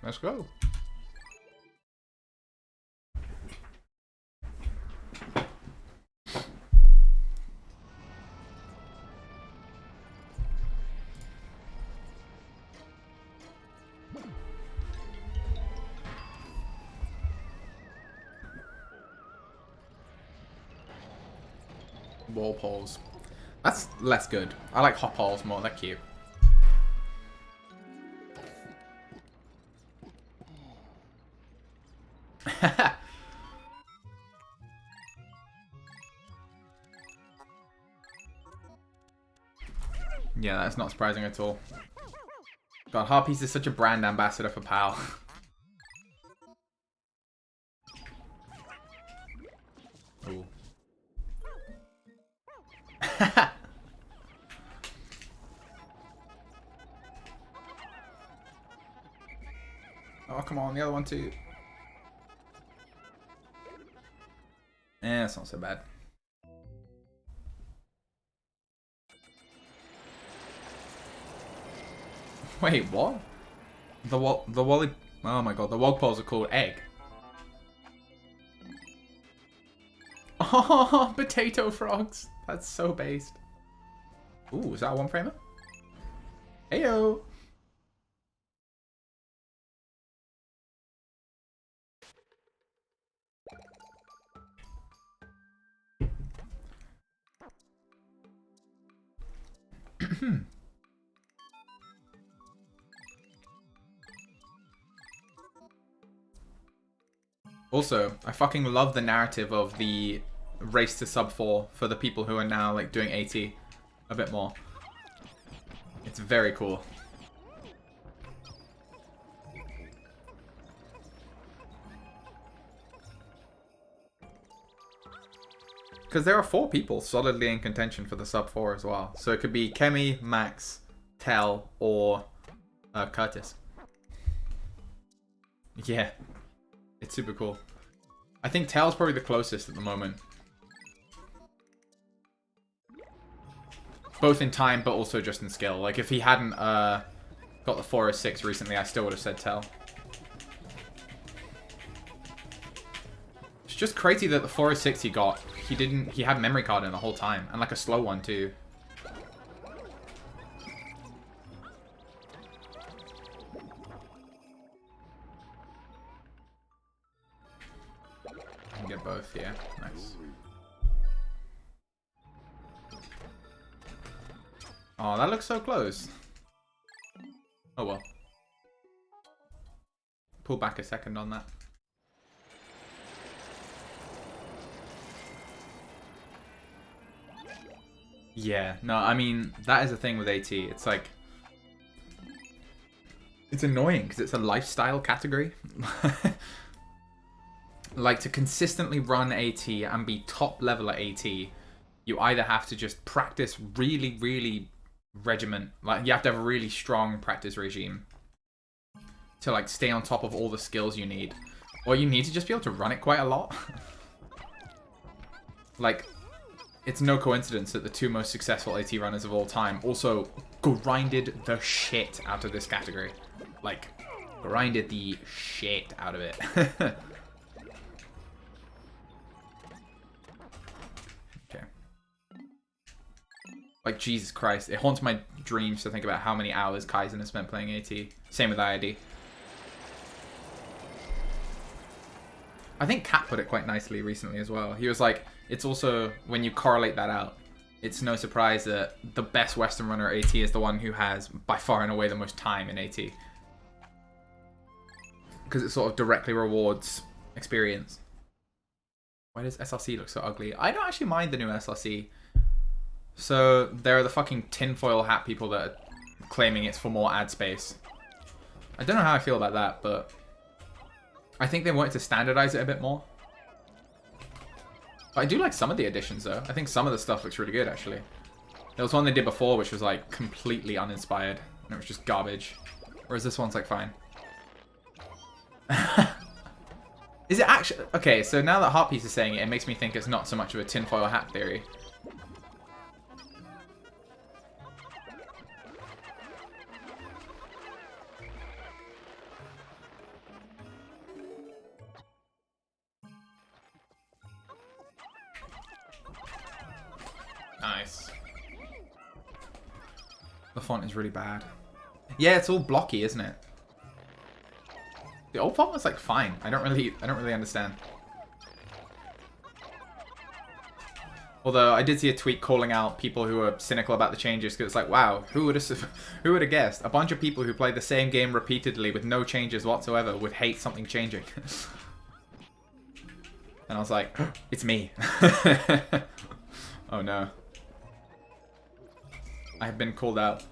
Let's go. Wall poles. That's less good. I like hop poles more. They're cute. Yeah, that's not surprising at all. God, Harpies is such a brand ambassador for PAL. Ooh. Oh, come on, the other one too. It's not so bad. Wait, what? The Wally... Oh my god, the Wogpoles are called egg. Oh, potato frogs. That's so based. Ooh, is that a one-framer? Heyo! Also, I fucking love the narrative of the race to sub 4 for the people who are now like doing AT a bit more. It's very cool. Because there are 4 people solidly in contention for the sub 4 as well. So it could be Kemi, Max, Tel, or Curtis. Yeah. It's super cool. I think Tel's probably the closest at the moment. Both in time, but also just in skill. Like, if he hadn't got the 406 recently, I still would have said Tel. It's just crazy that the 406 he got, he had memory card in the whole time. And like a slow one too. You can get both, yeah. Nice. Oh, that looks so close. Oh well. Pull back a second on that. Yeah, no, I mean, that is the thing with AT. It's like... It's annoying because it's a lifestyle category. Like, to consistently run AT and be top level at AT, you either have to just practice really, really regiment. Like, you have to have a really strong practice regime to, like, stay on top of all the skills you need. Or you need to just be able to run it quite a lot. Like, it's no coincidence that the 2 most successful AT runners of all time also grinded the shit out of this category. Like, grinded the shit out of it. Okay. Like, Jesus Christ. It haunts my dreams to think about how many hours Kaizen has spent playing AT. Same with IID. I think Kat put it quite nicely recently as well. He was like, it's also, when you correlate that out, it's no surprise that the best Western runner at AT is the one who has, by far and away, the most time in AT. Because it sort of directly rewards experience. Why does SLC look so ugly? I don't actually mind the new SLC. So, there are the fucking tinfoil hat people that are claiming it's for more ad space. I don't know how I feel about that, but I think they wanted to standardize it a bit more. But I do like some of the additions, though. I think some of the stuff looks really good, actually. There was one they did before, which was, like, completely uninspired. And it was just garbage. Whereas this one's, like, fine. Is it actually... Okay, so now that Heartpiece is saying it, it makes me think it's not so much of a tinfoil hat theory. Nice. The font is really bad. Yeah, it's all blocky, isn't it? The old font was like fine. I don't really understand. Although I did see a tweet calling out people who are cynical about the changes because it's like, wow, who would have guessed? A bunch of people who play the same game repeatedly with no changes whatsoever would hate something changing. And I was like, it's me. Oh no. I have been called out.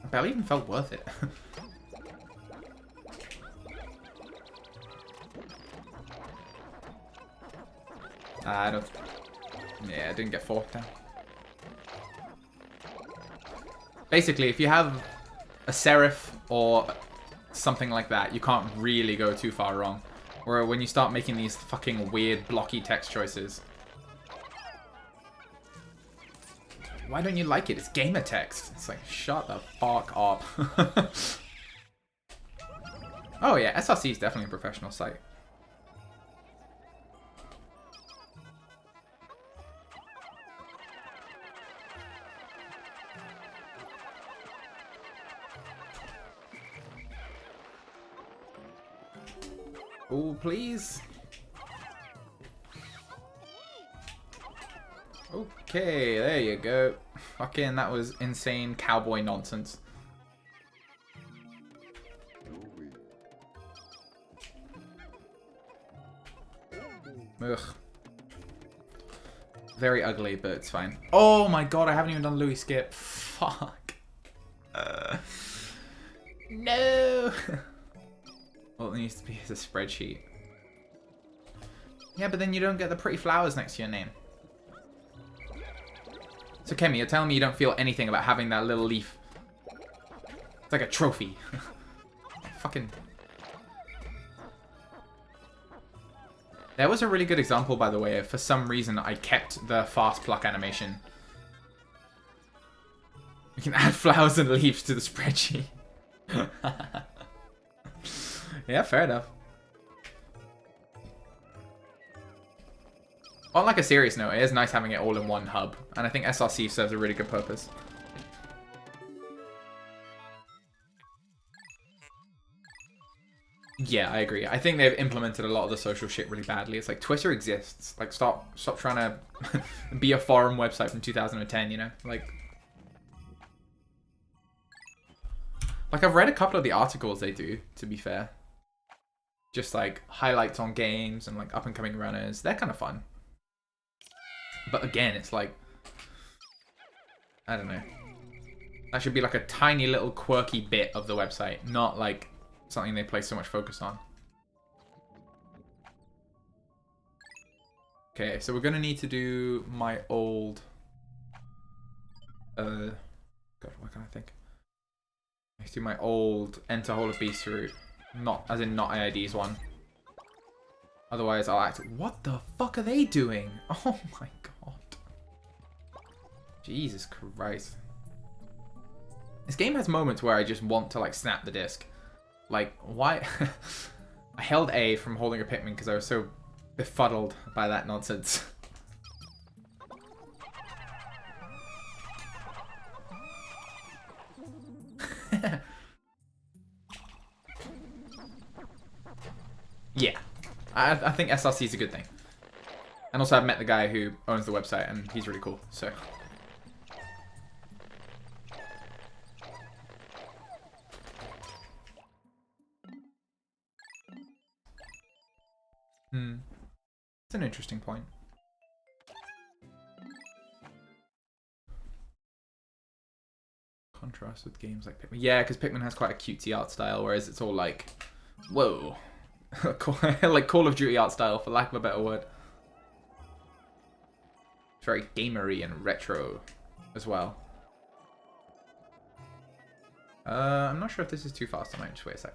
I barely even felt worth it. I don't... Yeah, I didn't get fourth down. Basically, if you have a serif or something like that, you can't really go too far wrong. Or when you start making these fucking weird blocky text choices. Why don't you like it? It's gamer text. It's like, shut the fuck up. Oh yeah, SRC is definitely a professional site. Oh, please. Okay, there you go. Fucking, that was insane cowboy nonsense. Ugh. Very ugly, but it's fine. Oh my god, I haven't even done Louis Skip. Fuck. No. All it needs to be is a spreadsheet. Yeah, but then you don't get the pretty flowers next to your name. So Kemi, you're telling me you don't feel anything about having that little leaf. It's like a trophy. Fucking... There was a really good example, by the way, of for some reason I kept the fast pluck animation. You can add flowers and leaves to the spreadsheet. Yeah, fair enough. On like a serious note, it is nice having it all in one hub, and I think SRC serves a really good purpose. Yeah, I agree. I think they've implemented a lot of the social shit really badly. It's like Twitter exists. Like stop trying to be a forum website from 2010, you know? Like I've read a couple of the articles they do, to be fair. Just like highlights on games and like up and coming runners. They're kind of fun. But again, it's like, I don't know. That should be like a tiny little quirky bit of the website, not like something they place so much focus on. Okay, so we're gonna need to do my old... God, what can I think? Let's do my old Enter Hall of Beasts route. Not, as in not IID's one. Otherwise I'll act... What the fuck are they doing? Oh my god. Jesus Christ. This game has moments where I just want to like snap the disc. Like, why? I held A from holding a Pikmin because I was so befuddled by that nonsense. Yeah. I think SRC is a good thing. And also I've met the guy who owns the website and he's really cool, so... It's an interesting point. Contrast with games like Pikmin. Yeah, because Pikmin has quite a cutesy art style, whereas it's all like, whoa. Like Call of Duty art style, for lack of a better word. It's very gamery and retro as well. I'm not sure if this is too fast. I might just wait a sec.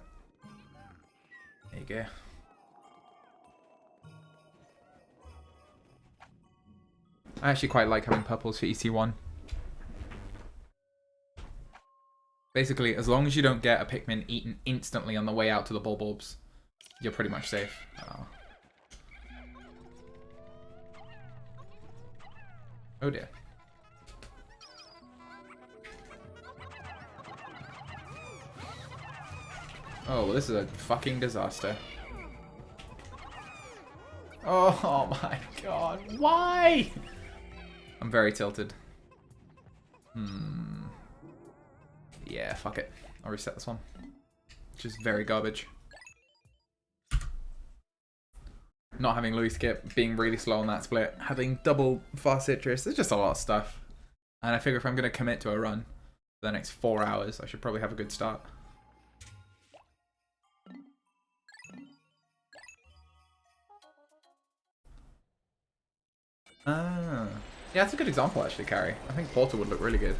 There you go. I actually quite like having purples for EC1. Basically, as long as you don't get a Pikmin eaten instantly on the way out to the Bulbulbs, You're pretty much safe. Oh. Oh dear. Oh, well, this is a fucking disaster. Oh my god, why? I'm very tilted. Yeah, fuck it. I'll reset this one. Just very garbage. Not having Louis skip, being really slow on that split, having double fast citrus, there's just a lot of stuff. And I figure if I'm going to commit to a run for the next 4 hours, I should probably have a good start. Ah. Yeah, that's a good example actually, Carrie. I think Portal would look really good.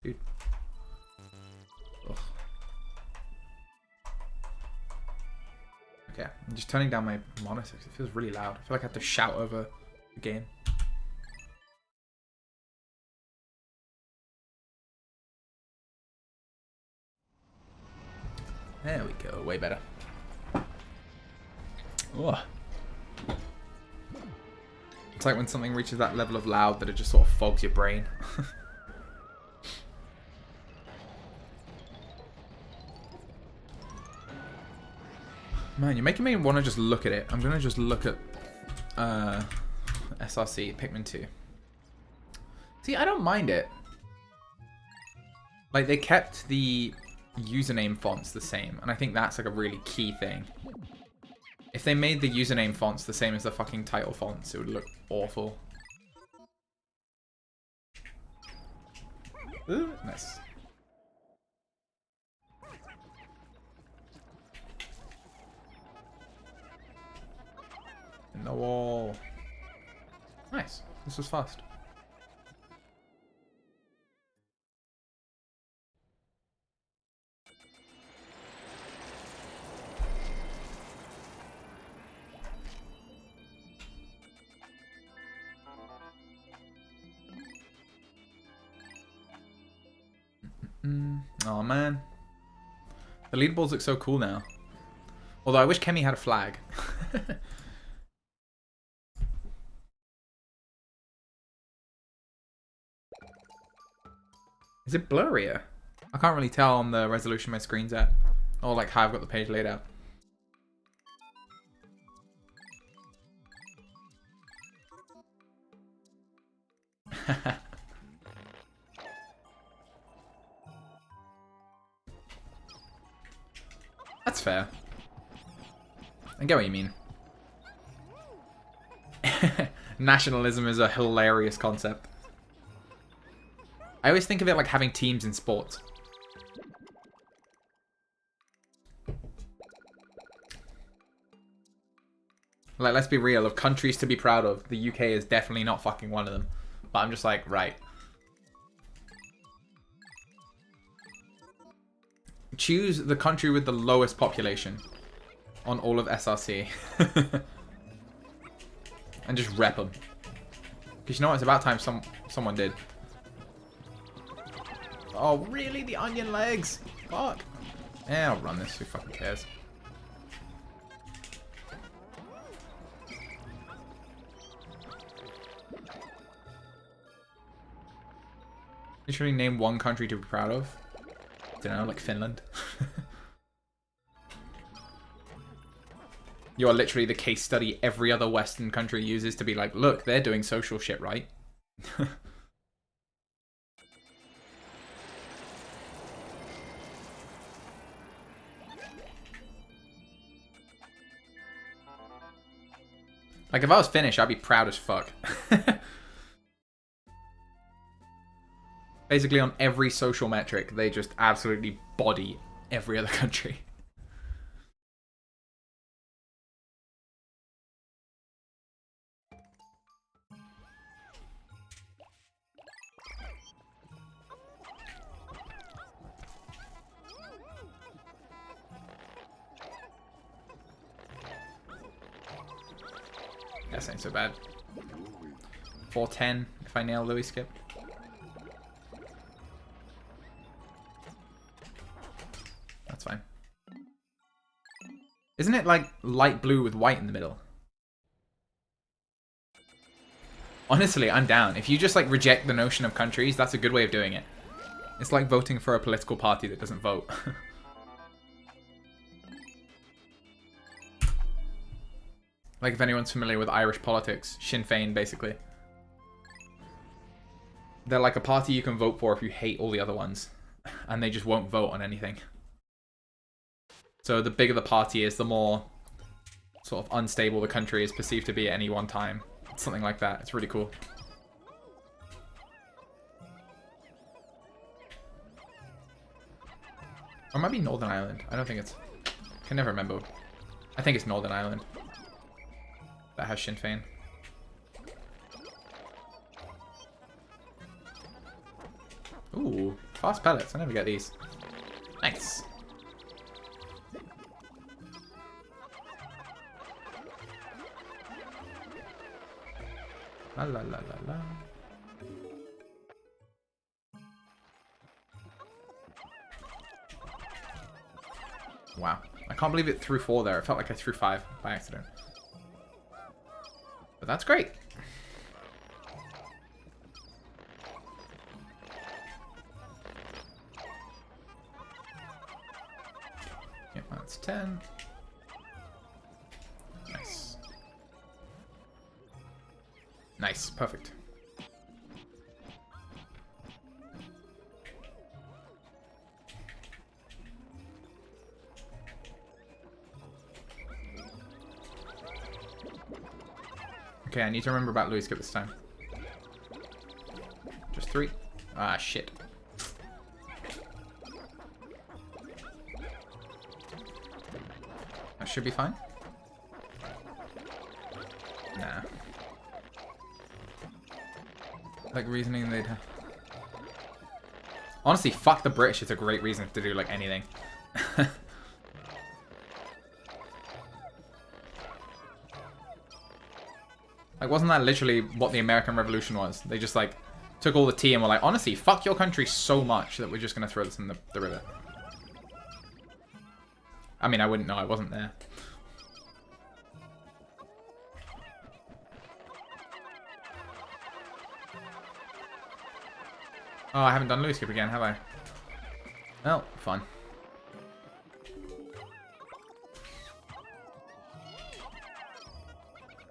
Dude. Ugh. Okay, I'm just turning down my monitor because it feels really loud. I feel like I have to shout over the game. There we go, way better. Ugh. It's like when something reaches that level of loud that it just sort of fogs your brain. Man, you're making me want to just look at it. I'm going to just look at SRC, Pikmin 2. See, I don't mind it. Like, they kept the username fonts the same, and I think that's like a really key thing. If they made the username fonts the same as the fucking title fonts, it would look awful. Ooh, nice. In the wall. Nice. This was fast. Oh man. The leaderboards look so cool now. Although I wish Kemi had a flag. Is it blurrier? I can't really tell on the resolution my screen's at. Or like how I've got the page laid out. That's fair. I get what you mean. Nationalism is a hilarious concept. I always think of it like having teams in sports. Like, let's be real. Of countries to be proud of, the UK is definitely not fucking one of them. But I'm just like, right. Choose the country with the lowest population on all of SRC. And just rep them. Because you know what? It's about time someone did. Oh, really? The onion legs? Fuck. Yeah, I'll run this. Who fucking cares? Literally name one country to be proud of. I don't know, like Finland. You are literally the case study every other Western country uses to be like, look, they're doing social shit right. Like, if I was Finnish, I'd be proud as fuck. Basically, on every social metric, they just absolutely body every other country. That ain't so bad. 410. if I nail Louis skip. That's fine. Isn't it like light blue with white in the middle? Honestly, I'm down. If you just like reject the notion of countries, that's a good way of doing it. It's like voting for a political party that doesn't vote. Like if anyone's familiar with Irish politics, Sinn Féin basically. They're like a party you can vote for if you hate all the other ones. And they just won't vote on anything. So the bigger the party is, the more sort of unstable the country is perceived to be at any one time. Something like that. It's really cool. Or it might be Northern Ireland. I don't think it's... I can never remember. I think it's Northern Ireland. That has Sinn Féin. Ooh, fast pellets. I never get these. Nice. La la la la la. Wow. I can't believe it threw 4 there. It felt like I threw 5 by accident. But that's great. Yep, that's 10. Nice. Nice. Perfect. Okay, I need to remember about Louis skip this time. Just 3. Ah, shit. That should be fine. Nah. Like reasoning they'd have... Honestly, fuck the British. It's a great reason to do like anything. Like, wasn't that literally what the American Revolution was? They just, like, took all the tea and were like, honestly, fuck your country so much that we're just going to throw this in the river. I mean, I wouldn't know. I wasn't there. Oh, I haven't done Louis skip again, have I? Well, fun.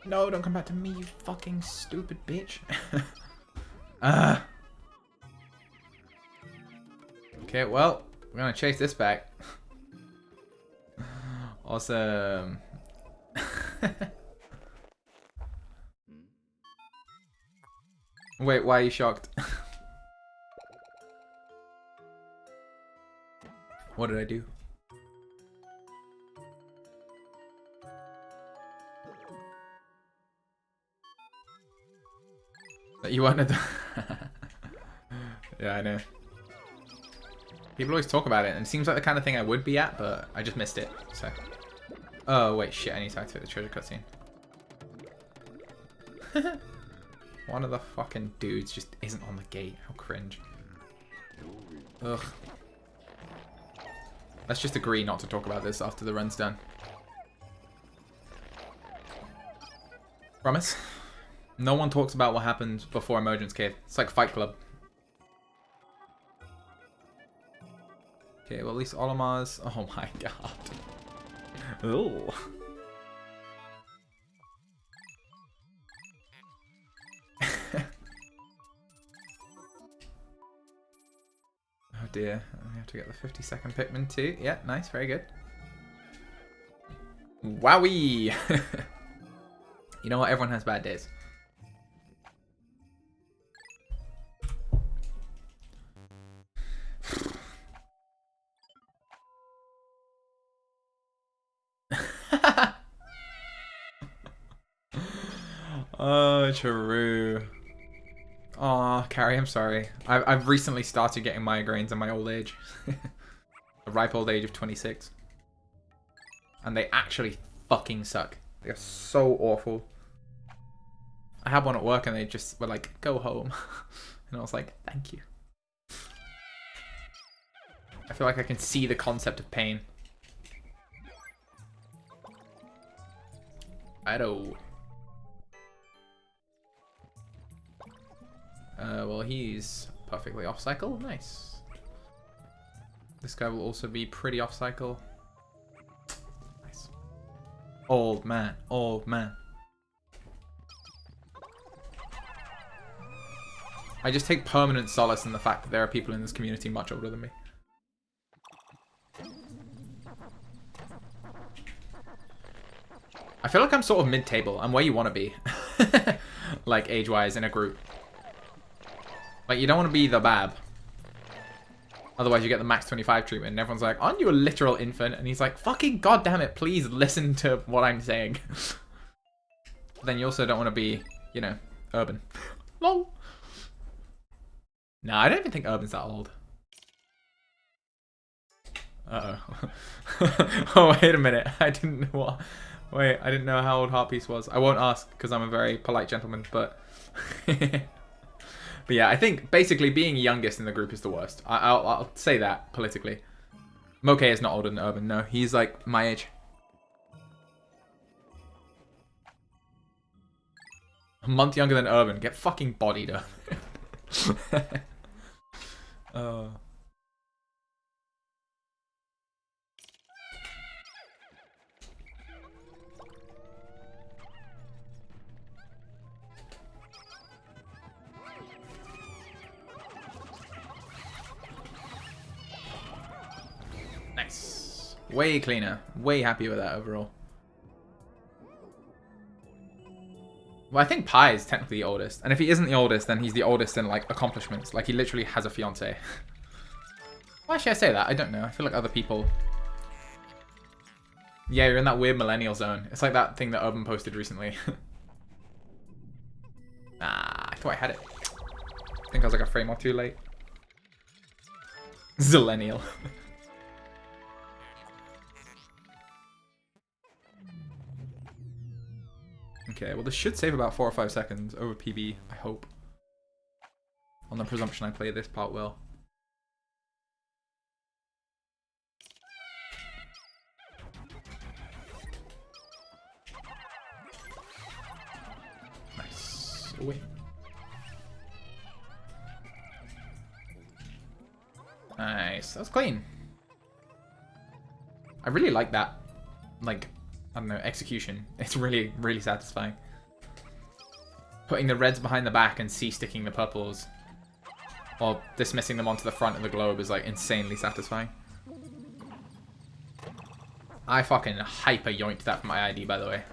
No, don't come back to me, you fucking stupid bitch. Okay, well, we're gonna chase this back. Awesome. Wait, why are you shocked? What did I do? You wanted to... Yeah, I know. People always talk about it, and it seems like the kind of thing I would be at, but I just missed it, so... Oh, wait, shit, I need to activate the treasure cutscene. One of the fucking dudes just isn't on the gate. How cringe. Ugh. Let's just agree not to talk about this after the run's done. Promise? No one talks about what happened before Emergence Cave. It's like Fight Club. Okay, well at least Olimar's... Oh my god. Ooh. Oh dear. We have to get the 50-second Pikmin too. Yeah, nice. Very good. Wowie! You know what? Everyone has bad days. Oh, true. Aw, Carrie, I'm sorry. I've recently started getting migraines in my old age. A ripe old age of 26. And they actually fucking suck. They're so awful. I had one at work and they just were like, go home. And I was like, thank you. I feel like I can see the concept of pain. Righto. Well, he's perfectly off cycle. Nice. This guy will also be pretty off cycle. Nice. Old man. Old man. I just take permanent solace in the fact that there are people in this community much older than me. I feel like I'm sort of mid-table. I'm where you want to be. Like, age-wise, in a group. Like, you don't want to be the bab. Otherwise, you get the max 25 treatment. And everyone's like, aren't you a literal infant? And he's like, fucking goddamn it, please listen to what I'm saying. But then you also don't want to be, you know, urban. Lol. No, I don't even think urban's that old. Uh-oh. Oh, wait a minute. I didn't know what... Wait, I didn't know how old Heartpiece was. I won't ask because I'm a very polite gentleman, but... But yeah, I think basically being youngest in the group is the worst. I'll say that politically. Moke is not older than Urban, no. He's like my age. A month younger than Urban. Get fucking bodied up. Nice. Way cleaner. Way happy with that overall. Well, I think Pi is technically the oldest. And if he isn't the oldest, then he's the oldest in, like, accomplishments. Like, he literally has a fiancé. Why should I say that? I don't know. I feel like other people... Yeah, you're in that weird millennial zone. It's like that thing that Urban posted recently. I thought I had it. I think I was like a frame or two late. Zillennial. Okay, well this should save about 4 or 5 seconds over PB, I hope. On the presumption I play this part well. Nice. Away. Nice. That's clean. I really like that. Like, I don't know, execution. It's really, really satisfying. Putting the reds behind the back and C-sticking the purples while dismissing them onto the front of the globe is like insanely satisfying. I fucking hyper yoinked that from my ID, by the way.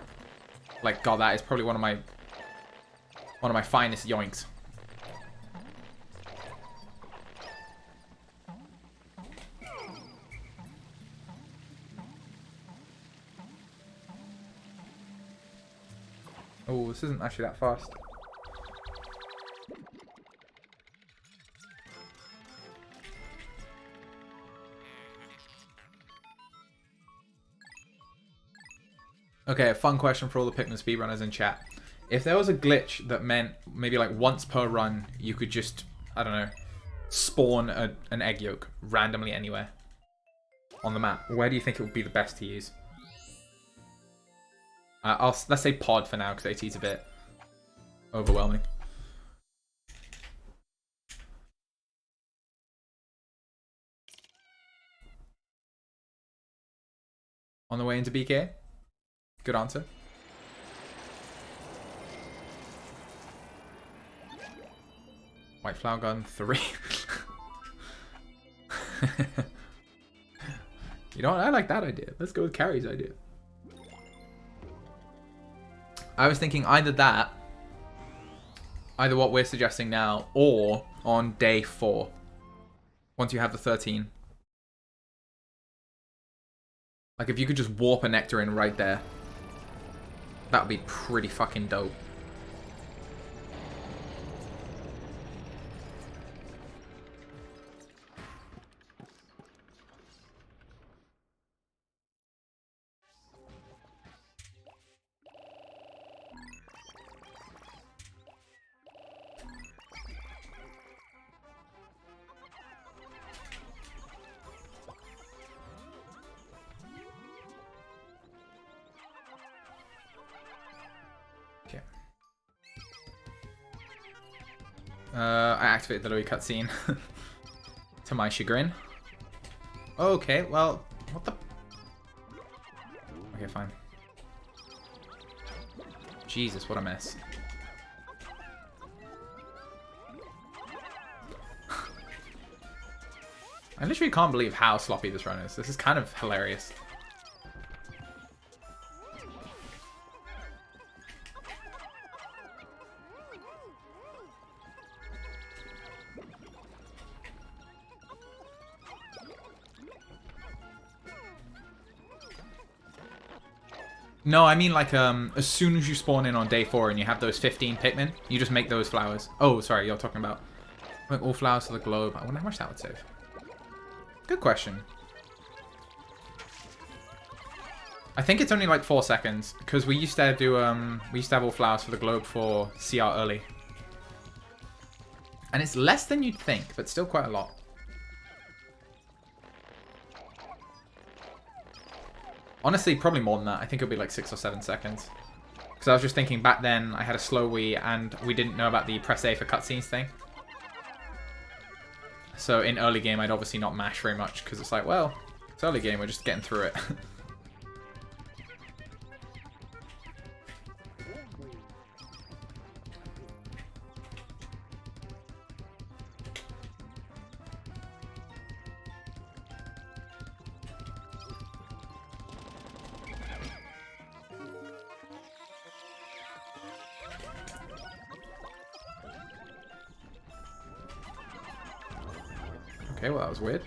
Like, god, that is probably one of my finest yoinks. Oh, this isn't actually that fast. Okay, fun question for all the Pikmin speedrunners in chat. If there was a glitch that meant maybe like once per run, you could just, I don't know, spawn an egg yolk randomly anywhere on the map, where do you think it would be the best to use? Let's say pod for now, because AT is a bit overwhelming. On the way into BK? Good answer. White Flower Gun 3. You know what? I like that idea. Let's go with Carrie's idea. I was thinking either that, either what we're suggesting now, or on day 4, once you have the 13. Like if you could just warp a Nectarine right there, that would be pretty fucking dope. I activated the Louis cutscene. To my chagrin. Okay, well, what the... Okay, fine. Jesus, what a mess. I literally can't believe how sloppy this run is. This is kind of hilarious. No, I mean like as soon as you spawn in on day 4 and you have those 15 Pikmin, you just make those flowers. Oh, sorry, you're talking about like all flowers to the globe. I wonder how much that would save. Good question. I think it's only like 4 seconds because we used to do all flowers for the globe for CR early. And it's less than you'd think, but still quite a lot. Honestly, probably more than that. I think it'll be like 6 or 7 seconds. Because I was just thinking back then I had a slow Wii and we didn't know about the press A for cutscenes thing. So in early game, I'd obviously not mash very much because it's like, well, it's early game, we're just getting through it. Okay, well, that was weird.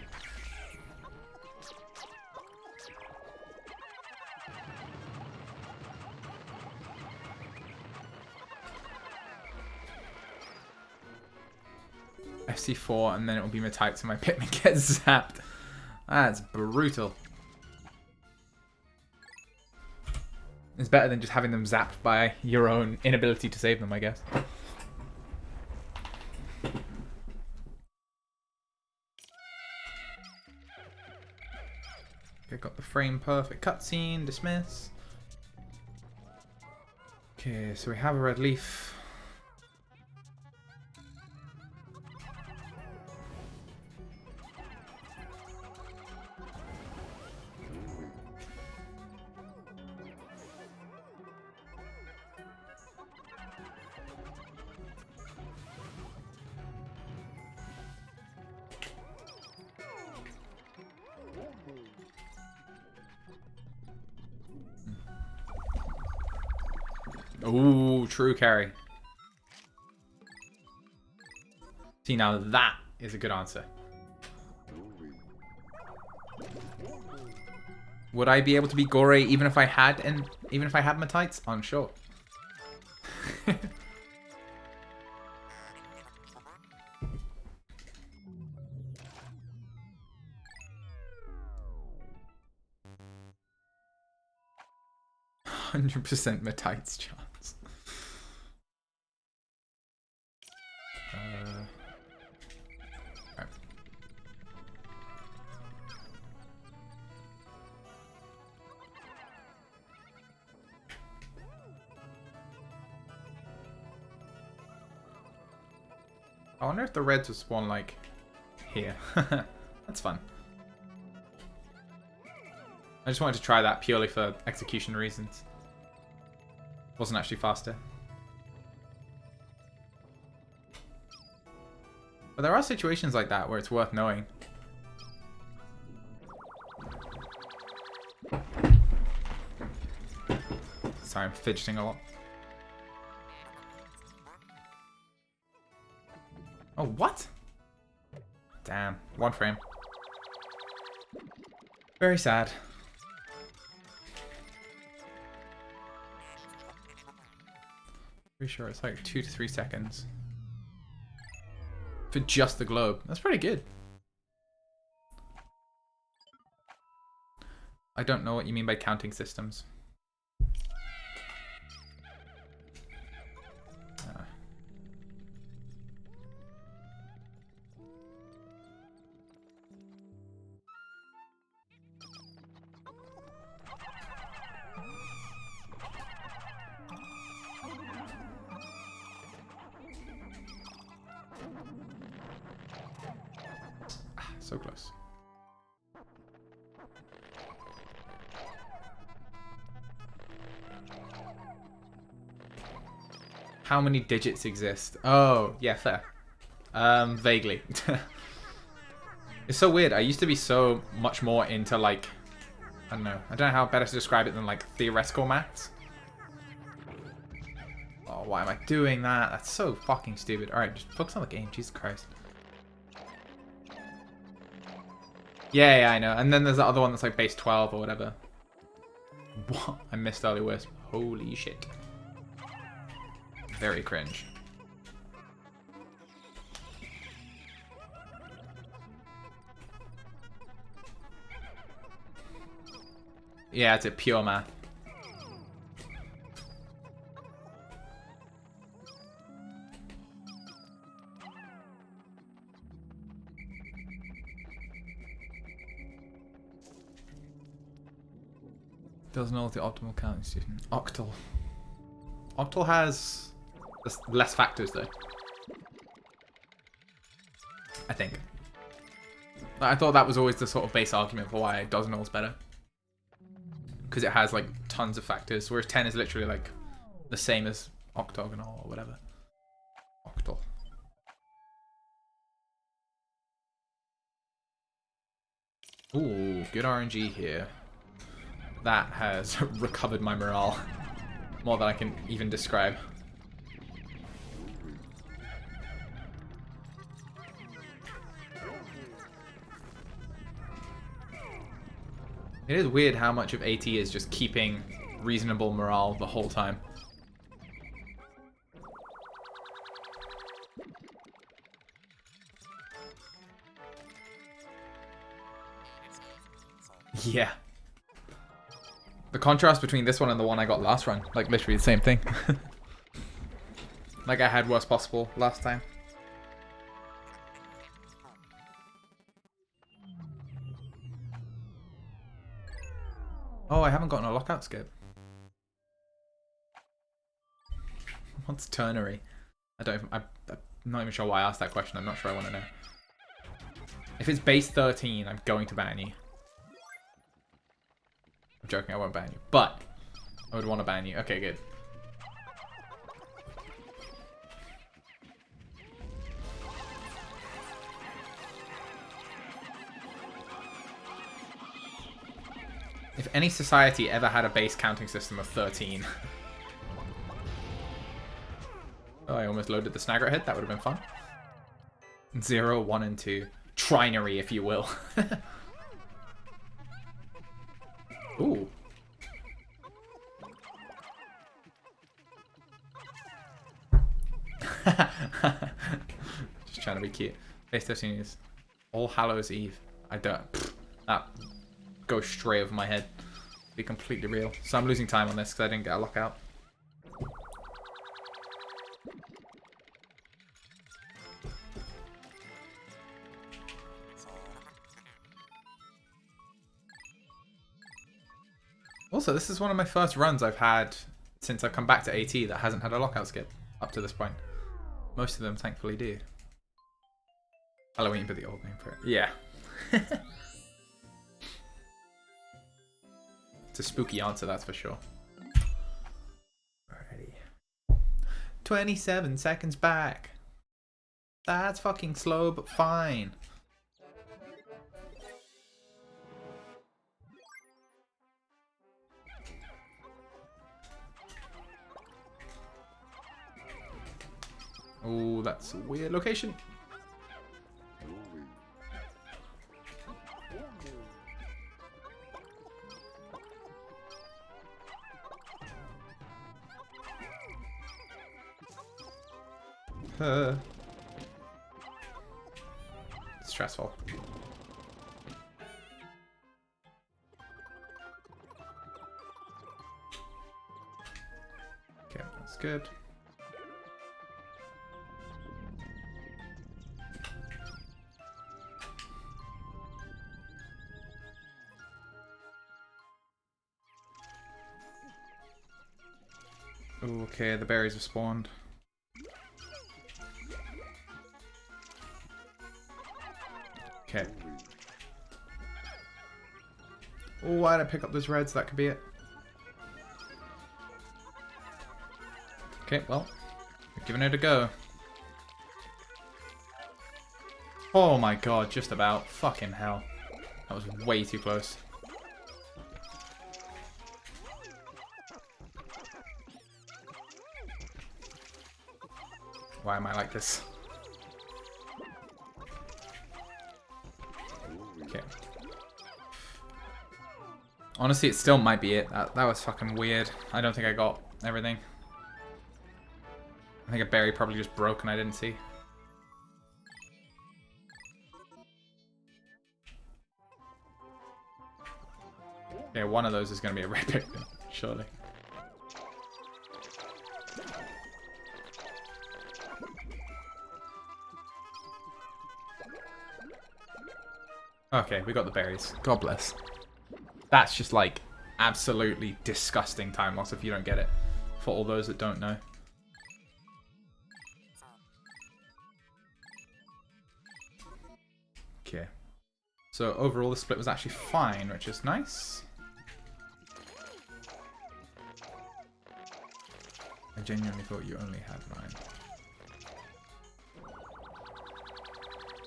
FC4 and then it will be my type so my Pikmin gets zapped. That's brutal. It's better than just having them zapped by your own inability to save them, I guess. Okay, got the frame perfect cutscene, dismiss. Okay, so we have a red leaf. Ooh, true carry. See, now that is a good answer. Would I be able to beat Gore even if I had Matites? Unsure. 100% Matites chance. Right. I wonder if the reds will spawn like here. That's fun. I just wanted to try that purely for execution reasons. Wasn't actually faster. But there are situations like that where it's worth knowing. Sorry, I'm fidgeting a lot. Oh, what? Damn, 1 frame. Very sad. Pretty sure it's like 2 to 3 seconds. For just the globe. That's pretty good. I don't know what you mean by counting systems. So close. How many digits exist? Oh, yeah, fair. Vaguely. It's so weird. I used to be so much more into, like, I don't know how better to describe it than, like, theoretical maths. Oh, why am I doing that? That's so fucking stupid. Alright, just focus on the game. Jesus Christ. Yeah, I know. And then there's the other one that's, like, base 12 or whatever. What? I missed early wisp. Holy shit. Very cringe. Yeah, it's a pure math. Doesn't know the optimal counting system. Octal. Octal has less factors though. I think. I thought that was always the sort of base argument for why dozen is better. Because it has like tons of factors, whereas 10 is literally like the same as octagonal or whatever. Octal. Ooh, good RNG here. That has recovered my morale more than I can even describe. It is weird how much of AT is just keeping reasonable morale the whole time. Yeah. The contrast between this one and the one I got last run, like literally the same thing. Like I had worst possible last time. Oh, I haven't gotten a lockout skip. What's ternary? I'm not even sure why I asked that question. I'm not sure I want to know. If it's base 13, I'm going to ban you. I'm joking, I won't ban you. But I would want to ban you. Okay, good. If any society ever had a base counting system of 13. Oh, I almost loaded the snagger head. That would have been fun. 0, 1, and 2. Trinary, if you will. Ooh. Just trying to be cute. Base 13 is All Hallows Eve. I don't. That goes straight over my head. Be completely real. So I'm losing time on this because I didn't get a lockout. Also, this is one of my first runs I've had since I've come back to AT that hasn't had a lockout skip up to this point. Most of them, thankfully, do. Halloween, but the old name for it. Yeah. It's a spooky answer, that's for sure. Alrighty. 27 seconds back. That's fucking slow, but fine. Oh, that's a weird location. Stressful. Okay, that's good. Okay, the berries have spawned. Okay. Oh, why did I pick up those reds? That could be it. Okay, well, we're giving it a go. Oh my god, just about. Fucking hell. That was way too close. Why am I like this? Okay. Honestly, it still might be it. That was fucking weird. I don't think I got everything. I think a berry probably just broke and I didn't see. Okay, one of those is going to be a red Pikmin, surely. Okay, we got the berries. God bless. That's just like absolutely disgusting time loss if you don't get it. For all those that don't know. Okay. So overall the split was actually fine, which is nice. I genuinely thought you only had 9.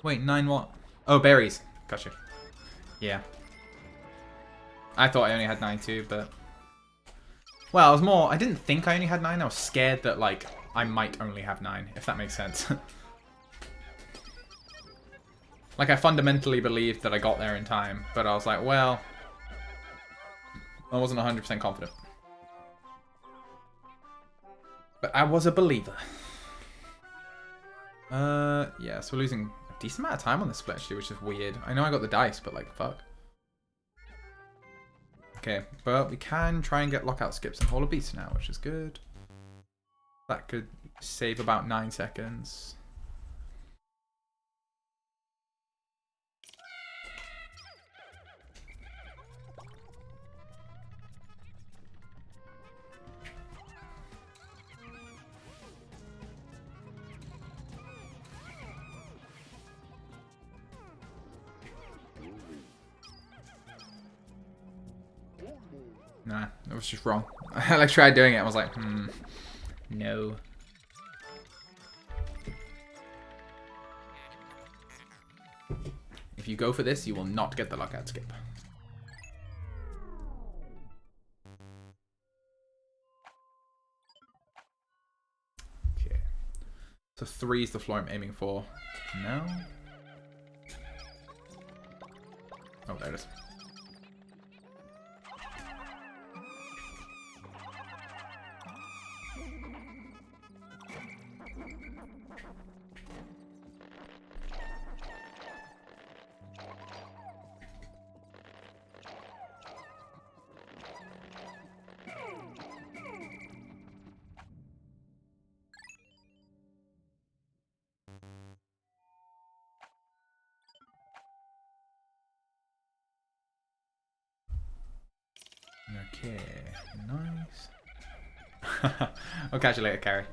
Wait, 9 what? Oh, berries. Gotcha. Yeah. I thought I only had 9 too, but... Well, I was more... I didn't think I only had 9. I was scared that, like, I might only have 9, if that makes sense. Like, I fundamentally believed that I got there in time, but I was like, well... I wasn't 100% confident. But I was a believer. Yeah, so we're losing a decent amount of time on this split, actually, which is weird. I know I got the dice, but, like, fuck. Okay, but we can try and get lockout skips and Hall of Beasts now, which is good. That could save about 9 seconds. Nah, it was just wrong. I like tried doing it, I was like, no. If you go for this, you will not get the lockout skip. Okay. So 3 is the floor I'm aiming for. No. Oh, there it is. Okay, nice. I'll catch you later, Carrie.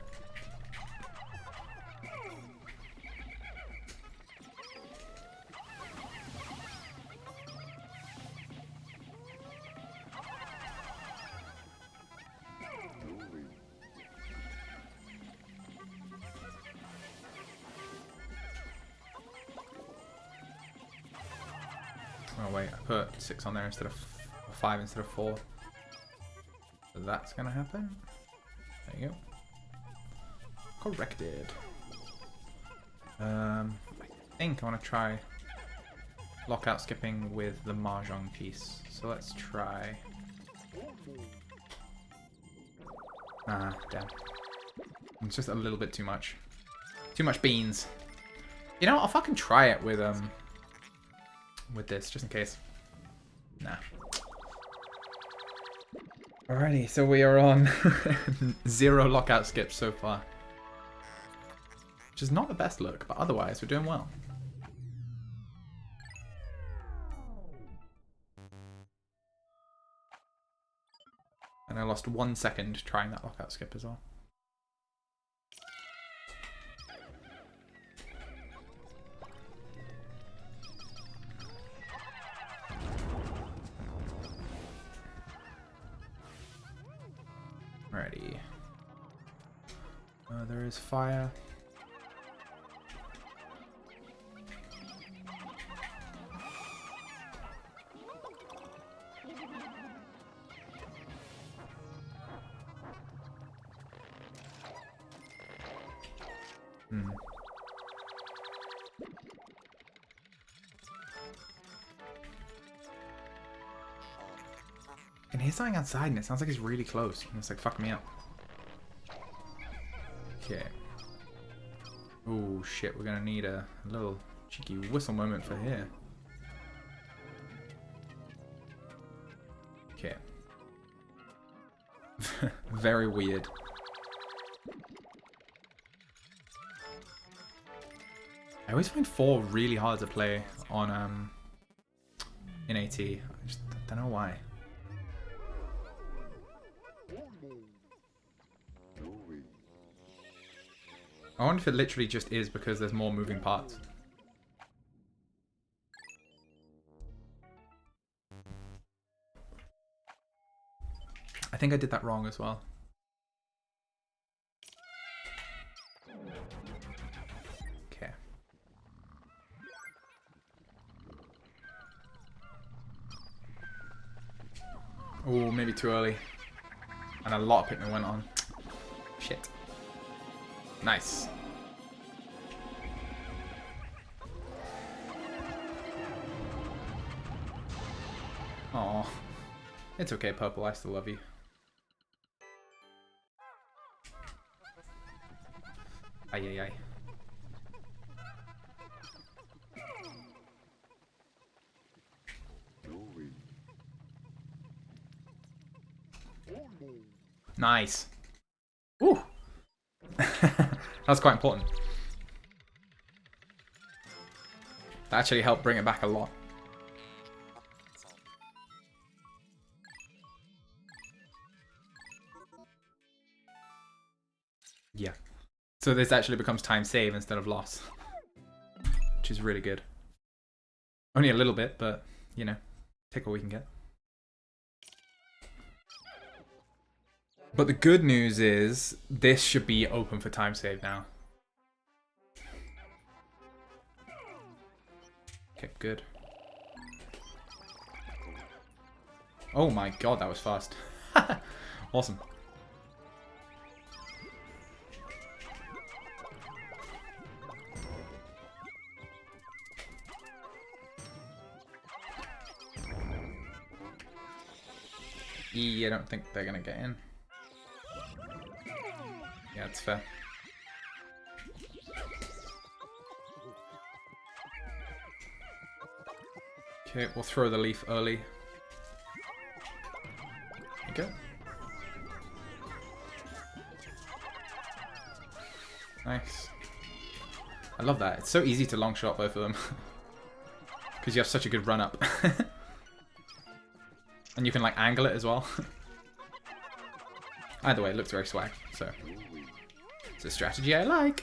Oh wait, I put 6 on there instead of 5 instead of 4. So that's gonna happen. There you go. Corrected. I think I want to try lockout skipping with the Mahjong piece. So let's try. Ah, damn. It's just a little bit too much. Too much beans. You know what? I'll fucking try it with this, just in case. Nah. Alrighty, so we are on 0 lockout skips so far. Which is not the best look, but otherwise we're doing well. And I lost 1 second trying that lockout skip as well. Alrighty. There is fire. I can hear something outside and it sounds like it's really close. And it's like fucking me up. Okay. Oh shit, we're gonna need a little cheeky whistle moment for here. Okay. Very weird. I always find 4 really hard to play on in AT. I just don't know why. I wonder if it literally just is because there's more moving parts. I think I did that wrong as well. Okay. Oh, maybe too early. And a lot of Pikmin went on. Shit. Nice. Aw. It's okay, Purple. I still love you. Ay, ay, ay. Nice. Ooh. That's quite important. That actually helped bring it back a lot. Yeah. So this actually becomes time save instead of loss. Which is really good. Only a little bit, but, you know, take what we can get. But the good news is, this should be open for time save now. Okay, good. Oh my god, that was fast. Awesome. I don't think they're gonna get in. Yeah, it's fair. Okay, we'll throw the leaf early. There you go. Nice. I love that. It's so easy to long shot both of them. Because you have such a good run up. And you can like angle it as well. Either way, it looks very swag, so it's a strategy I like.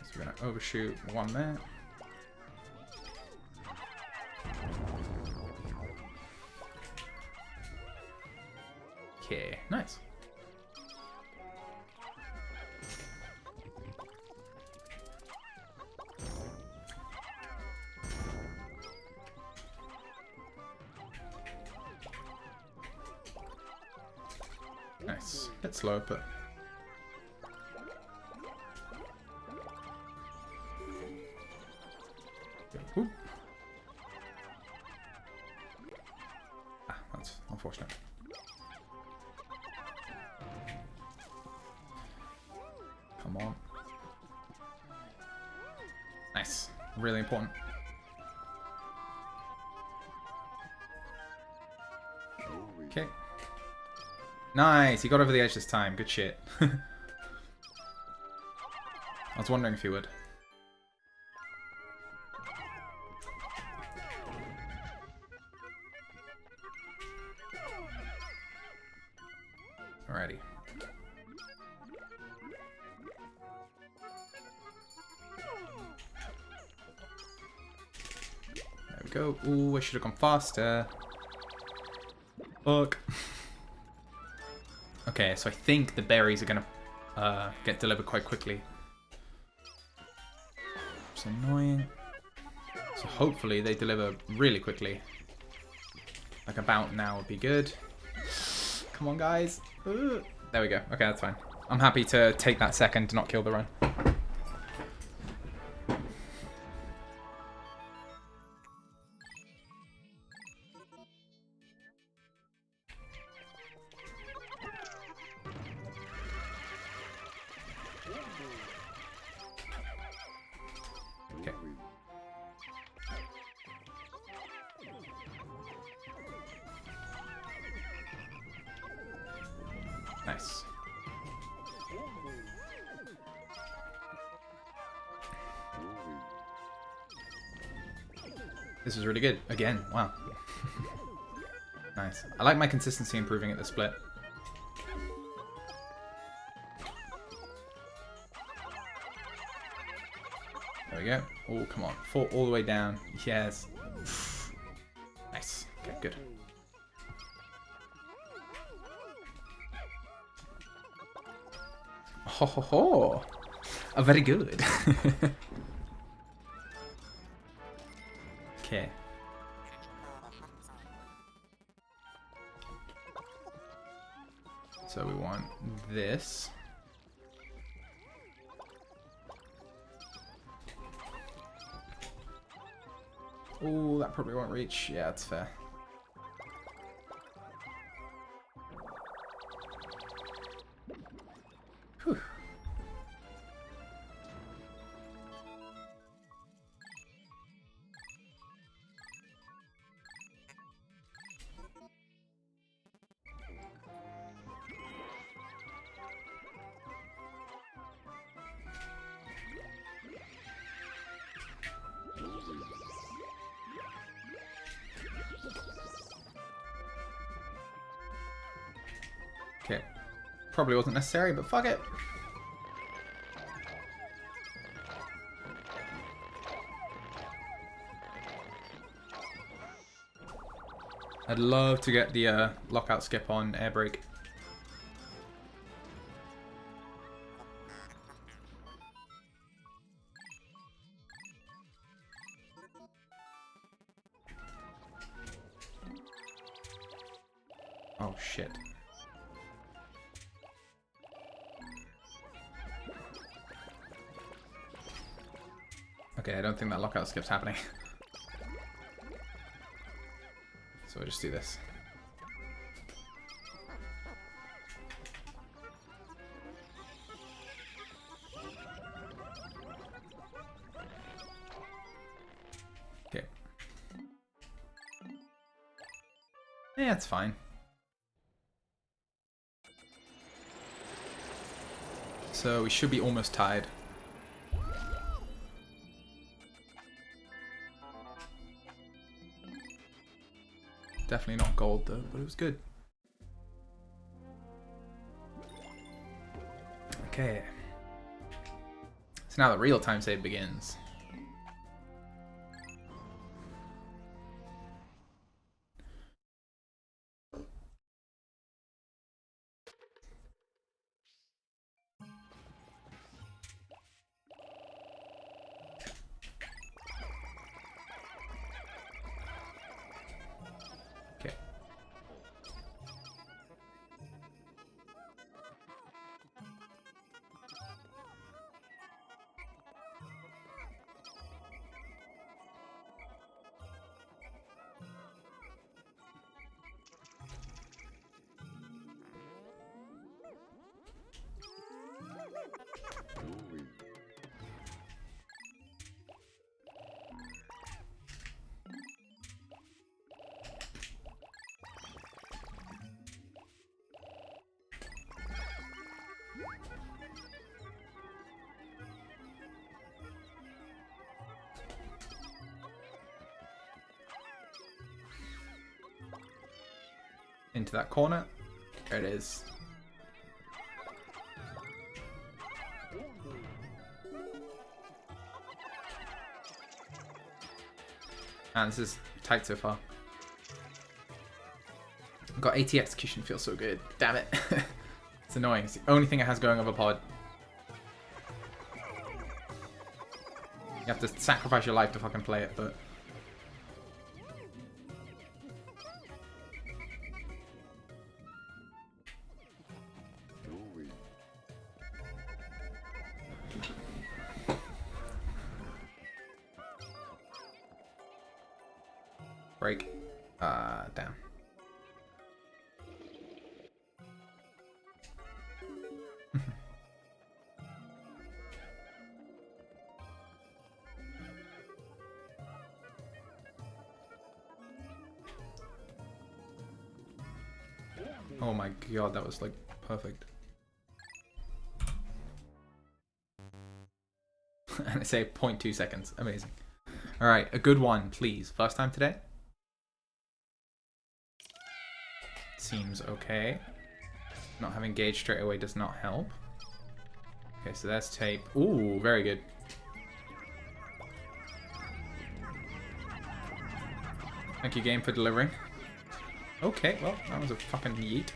So we're gonna overshoot one there. Okay, nice. Nice. A bit slow, but... Ooh. Ah, that's unfortunate. Come on. Nice. Really important. Okay. Nice, he got over the edge this time. Good shit. I was wondering if he would. Alrighty. There we go. Ooh, I should have gone faster. Fuck. Okay, so I think the berries are gonna get delivered quite quickly. It's annoying. So hopefully they deliver really quickly. Like about now would be good. Come on, guys. Ooh. There we go. Okay, that's fine. I'm happy to take that second to not kill the run. Okay. Nice. This is really good. Again, wow. Nice. I like my consistency improving at the split. There we go. Oh, come on. Fall all the way down. Yes. Nice. Okay, good. Ho ho ho. Oh, very good. Okay. So we want this. Oh, that probably won't reach. Yeah, that's fair. Whew. Okay. Probably wasn't necessary, but fuck it. I'd love to get the lockout skip on air brake. Oh shit. Okay, I don't think that lockout skip's happening. So we'll just do this. Okay. Yeah, it's fine. So we should be almost tied. Definitely not gold though, but it was good. Okay. So now the real time save begins. Okay. Into that corner. There it is. And this is tight so far. God, AT execution feels so good. Damn it. It's annoying. It's the only thing it has going over pod. You have to sacrifice your life to fucking play it, but... Break. Damn. Oh my god, that was like perfect. And I say 0.2 seconds. Amazing. Alright, a good one, please. First time today? Seems okay. Not having gauge straight away does not help. Okay, so that's tape. Ooh, very good. Thank you, game, for delivering. Okay, well, that was a fucking yeet.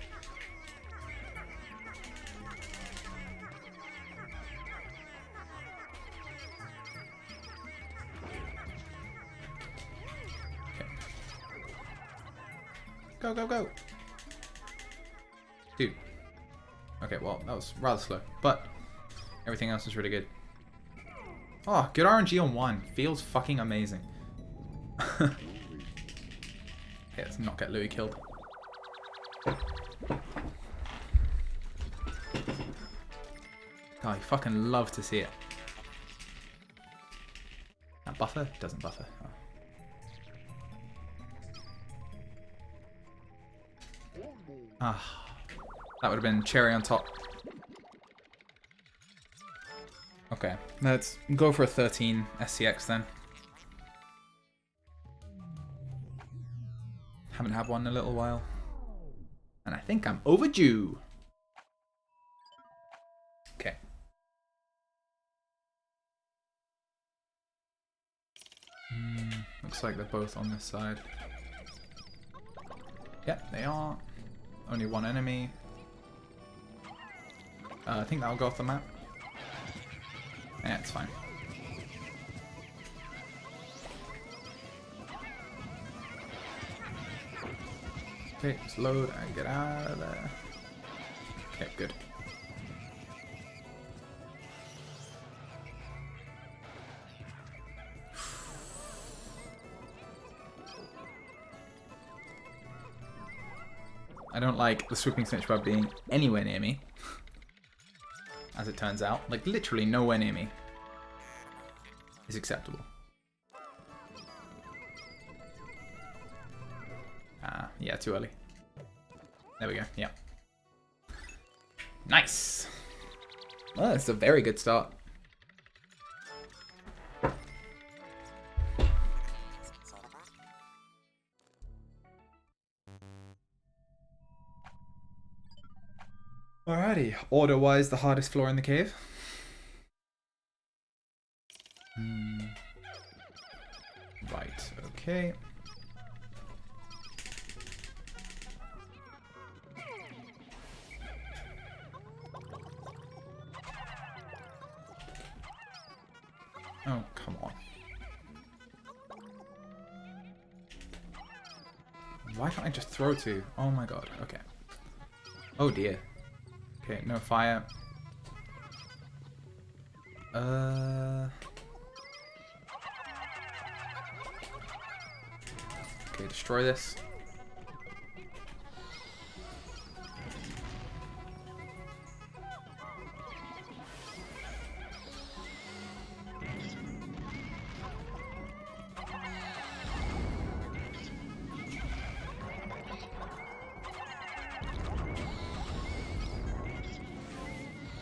Okay. Go, go, go! Dude. Okay, well, that was rather slow, but everything else is really good. Oh, good RNG on 1. Feels fucking amazing. Okay, let's not get Louis killed. Oh, you fucking love to see it. That buffer? Doesn't buffer. Oh. Ah, that would have been cherry on top. Okay, let's go for a 13 SCX then. Haven't had one in a little while. And I think I'm overdue. Okay. Looks like they're both on this side. Yep, they are. Only one enemy. I think that'll go off the map. Yeah, it's fine. Okay, just load and get out of there. Okay, good. I don't like the swooping snitch bug being anywhere near me. As it turns out. Like, literally nowhere near me is acceptable. Ah, yeah, too early. There we go, yeah. Nice! Well, that's a very good start. Alrighty, order-wise, the hardest floor in the cave. Right, okay. Oh, come on. Why can't I just throw two? Oh my god, okay. Oh dear. Okay, no fire. Okay, destroy this.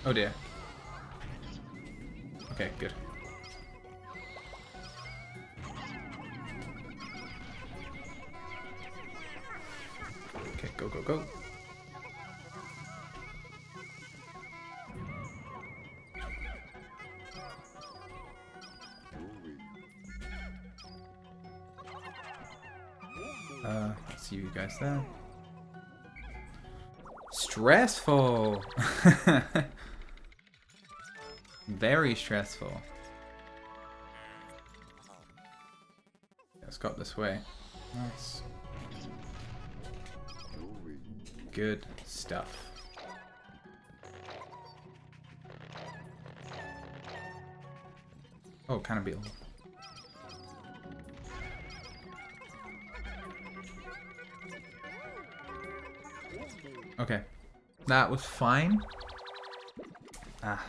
Oh dear. Okay, good. Okay, go, go, go. Let's see you guys there. Stressful. Very stressful. Let's go up this way. Nice. Good stuff. Oh, can of beetle. Okay. That was fine. Ah.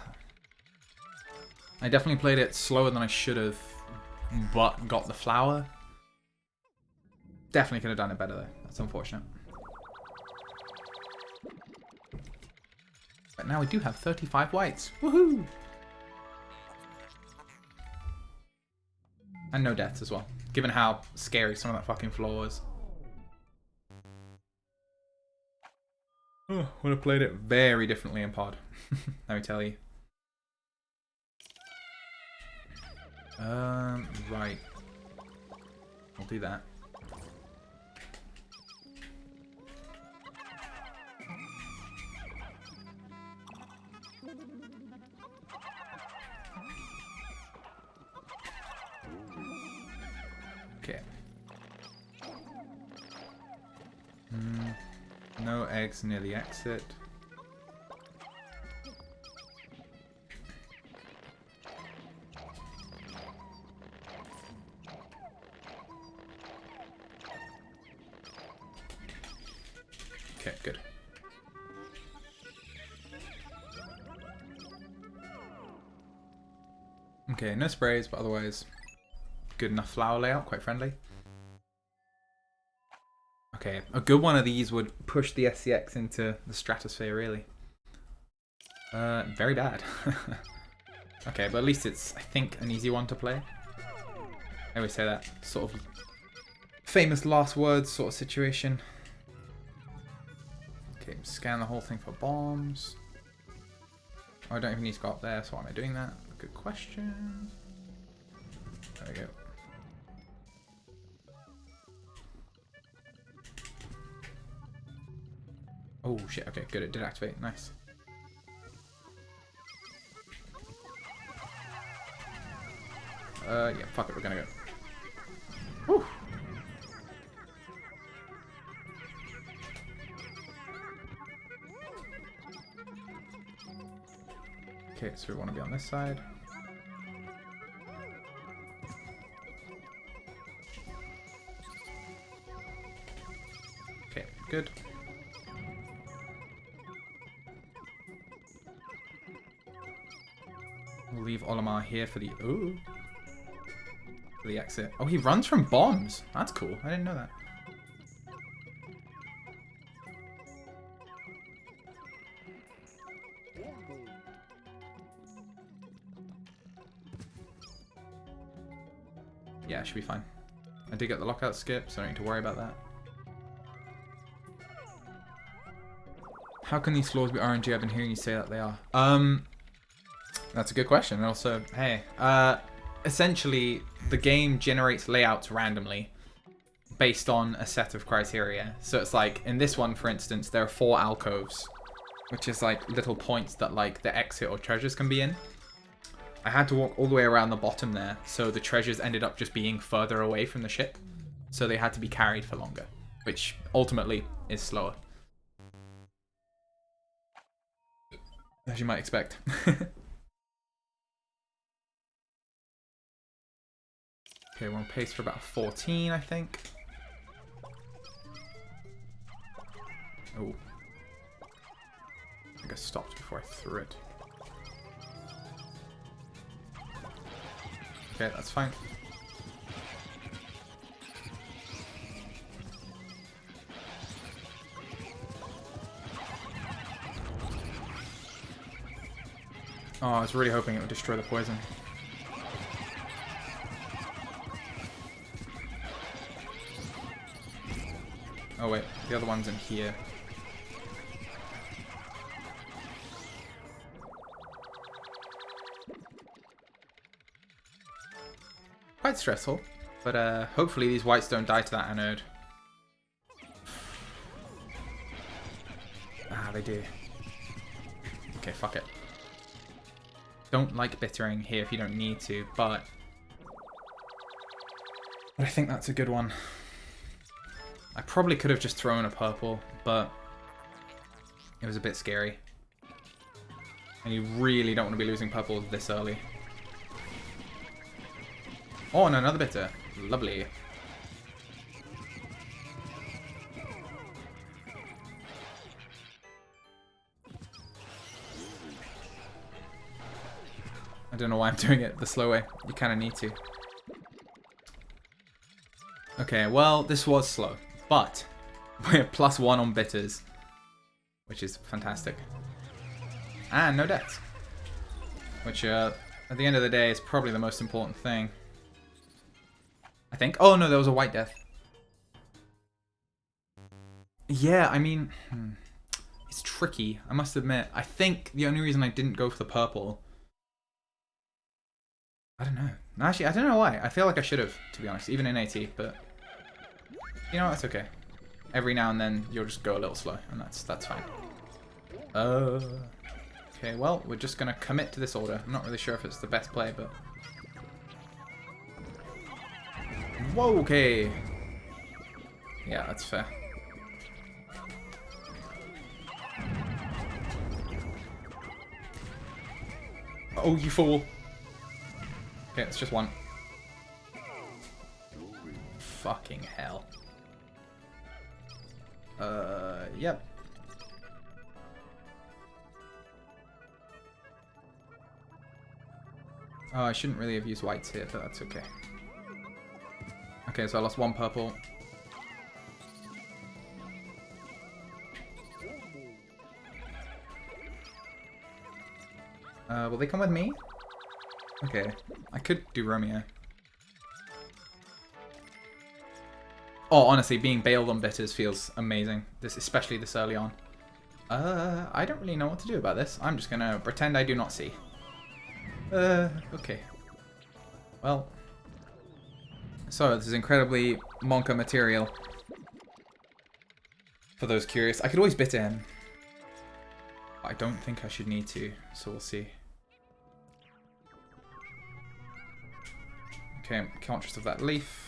I definitely played it slower than I should have, but got the flower. Definitely could have done it better though. That's unfortunate. But now we do have 35 whites. Woohoo! And no deaths as well, given how scary some of that fucking floor was. Oh, would have played it very differently in pod. Let me tell you. Right. I'll do that. Okay. No eggs near the exit. Okay, good. Okay, no sprays, but otherwise good enough flower layout, quite friendly. Okay, a good one of these would push the SCX into the stratosphere, really. Very bad. Okay, but at least it's, I think, an easy one to play. I always say that. Sort of famous last words sort of situation. Okay, scan the whole thing for bombs. Oh, I don't even need to go up there, so why am I doing that? Good question. There we go. Oh shit, okay, good, it did activate, nice. Yeah, fuck it, we're gonna go. Woo! Okay, so we want to be on this side. Okay, good. We'll leave Olimar here for the for the exit. Oh, he runs from bombs. That's cool. I didn't know that. Yeah, should be fine. I did get the lockout skip, so I don't need to worry about that. How can these floors be RNG? I've been hearing you say that they are. That's a good question. And also, hey, essentially, the game generates layouts randomly based on a set of criteria. So it's like, in this one, for instance, there are 4 alcoves, which is like little points that like the exit or treasures can be in. I had to walk all the way around the bottom there, so the treasures ended up just being further away from the ship. So they had to be carried for longer, which ultimately is slower. As you might expect. Okay, we're on pace for about 14, I think. Oh. I think I stopped before I threw it. Okay, that's fine. Oh, I was really hoping it would destroy the poison. Oh wait, the other one's in here. Quite stressful, but hopefully these whites don't die to that anode. Ah, they do. Okay, fuck it. Don't like bittering here if you don't need to, but I think that's a good one. I probably could have just thrown a purple, but it was a bit scary. And you really don't want to be losing purple this early. Oh, and another bitter. Lovely. I don't know why I'm doing it the slow way. You kind of need to. Okay, well, this was slow. But we're +1 on bitters, which is fantastic. And no deaths. Which, at the end of the day, is probably the most important thing. I think. Oh, no, there was a white death. Yeah, I mean, it's tricky, I must admit. I think the only reason I didn't go for the purple... I don't know. Actually, I don't know why. I feel like I should have, to be honest, even in AT, but... You know what, that's okay. Every now and then, you'll just go a little slow, and that's fine. Okay, well, we're just gonna commit to this order. I'm not really sure if it's the best play, but... Whoa, okay. Yeah, that's fair. Oh, you fool. Okay, it's just one. Fucking hell. Yep. Oh, I shouldn't really have used whites here, but that's okay. Okay, so I lost one purple. Will they come with me? Okay, I could do Romeo. Oh, honestly, being bailed on bitters feels amazing. Especially this early on. I don't really know what to do about this. I'm just gonna pretend I do not see. Okay. Well. So, this is incredibly Monka material. For those curious. I could always bitter him. I don't think I should need to, so we'll see. Okay, I'm conscious of that leaf.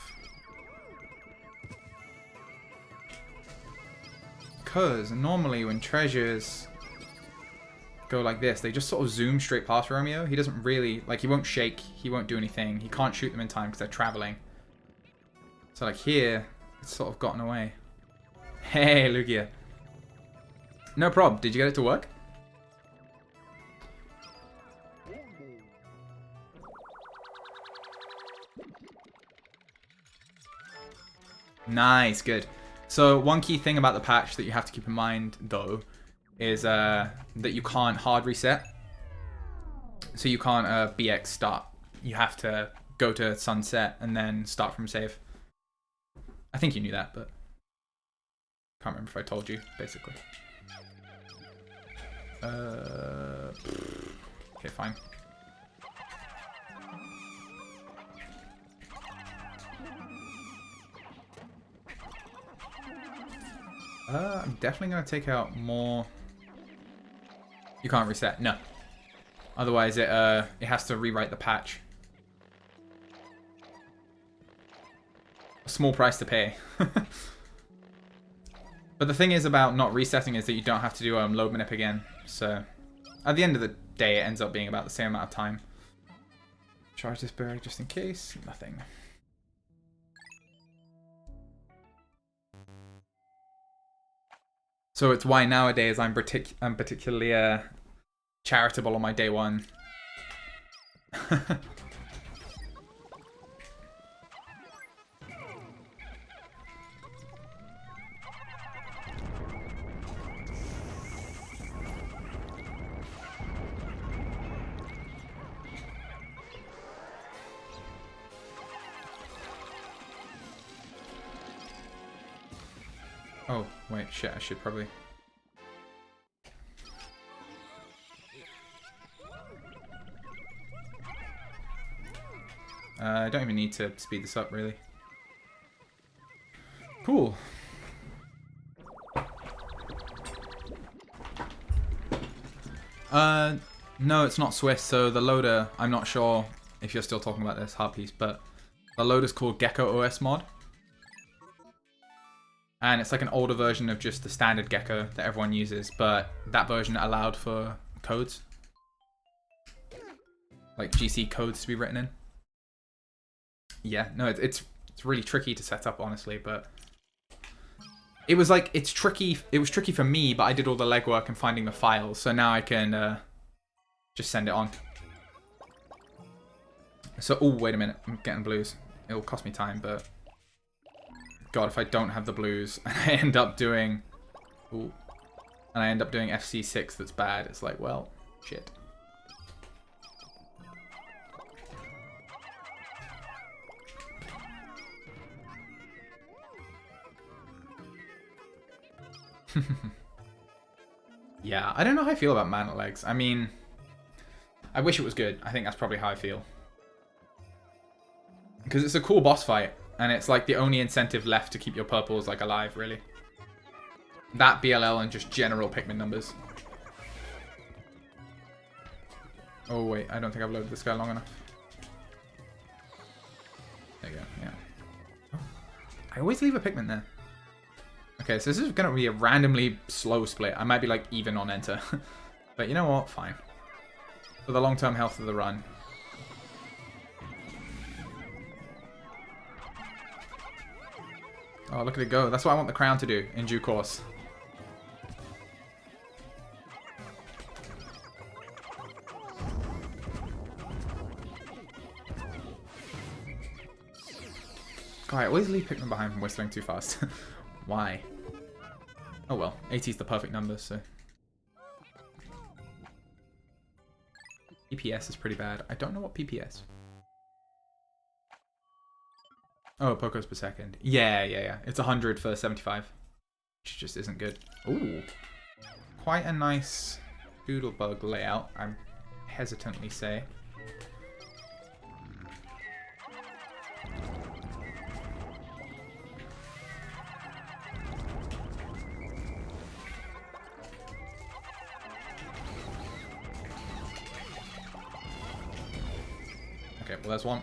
Because normally when treasures go like this, they just sort of zoom straight past Romeo. He doesn't really, like, he won't shake, he won't do anything. He can't shoot them in time because they're traveling. So like here, it's sort of gotten away. Hey, Lugia. No problem. Did you get it to work? Nice, good. So one key thing about the patch that you have to keep in mind, though, is that you can't hard reset. So you can't BX start. You have to go to sunset and then start from save. I think you knew that, but can't remember if I told you, basically. Okay, fine. I'm definitely going to take out more... You can't reset. No. Otherwise, it has to rewrite the patch. A small price to pay. But the thing is about not resetting is that you don't have to do load manip again. So, at the end of the day, it ends up being about the same amount of time. Charge this berry just in case. Nothing. So it's why nowadays I'm particularly charitable on my day one. Oh, wait, shit, I should probably... I don't even need to speed this up, really. Cool. No, it's not Swiss. So the loader, I'm not sure if you're still talking about this hard piece, but the loader's called Gecko OS mod. And it's like an older version of just the standard Gecko that everyone uses, but that version allowed for codes. Like GC codes to be written in. Yeah, no, it's really tricky to set up, honestly, but it was like, it's tricky. It was tricky for me, but I did all the legwork and finding the files, so now I can just send it on. So, oh, wait a minute, I'm getting blues. It'll cost me time, but God, if I don't have the blues and I end up doing, ooh, and I end up doing FC6 that's bad, it's like, well, shit. Yeah, I don't know how I feel about Man at Legs. I mean, I wish it was good. I think that's probably how I feel. Because it's a cool boss fight, and it's like the only incentive left to keep your purples like alive, really. That, BLL, and just general Pikmin numbers. Oh wait, I don't think I've loaded this guy long enough. There you go, yeah. Oh, I always leave a Pikmin there. Okay, so this is going to be a randomly slow split. I might be like even on enter. But you know what? Fine. For the long-term health of the run. Oh, look at it go. That's what I want the crown to do in due course. God, I always leave Pikmin behind from whistling too fast. Why? Oh well, 80 is the perfect number, so. PPS is pretty bad. I don't know what PPS. Oh, Pokos per second. Yeah. It's 100 for 75. Which just isn't good. Ooh. Quite a nice Doodlebug layout, I hesitantly say. Okay, well there's one.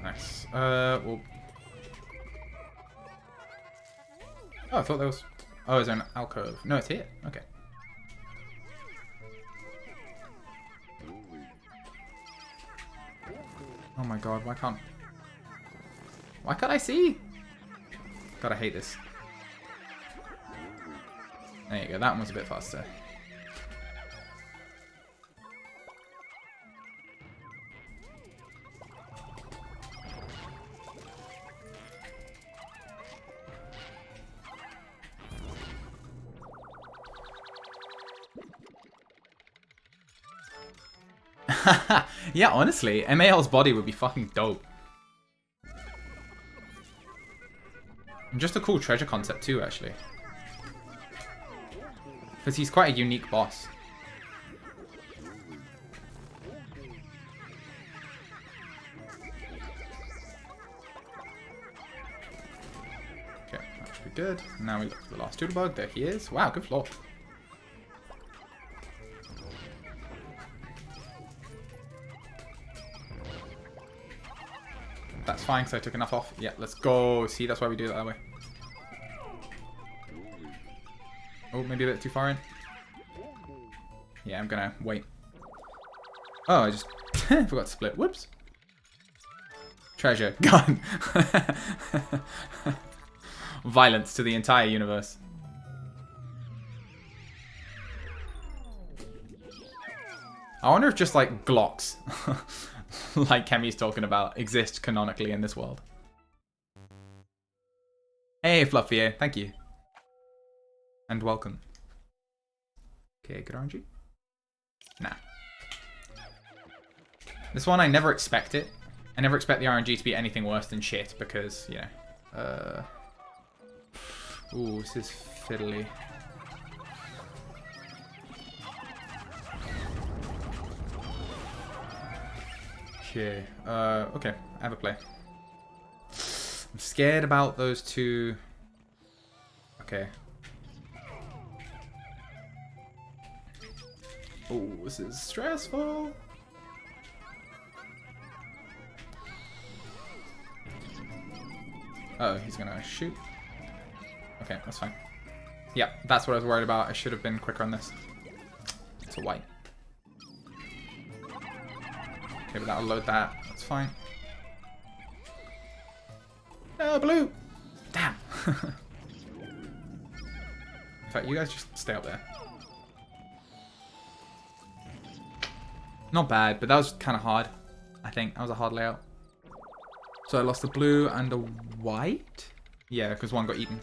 Nice. Well. Oh, I thought there was. Oh, is there an alcove? No, it's here. Okay. Oh my god, why can't I see? God, I hate this. There you go, that one was a bit faster. Yeah, honestly, MAL's body would be fucking dope. And just a cool treasure concept too, actually. Because he's quite a unique boss. Okay, that should be good. Now we look for the last Doodlebug. There he is. Wow, good floor. That's fine, because I took enough off. Yeah, let's go. See, that's why we do it that way. Oh, maybe a bit too far in. Yeah, I'm gonna wait. Oh, I just forgot to split. Whoops. Treasure. Gone. Violence to the entire universe. I wonder if just like Glocks, like Kemi's talking about, exist canonically in this world. Hey, Fluffier, thank you. And welcome. Okay, good RNG? Nah. This one, I never expect it. I never expect the RNG to be anything worse than shit because, you know. Ooh, this is fiddly. Okay, okay, I have a play. I'm scared about those two. Okay. Oh, this is stressful. Oh, he's gonna shoot. Okay, that's fine. Yeah, that's what I was worried about. I should have been quicker on this. It's a white. Okay, but that'll load that. That's fine. No, blue! Damn! In fact, you guys just stay up there. Not bad, but that was kind of hard. I think that was a hard layout. So I lost a blue and a white? Yeah, because one got eaten.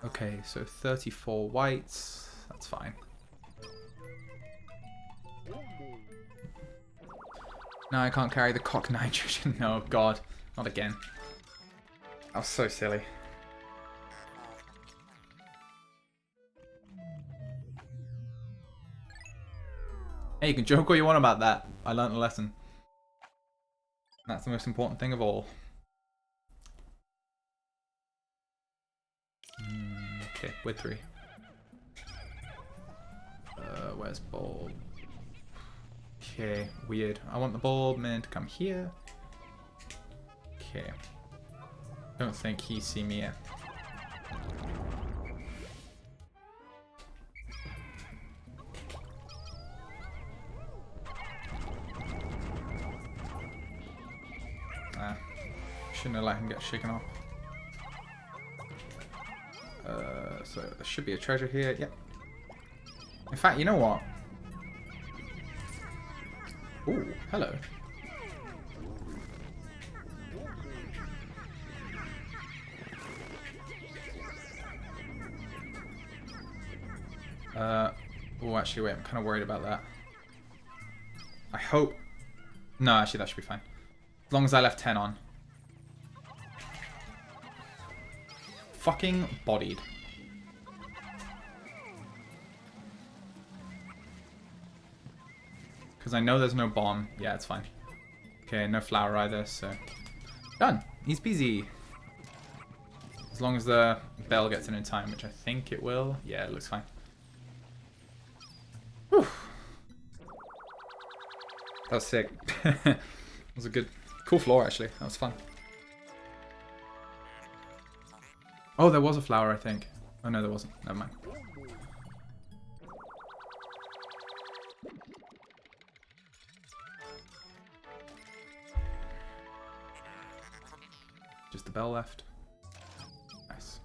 Okay, so 34 whites. That's fine. No, I can't carry the cock nitrogen. No, God. Not again. That was so silly. Hey, you can joke all you want about that. I learned a lesson. That's the most important thing of all. Okay, with 3. Where's bulb? Okay, weird. I want the bulb man to come here. Okay. Don't think he see me yet. Shouldn't have let him get shaken off. So there should be a treasure here. Yep. In fact, you know what? Ooh, hello. Oh, actually, wait. I'm kind of worried about that. I hope. No, actually, that should be fine. As long as I left 10 on. Fucking bodied. Because I know there's no bomb. Yeah, it's fine. Okay, no flower either, so... Done! Easy peasy! As long as the bell gets in time, which I think it will. Yeah, it looks fine. Whew. That was sick. That was a good... Cool floor, actually. That was fun. Oh, there was a flower, I think. Oh, no, there wasn't. Never mind. Just the bell left. Nice.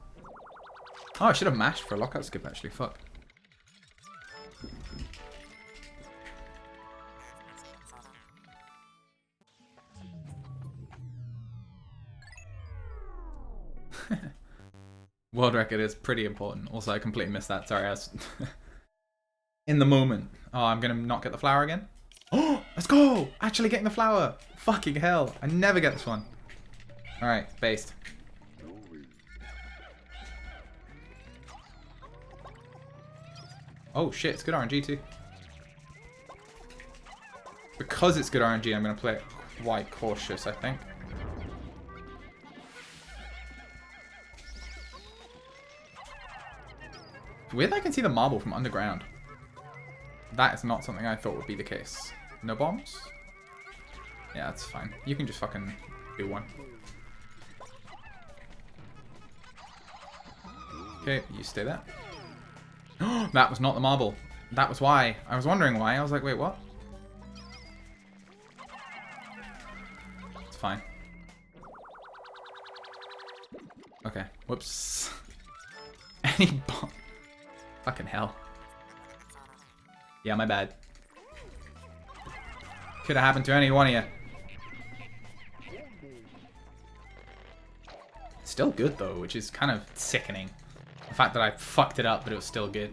Oh, I should have mashed for a lockout skip, actually. Fuck. World record is pretty important. Also, I completely missed that. Sorry, I was in the moment. Oh, I'm gonna not get the flower again. Oh, let's go! Actually getting the flower. Fucking hell. I never get this one. Alright, based. Oh shit, it's good RNG too. Because it's good RNG, I'm gonna play it quite cautious, I think. Weird I can see the marble from underground. That is not something I thought would be the case. No bombs? Yeah, that's fine. You can just fucking do one. Okay, you stay there. That was not the marble. That was why. I was wondering why. I was like, wait, what? It's fine. Okay, whoops. Any bomb? Fucking hell. Yeah, my bad. Could have happened to any one of you. Still good though, which is kind of sickening. The fact that I fucked it up, but it was still good.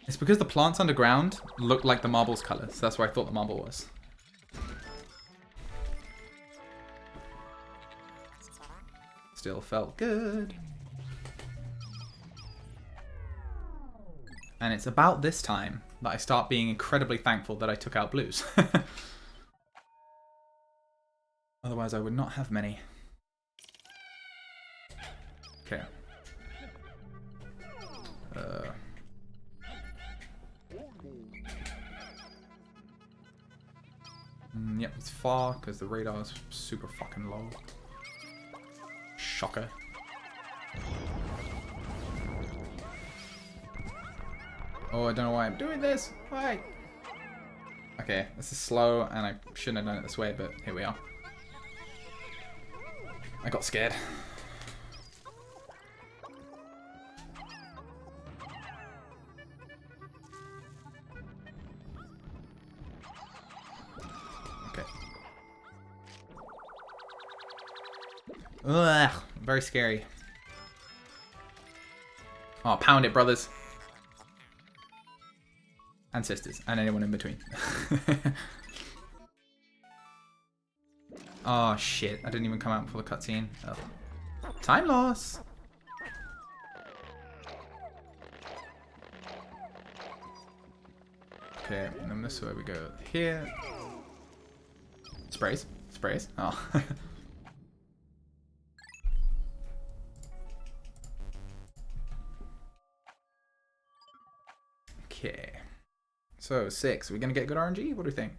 It's because the plants underground looked like the marble's color, so that's where I thought the marble was. Still felt good. And it's about this time that I start being incredibly thankful that I took out blues. Otherwise I would not have many. Okay. Yep, it's far because the radar's super fucking low. Shocker. Oh, I don't know why I'm doing this. Why? Okay, this is slow and I shouldn't have done it this way, but here we are. I got scared. Okay. Ugh, very scary. Oh, pound it, brothers. And sisters, and anyone in between. Oh shit, I didn't even come out before the cutscene. Oh. Time loss! Okay, and then this way we go here. Sprays? Sprays? Oh. Okay. So, 6. Are we going to get good RNG? What do we think?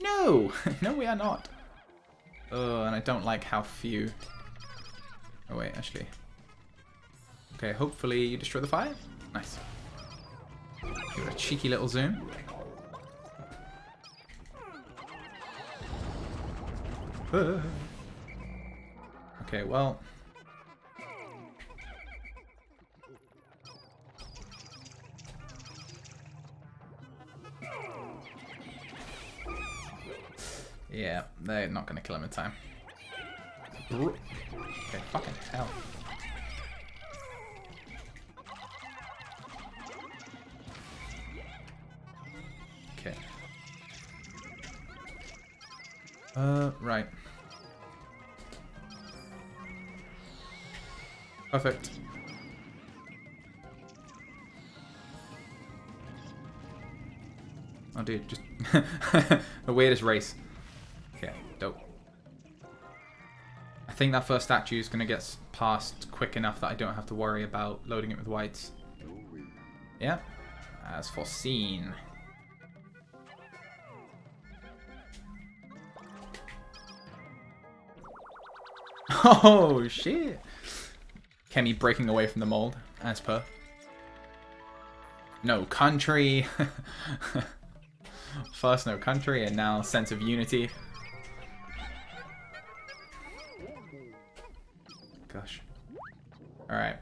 No! No, we are not. Oh, and I don't like how few... Oh, wait, actually. Okay, hopefully you destroy the fire. Nice. Give it a cheeky little zoom. Okay, well... Yeah, they're not going to kill him in time. Okay, fucking hell. Okay. Right. Perfect. Oh, dude, just the weirdest race. Okay, dope. I think that first statue is going to get past quick enough that I don't have to worry about loading it with whites. Yeah, as foreseen. Oh, shit. Kemi breaking away from the mold, as per. No country. First no country, and now sense of unity. Gosh. Alright.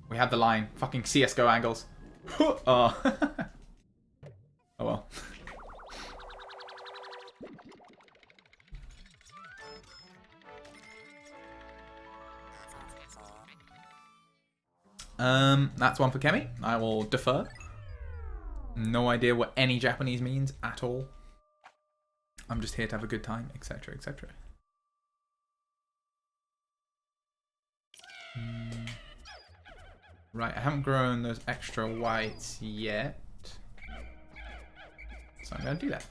We have the line. Fucking CSGO angles. Oh. Oh well. That's one for Kemi. I will defer. No idea what any Japanese means at all. I'm just here to have a good time, etc, etc. Right, I haven't grown those extra whites yet. So I'm going to do that.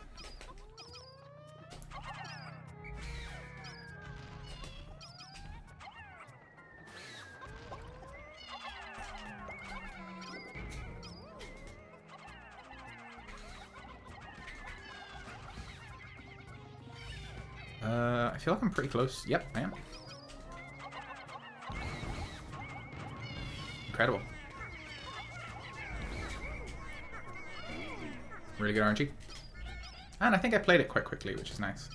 I feel like I'm pretty close. Yep, I am. Incredible. Really good RNG. And I think I played it quite quickly, which is nice.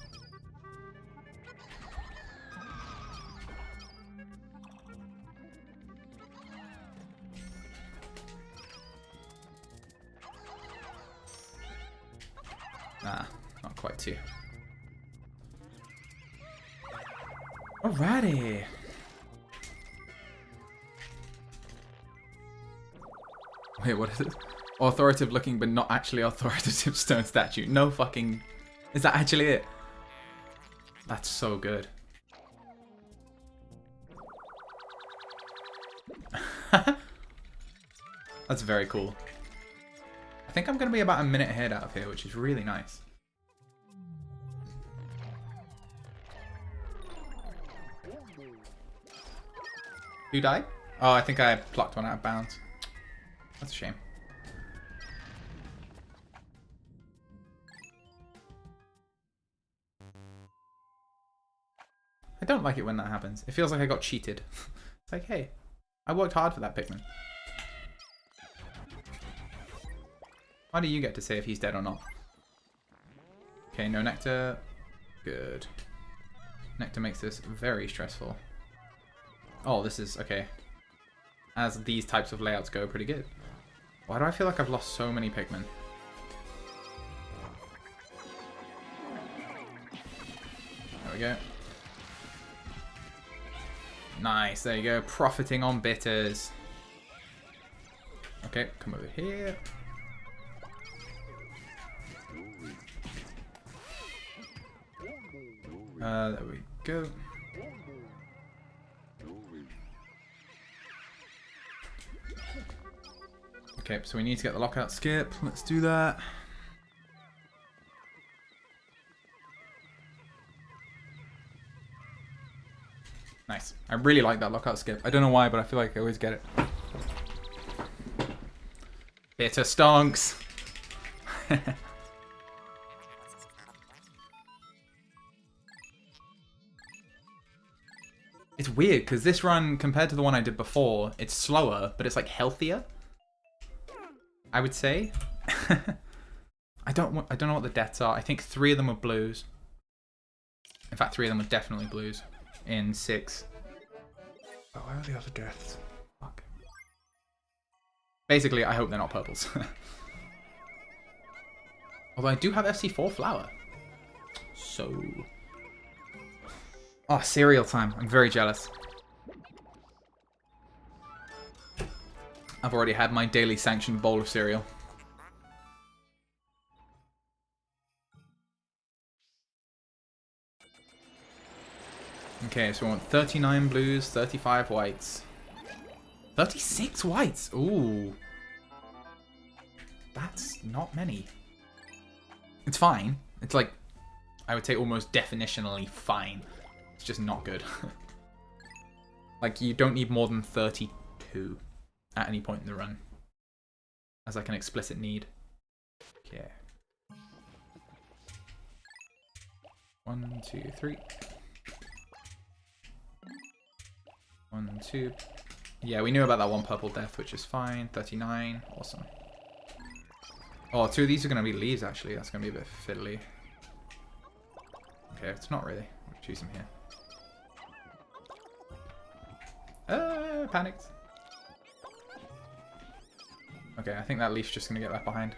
Nah, not quite too. Alrighty. Wait, what is it? Authoritative looking but not actually authoritative stone statue. No fucking... Is that actually it? That's so good. That's very cool. I think I'm going to be about a minute ahead out of here, which is really nice. Who died? Oh, I think I plucked one out of bounds. That's a shame. I don't like it when that happens. It feels like I got cheated. It's like, hey, I worked hard for that Pikmin. Why do you get to say if he's dead or not? Okay, no nectar. Good. Nectar makes this very stressful. Oh, this is, okay. As these types of layouts go, pretty good. Why do I feel like I've lost so many Pikmin? There we go. Nice, there you go. Profiting on bitters. Okay, come over here. There we go. Okay, so we need to get the lockout skip. Let's do that. Nice. I really like that lockout skip. I don't know why, but I feel like I always get it. Bitter stonks. It's weird because this run, compared to the one I did before, it's slower, but it's like healthier. I would say. I don't know what the deaths are. I think 3 of them are blues. In fact, 3 of them are definitely blues. In 6. Oh, where are the other deaths? Fuck. Basically, I hope they're not purples. Although I do have FC4 flower. So. Oh, cereal time. I'm very jealous. I've already had my daily sanctioned bowl of cereal. Okay, so we want 39 blues, 35 whites. 36 whites! Ooh. That's not many. It's fine. It's like, I would say almost definitionally fine. It's just not good. Like, you don't need more than 32 at any point in the run. As like an explicit need. Okay. 1, 2, 3. 1, 2. Yeah, we knew about that one purple death, which is fine. 39. Awesome. Oh, 2 of these are going to be leaves, actually. That's going to be a bit fiddly. Okay, it's not really. We'll choose them here. Panicked. Okay, I think that leaf's just going to get left behind.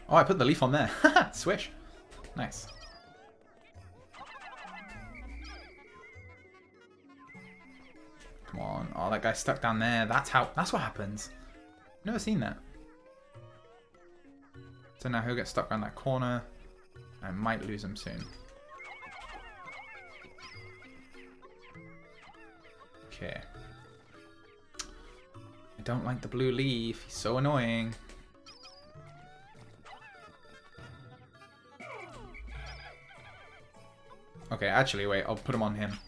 Oh, I put the leaf on there. Haha, swish. Nice. Come on. Oh, that guy's stuck down there. That's what happens. Never seen that. So now he'll get stuck around that corner. I might lose him soon. Okay. I don't like the blue leaf. He's so annoying. Okay, actually, wait. I'll put him on him.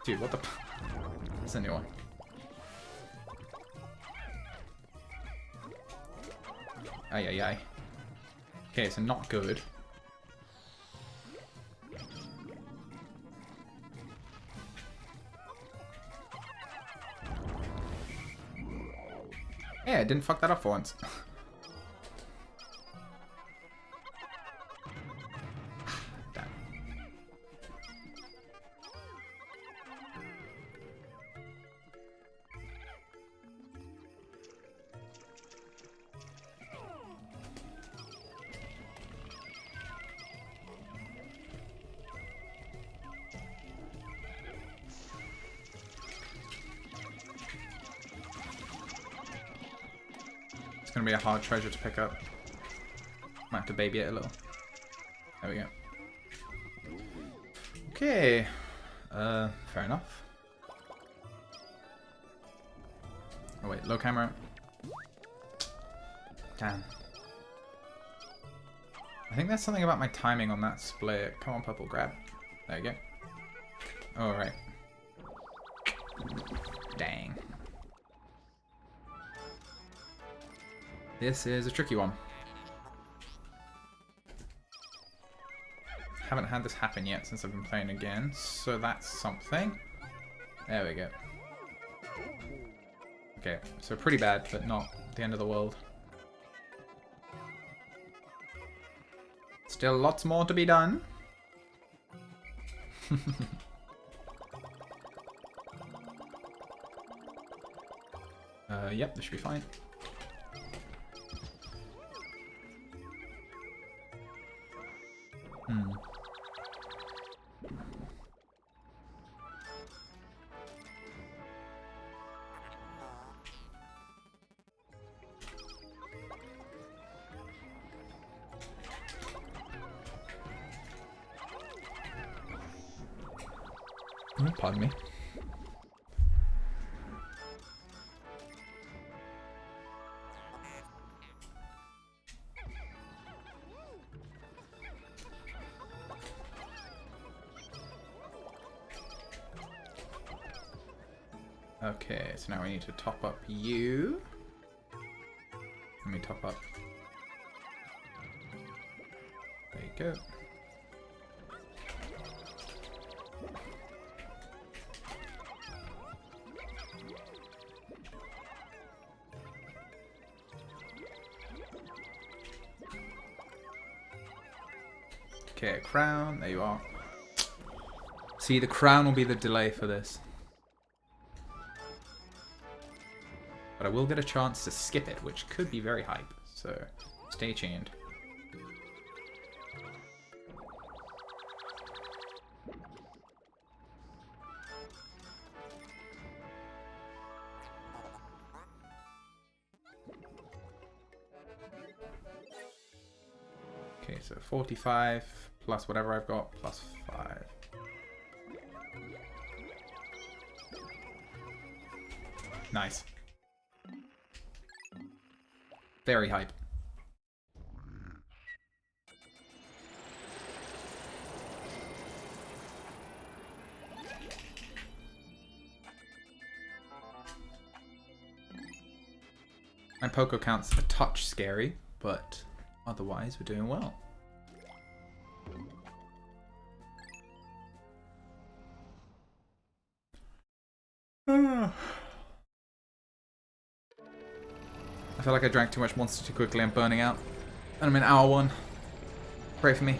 Dude, what the... That's a new one. Ay, ay, ay. Okay, so not good. Yeah, I didn't fuck that up for once. Damn. It's gonna be a hard treasure to pick up. Might have to baby it a little. There we go. Okay. Fair enough. Oh wait, low camera. Damn. I think there's something about my timing on that split. Come on, purple, grab. There you go. Alright. Dang. This is a tricky one. Haven't had this happen yet since I've been playing again, so that's something. There we go. Okay, so pretty bad, but not the end of the world. Still lots more to be done. Yep, this should be fine. Pardon me. Okay, so now we need to top up you. Let me top up. There you go. Okay, crown. There you are. See, the crown will be the delay for this. But I will get a chance to skip it, which could be very hype. So, stay tuned. Okay, so 45 plus whatever I've got, plus 5. Nice. Very hype. My Poco count's a touch scary, but otherwise we're doing well. I feel like I drank too much Monster too quickly. I'm burning out. And I'm in hour 1. Pray for me.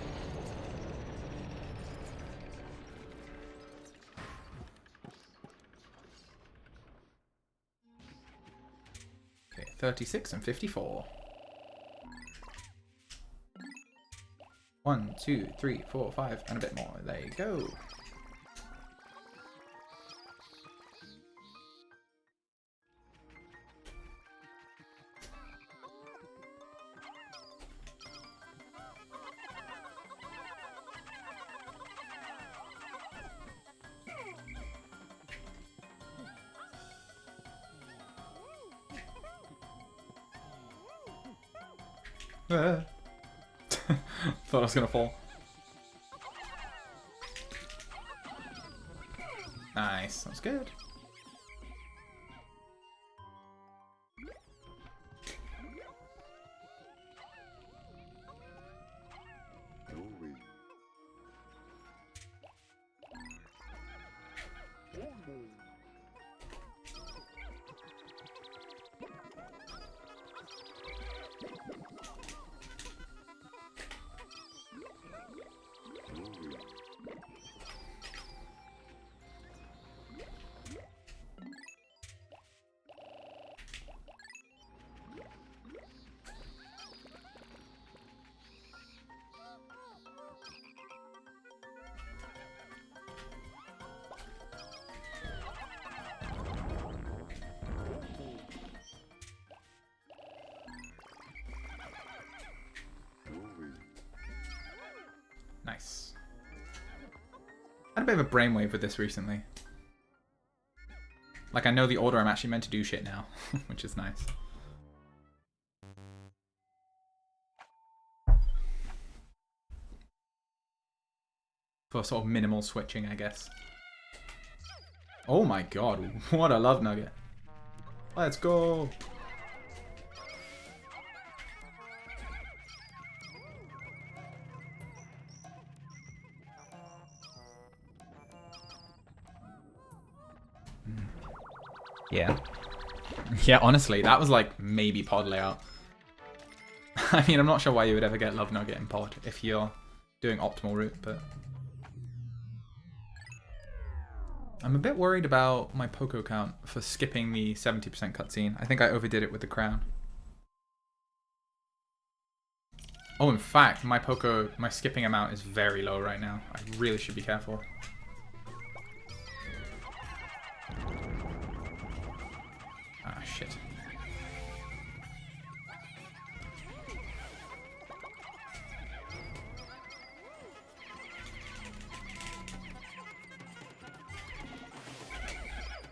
Okay, 36 and 54. 1, 2, 3, 4, 5, and a bit more. There you go. Thought I was gonna fall. Nice, that's good. Nice. I had a bit of a brainwave with this recently. Like, I know the order I'm actually meant to do shit now, which is nice. For sort of minimal switching, I guess. Oh my god, what a love nugget. Let's go. Yeah. Yeah, honestly, that was like maybe pod layout. I mean, I'm not sure why you would ever get Love Nugget in pod if you're doing optimal route, but... I'm a bit worried about my Poco count for skipping the 70% cutscene. I think I overdid it with the crown. Oh, in fact, my skipping amount is very low right now. I really should be careful. Ah, shit.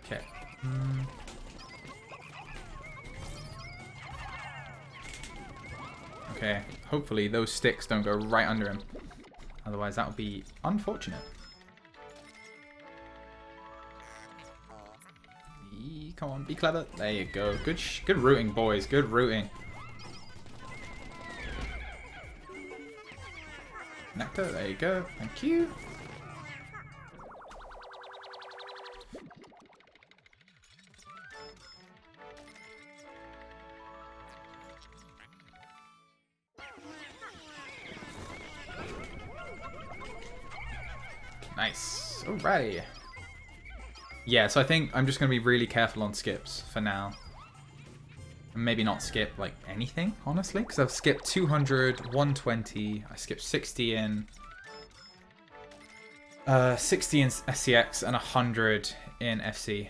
Okay. Okay, hopefully those sticks don't go right under him. Otherwise that would be unfortunate. Come on, be clever. There you go. Good rooting, boys. Good rooting. Nectar, there you go. Thank you. Nice. Alrighty. Yeah, so I think I'm just going to be really careful on skips for now. And maybe not skip, like, anything, honestly. Because I've skipped 200, 120. I skipped 60 in... 60 in SCX and 100 in FC.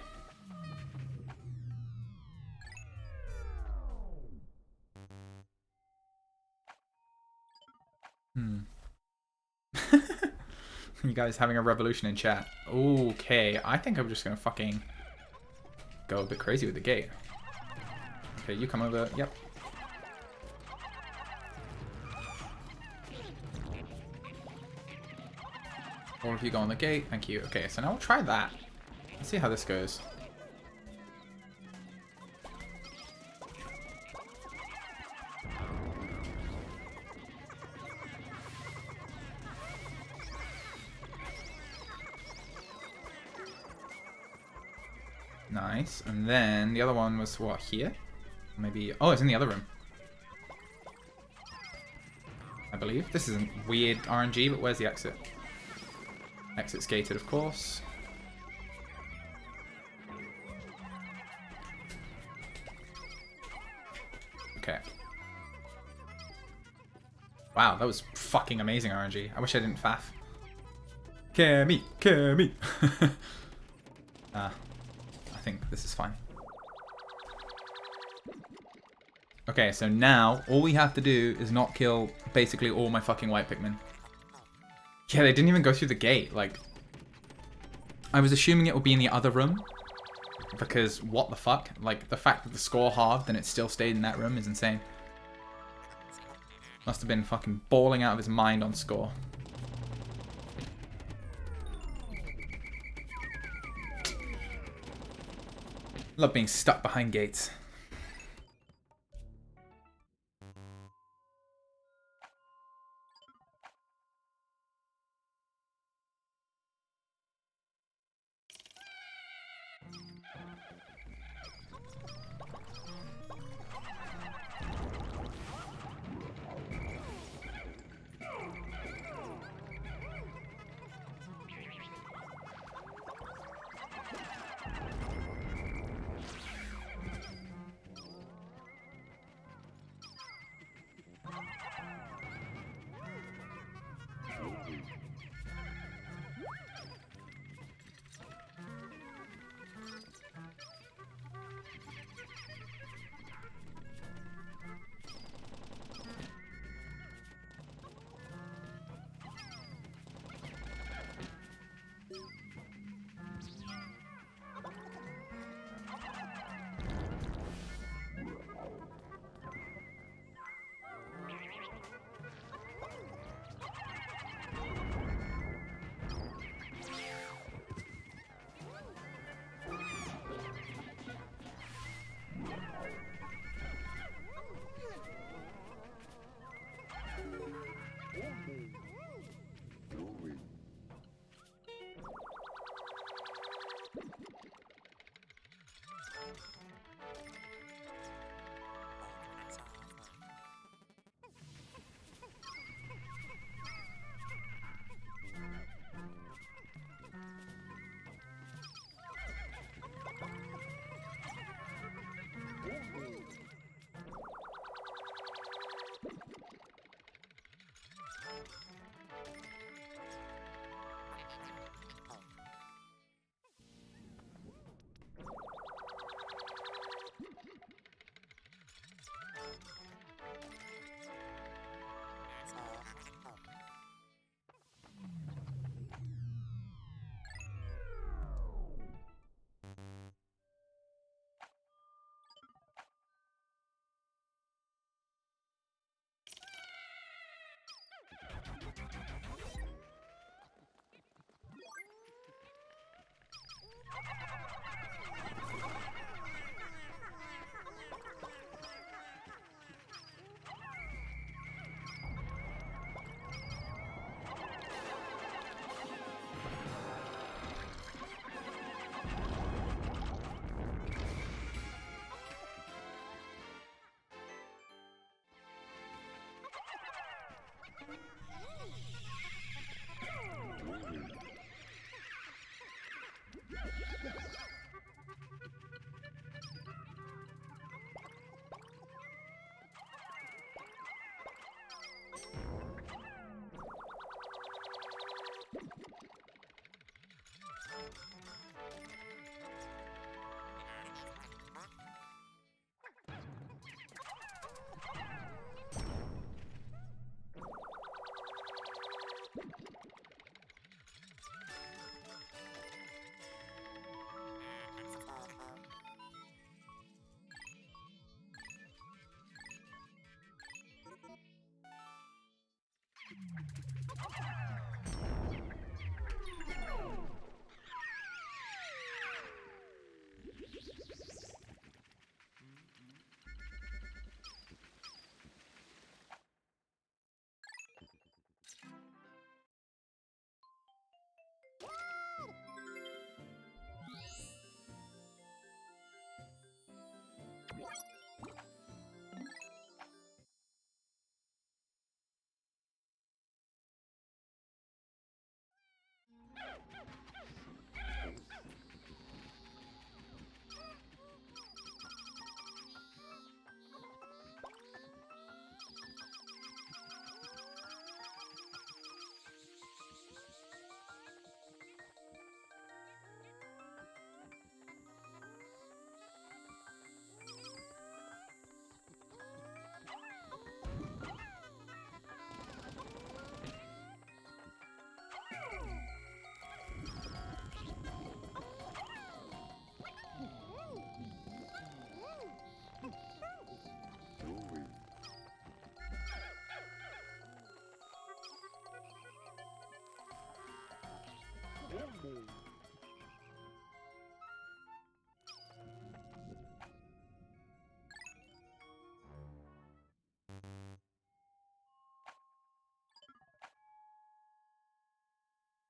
You guys having a revolution in chat. Okay, I think I'm just gonna fucking go a bit crazy with the gate. Okay, you come over. Yep. All of you go on the gate. Thank you. Okay, so now we'll try that. Let's see how this goes. Nice. And then the other one was what, here? Maybe... Oh, it's in the other room. I believe. This isn't weird RNG, but where's the exit? Exit's gated, of course. Okay. Wow, that was fucking amazing RNG. I wish I didn't faff. Cammy, Cammy. I think this is fine. Okay, so now all we have to do is not kill basically all my fucking white Pikmin. Yeah, they didn't even go through the gate. Like, I was assuming it would be in the other room. Because what the fuck? Like, the fact that the score halved and it still stayed in that room is insane. Must have been fucking bawling out of his mind on score. Love being stuck behind gates.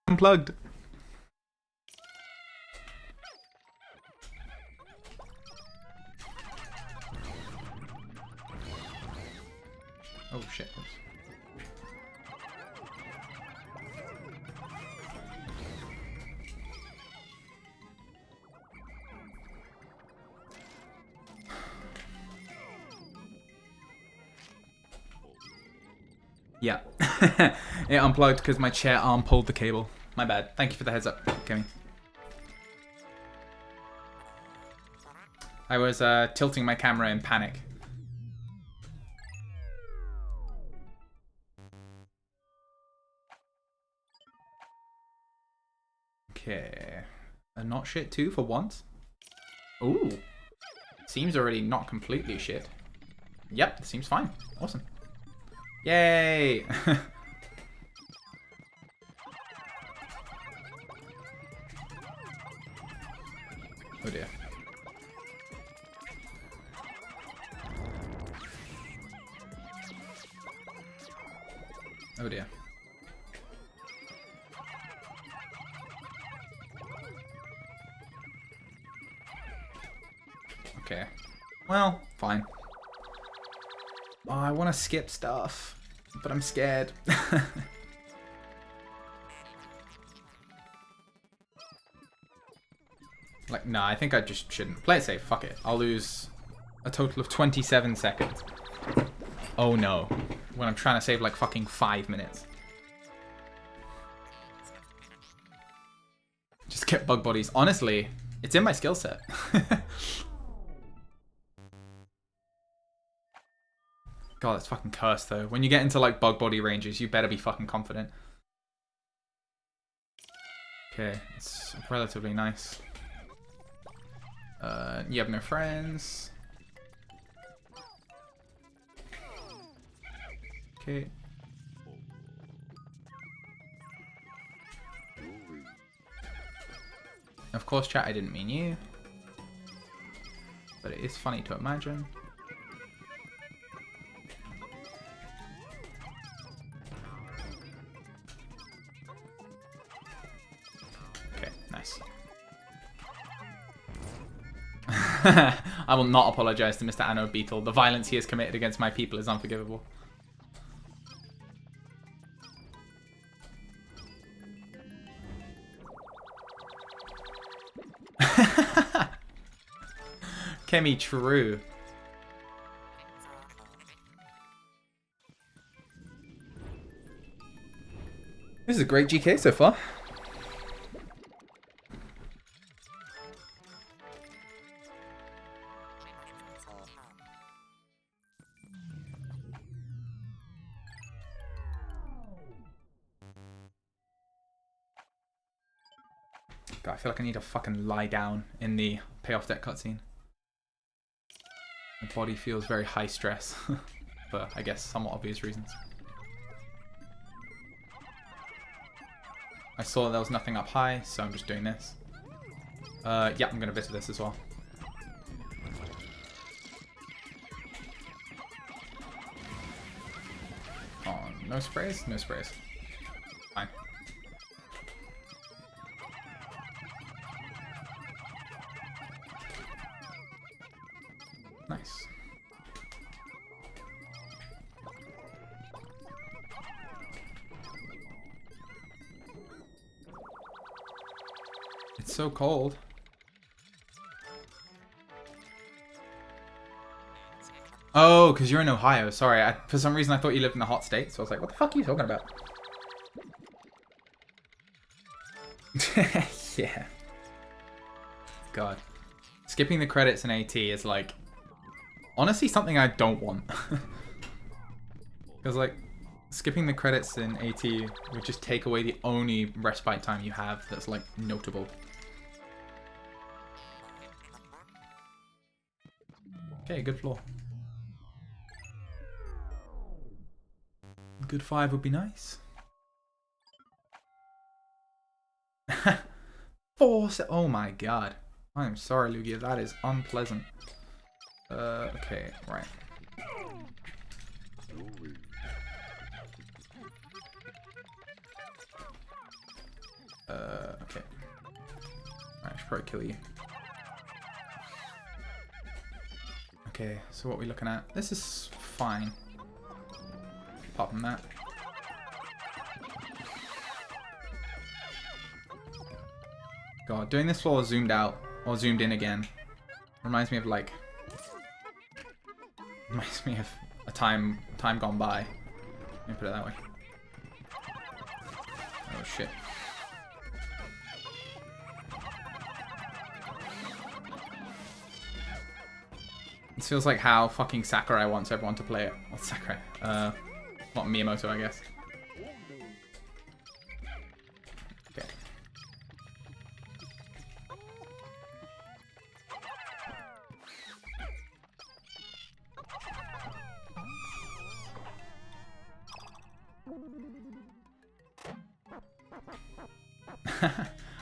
Unplugged. Oh shit. Yeah. It unplugged because my chair arm pulled the cable. My bad. Thank you for the heads up, Kimmy. I was tilting my camera in panic. Okay. A not shit too for once. Ooh. Seems already not completely shit. Yep, seems fine. Awesome. Yay! Oh dear. Oh dear. Okay. Well, fine. Oh, I want to skip stuff, but I'm scared. Like, nah, I think I just shouldn't. Play it safe, fuck it. I'll lose a total of 27 seconds. Oh no. When I'm trying to save like fucking 5 minutes. Just get bug bodies. Honestly, it's in my skill set. God, that's fucking cursed though. When you get into like bug body ranges, you better be fucking confident. Okay, it's relatively nice. You have no friends. Okay. Of course, chat, I didn't mean you. But it is funny to imagine. Okay, nice. I will not apologize to Mr. Anno Beetle. The violence he has committed against my people is unforgivable. Kemi, true. This is a great GK so far. God, I feel like I need to fucking lie down in the payoff deck cutscene. My body feels very high stress, for I guess somewhat obvious reasons. I saw there was nothing up high, so I'm just doing this. Yeah, I'm gonna visit this as well. Oh, no sprays? No sprays. Fine. Nice. It's so cold. Oh, because you're in Ohio. Sorry, for some reason I thought you lived in a hot state, so I was like, what the fuck are you talking about? Yeah. God. Skipping the credits in AT is like, honestly, something I don't want. Because, like, skipping the credits in AT would just take away the only respite time you have that's, like, notable. Okay, good floor. Good 5 would be nice. 4 oh my god. I'm sorry, Lugia, that is unpleasant. Okay, right. Okay. Right, I should probably kill you. Okay, so what are we looking at? This is fine. Apart from that. God, doing this floor zoomed out, or zoomed in again, reminds me of, like... Reminds me of a time gone by. Let me put it that way. Oh, shit. This feels like how fucking Sakurai wants everyone to play it. What's Sakurai? Not Miyamoto, I guess. Okay.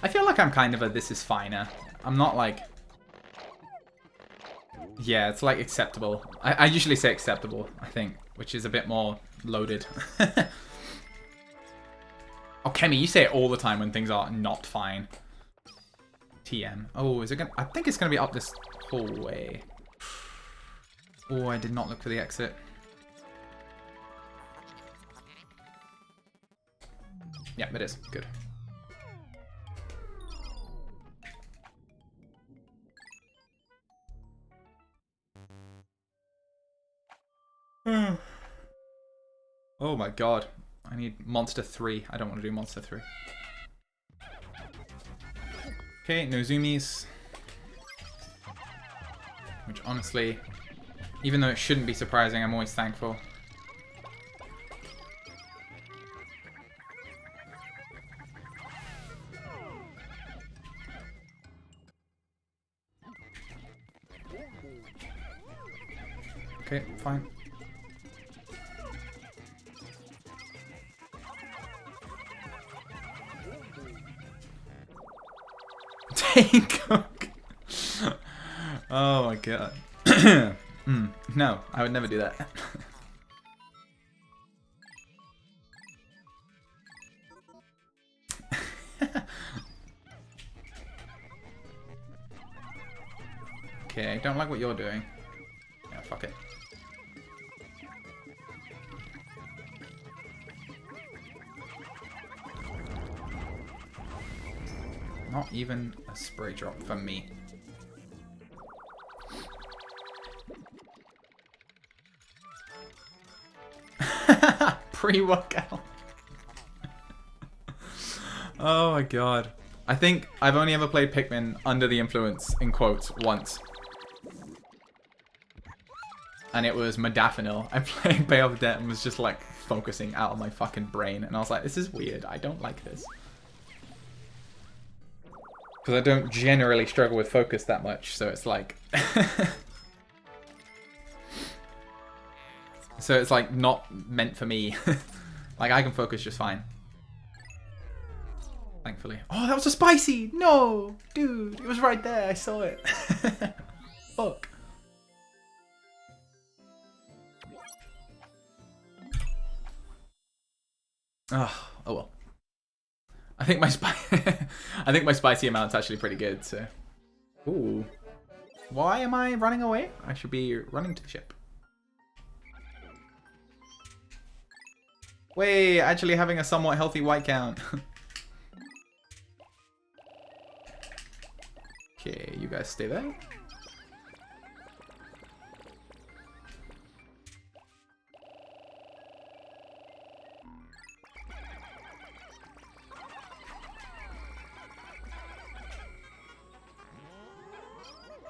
I feel like I'm kind of a this is finer. I'm not like... Yeah, it's like acceptable. I usually say acceptable, I think, which is a bit more loaded. Oh, Kemi, you say it all the time when things are not fine. TM. Oh, is it gonna... I think it's gonna be up this hallway. Oh, I did not look for the exit. Yeah, it is. Good. Oh my god. I need Monster 3. I don't want to do Monster 3. Okay, no zoomies. Which honestly, even though it shouldn't be surprising, I'm always thankful. Okay, fine. Take cook. Oh my god. No, I would never do that. Okay, don't like what you're doing. Yeah, fuck it. Not even a spray drop from me. Pre-workout. Oh my god. I think I've only ever played Pikmin under the influence, in quotes, once. And it was modafinil. I played Bay of Debt and was just like focusing out of my fucking brain. And I was like, this is weird. I don't like this. Because I don't generally struggle with focus that much. So it's like... So it's like not meant for me. Like I can focus just fine. Thankfully. Oh, that was a spicy! No! Dude, it was right there. I saw it. Fuck. Oh well. I think my I think my spicy amount's actually pretty good, so. Ooh. Why am I running away? I should be running to the ship. Wait, actually having a somewhat healthy white count. Okay, you guys stay there.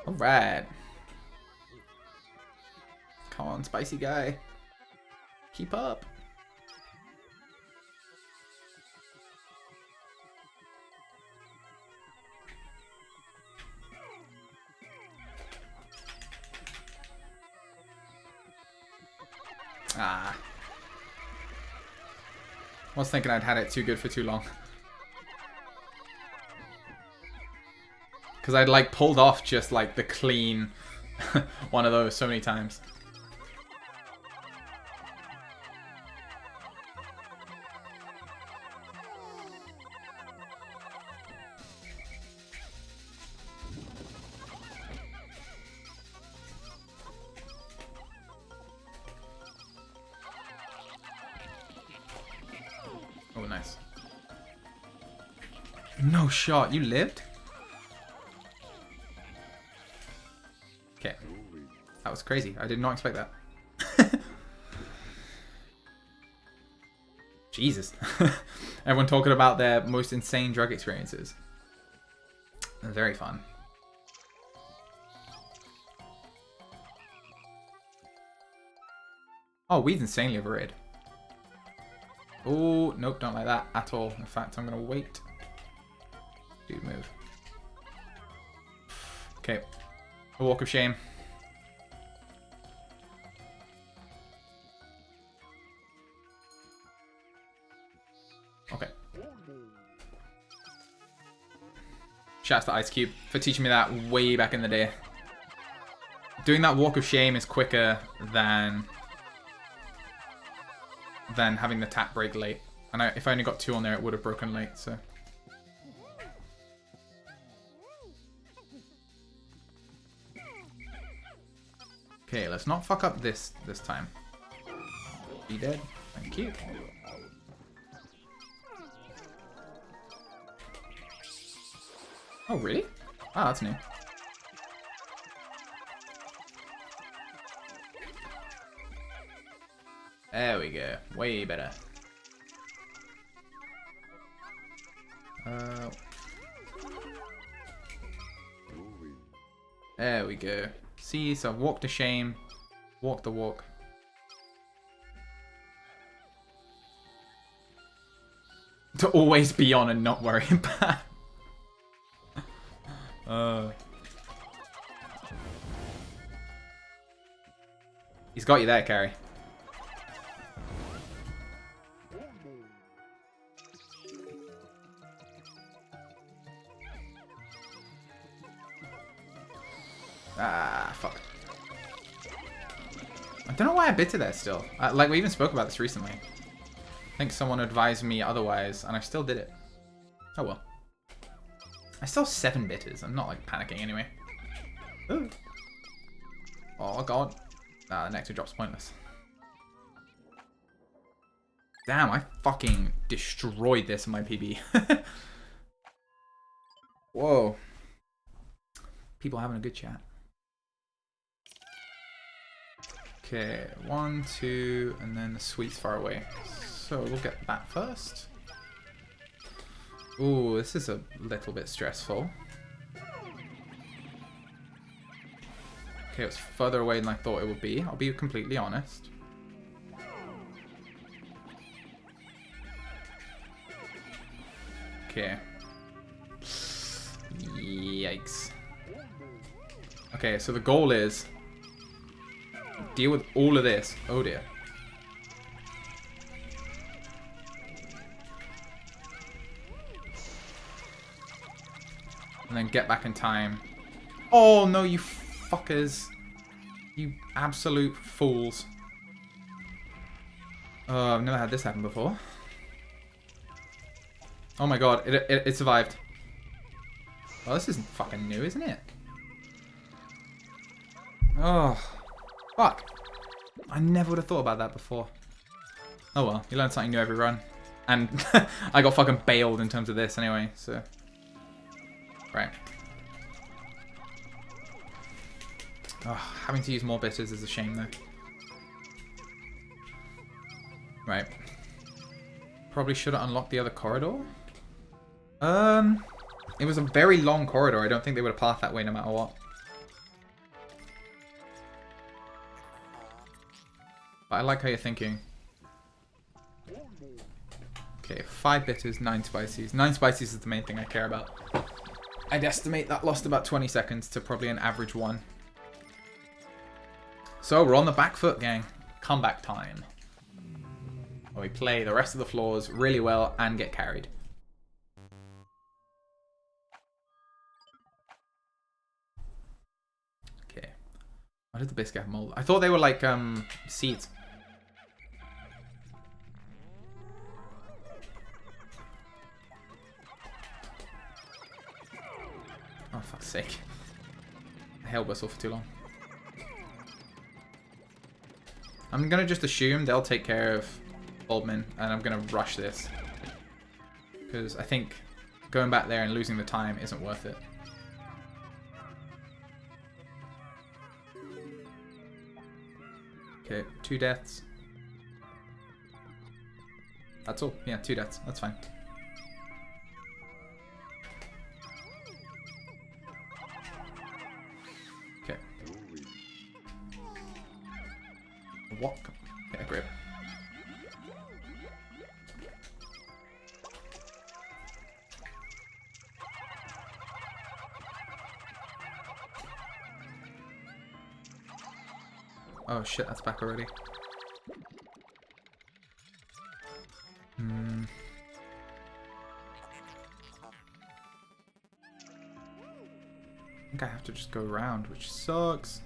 Alright. Come on, spicy guy. Keep up. Ah. I was thinking I'd had it too good for too long. Because I'd like pulled off just like the clean one of those so many times. Oh, nice. No shot. You lived? Okay. That was crazy. I did not expect that. Jesus. Everyone talking about their most insane drug experiences. Very fun. Oh, weed's insanely overrated. Oh, nope, don't like that at all. In fact, I'm going to wait. Dude, move. Okay. A walk of shame. Okay. Shouts to Ice Cube for teaching me that way back in the day. Doing that walk of shame is quicker than having the tap break late. And if I only got 2 on there, it would have broken late, so. Okay, let's not fuck up this time. Be dead. Thank you. Oh, really? Oh, that's new. There we go. Way better. There we go. See, so I've walked the shame. Walk the walk. To always be on and not worry about. He's got you there, Carrie. Ah, fuck. I don't know why I bit to that still. Like, we even spoke about this recently. I think someone advised me otherwise, and I still did it. Oh well. I still have 7 bitters. I'm not, like, panicking anyway. Ooh. Oh, God. Nah, the nectar drop's pointless. Damn, I fucking destroyed this in my PB. Whoa. People having a good chat. Okay, 1, 2, and then the sweet's far away. So we'll get that first. Ooh, this is a little bit stressful. Okay, it's further away than I thought it would be. I'll be completely honest. Okay. Yikes. Okay, so the goal is deal with all of this. Oh dear. And then get back in time. Oh no, you fuckers. You absolute fools. Oh, I've never had this happen before. Oh my god, it survived. Well, this isn't fucking new, isn't it? Oh, fuck. I never would have thought about that before. Oh well, you learn something new every run. And I got fucking bailed in terms of this anyway, so. Right. Oh, having to use more bitters is a shame though. Right. Probably should have unlocked the other corridor. It was a very long corridor. I don't think they would have passed that way no matter what. But I like how you're thinking. Okay, 5 bitters, 9 spices. 9 spices is the main thing I care about. I'd estimate that lost about 20 seconds to probably an average 1. So we're on the back foot, gang. Comeback time. Where we play the rest of the floors really well and get carried. Okay. Why did the biscuit have mold? I thought they were like seeds. Oh, fuck's sake. I held whistle for too long. I'm gonna just assume they'll take care of Bulbmin, and I'm gonna rush this. Because I think going back there and losing the time isn't worth it. Okay, 2 deaths. That's all. Yeah, 2 deaths. That's fine. Okay. What? Yeah, grip. Oh shit, that's back already. I think I have to just go around, which sucks.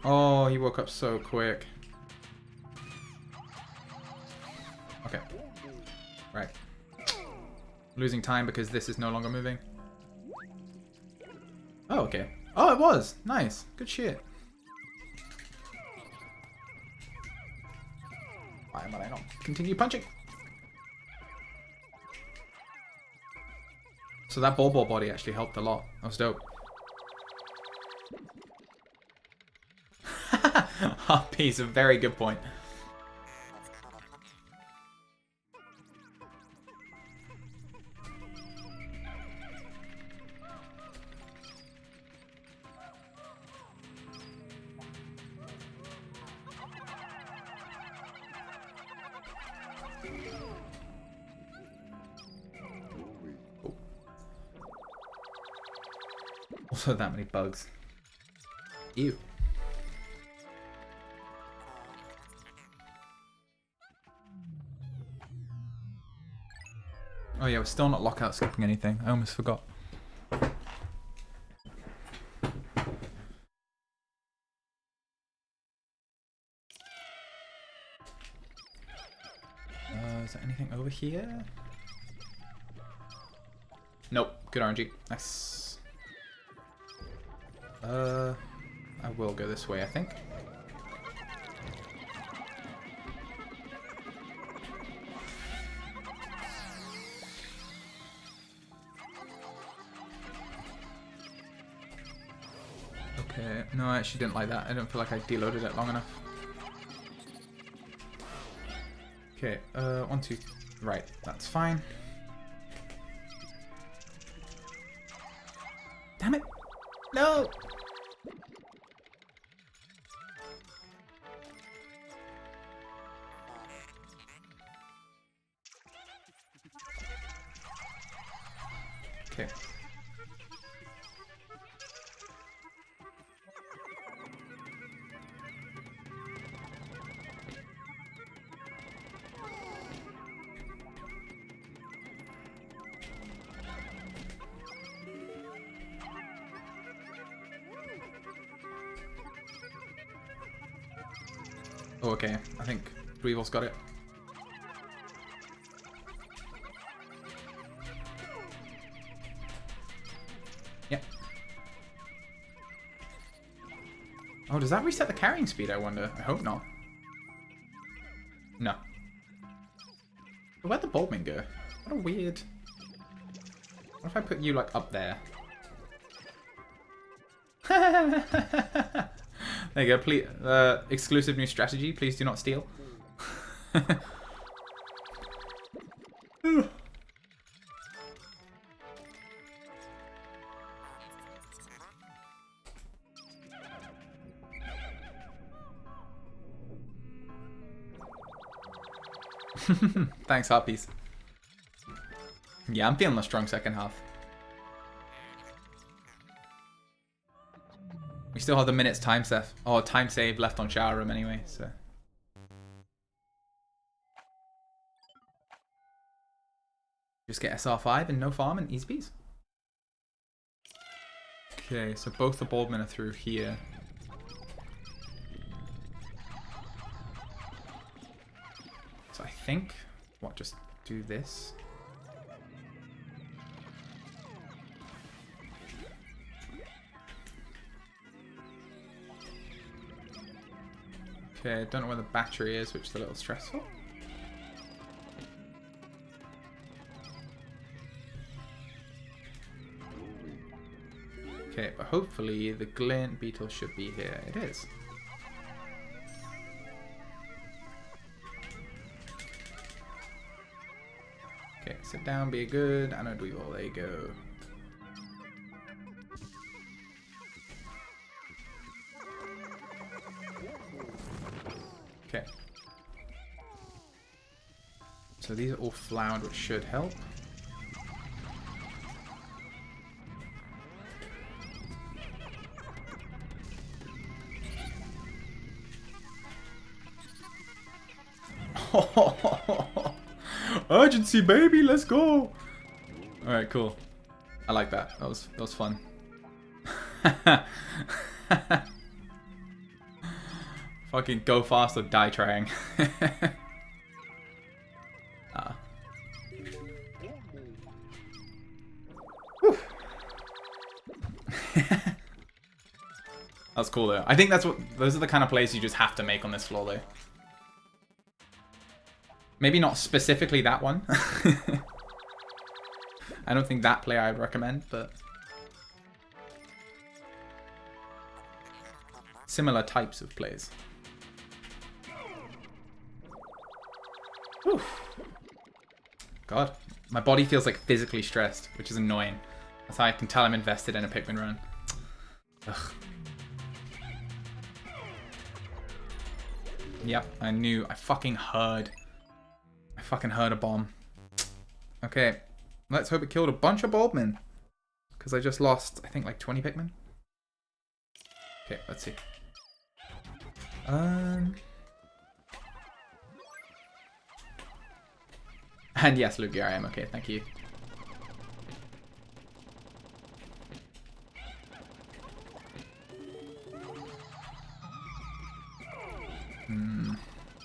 Oh, he woke up so quick. Okay. Right. Losing time because this is no longer moving. Oh, okay. Oh, it was. Nice. Good shit. Why am I not continue punching? So that ball body actually helped a lot. That was dope. Harpies, a very good point. Also that many bugs. Ew. Oh yeah, we're still not lockout skipping anything. I almost forgot. Is there anything over here? Nope. Good RNG. Nice. I will go this way, I think. Okay, no, I actually didn't like that. I don't feel like I deloaded it long enough. Okay, 1, 2, right, that's fine. Damn it! No! Okay. Oh, okay. I think Weevil's got it. Yep. Oh, does that reset the carrying speed, I wonder? I hope not. No. Where'd the Bulbmin go? What a weird... What if I put you, like, up there? There you go. Please, exclusive new strategy. Please do not steal. Thanks, Harpies. Yeah, I'm feeling a strong second half. We still have the minutes time save left on shower room anyway, so. Just get SR5 and no farm and easy peas. Okay, so both the Bulbmin are through here. So I think, just do this. Okay, don't know where the battery is, which is a little stressful. Okay, but hopefully the glint beetle should be here. It is. Okay, sit down, be good. Anode Weevil, there you go. Okay. So these are all flowered, which should help. Urgency, baby, let's go. All right, cool. I like that. That was fun. Fucking go fast or die trying. That's cool though. I think those are the kind of plays you just have to make on this floor though. Maybe not specifically that one. I don't think that play I'd recommend, but similar types of plays. Whew. God, my body feels like physically stressed, which is annoying. That's how I can tell I'm invested in a Pikmin run. Ugh. Yep, I fucking heard a bomb. Okay, let's hope it killed a bunch of Bulbmin. Because I just lost, I think, like 20 Pikmin. Okay, let's see. And yes, Lugia, I am okay, thank you.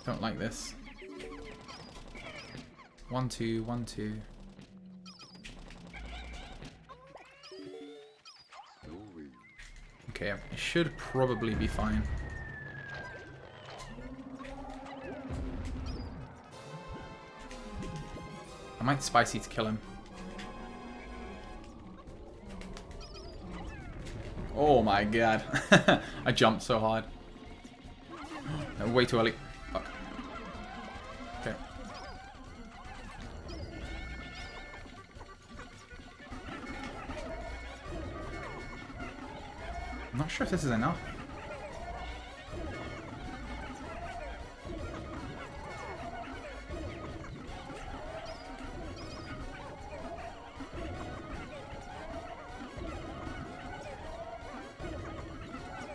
Don't like this. 1, 2, 1, 2. Okay, it should probably be fine. I might spicy to kill him. Oh my god. I jumped so hard. Way too early. Fuck. Okay. I'm not sure if this is enough.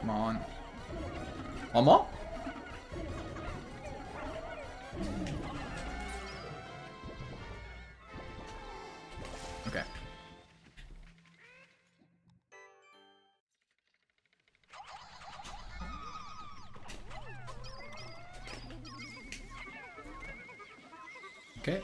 Come on. One more? Okay. Okay.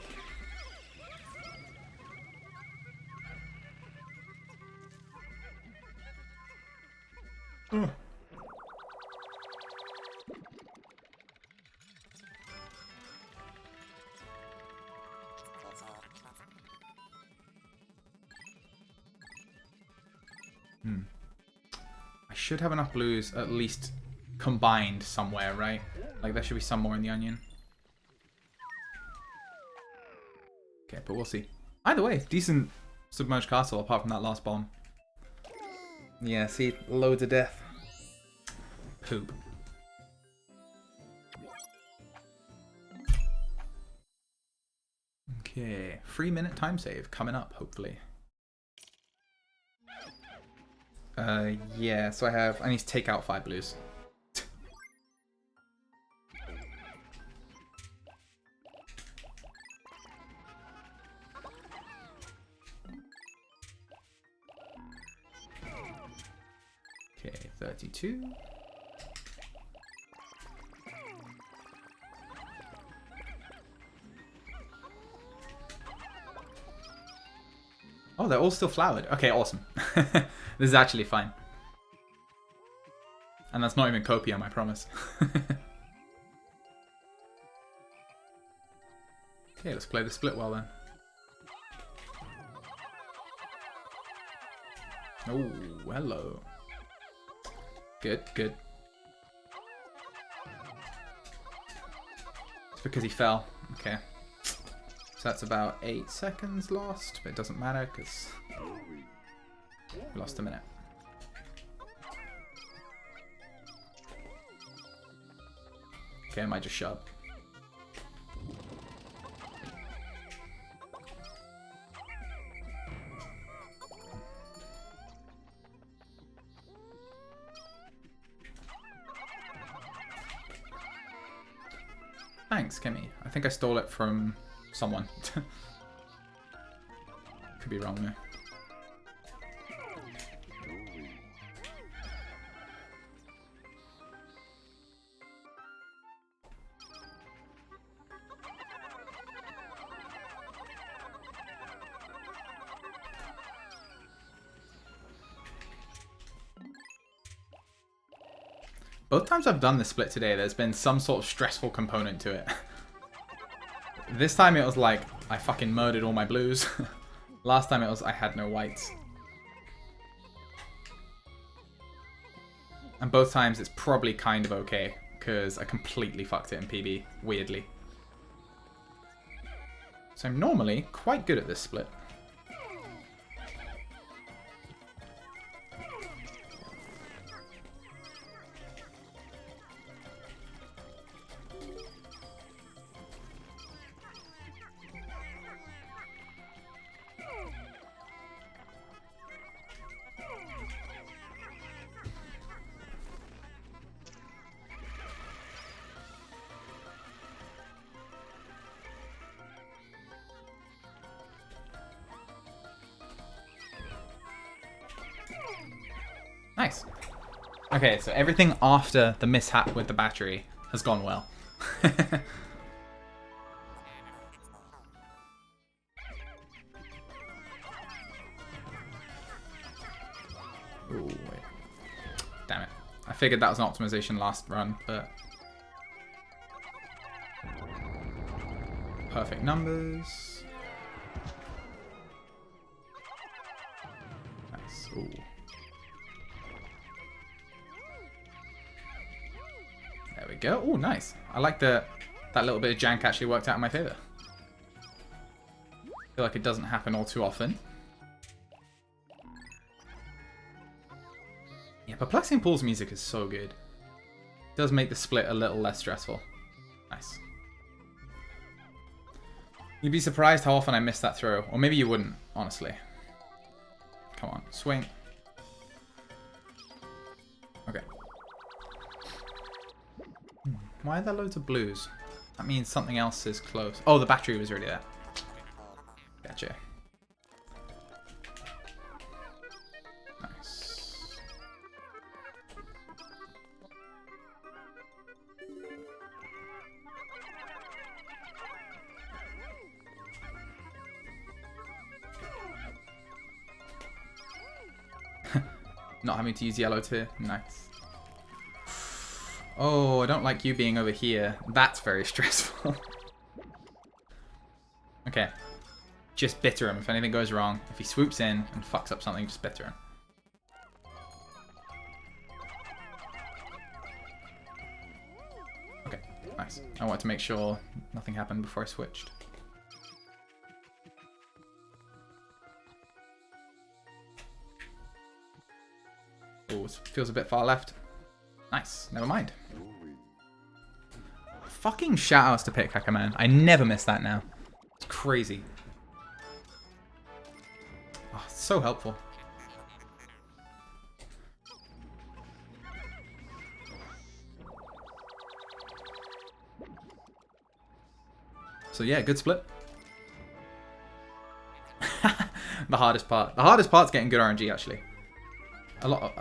I should have enough blues at least combined somewhere, right? Like there should be some more in the onion. Okay, but we'll see. Either way, decent submerged castle apart from that last bomb. Yeah, see, loads of death. Poop. Okay, 3-minute time save coming up, hopefully. Yeah, so I need to take out 5 blues. Okay, 32. Oh, they're all still flowered. Okay, awesome. This is actually fine. And that's not even copium, I promise. Okay, let's play the split well then. Oh, hello. Good, good. It's because he fell. Okay. So that's about 8 seconds lost, but it doesn't matter because we lost a minute. Okay, I might just shove. Thanks, Kimmy. I think I stole it from someone. Could be wrong there. Both times I've done the split today, there's been some sort of stressful component to it. This time it was like, I fucking murdered all my blues. Last time it was, I had no whites. And both times it's probably kind of okay, because I completely fucked it in PB, weirdly. So I'm normally quite good at this split. Nice. Okay, so everything after the mishap with the battery has gone well. Ooh, wait. Damn it. I figured that was an optimization last run, but... Perfect numbers. Nice. Ooh. There we go. Oh, nice. I like that little bit of jank actually worked out in my favor. I feel like it doesn't happen all too often. Yeah, Perplexing Pool's music is so good. It does make the split a little less stressful. Nice. You'd be surprised how often I miss that throw. Or maybe you wouldn't, honestly. Come on, swing. Okay. Why are there loads of blues? That means something else is close. Oh, the battery was already there. Gotcha. Nice. Not having to use yellow too. Nice. Oh, I don't like you being over here. That's very stressful. Okay. Just bitter him if anything goes wrong. If he swoops in and fucks up something, just bitter him. Okay, nice. I wanted to make sure nothing happened before I switched. Oh, it feels a bit far left. Nice, never mind. Fucking shoutouts to Pitcracker, man. I never miss that now. It's crazy. Oh, it's so helpful. So yeah, good split. The hardest part. The hardest part's getting good RNG, actually.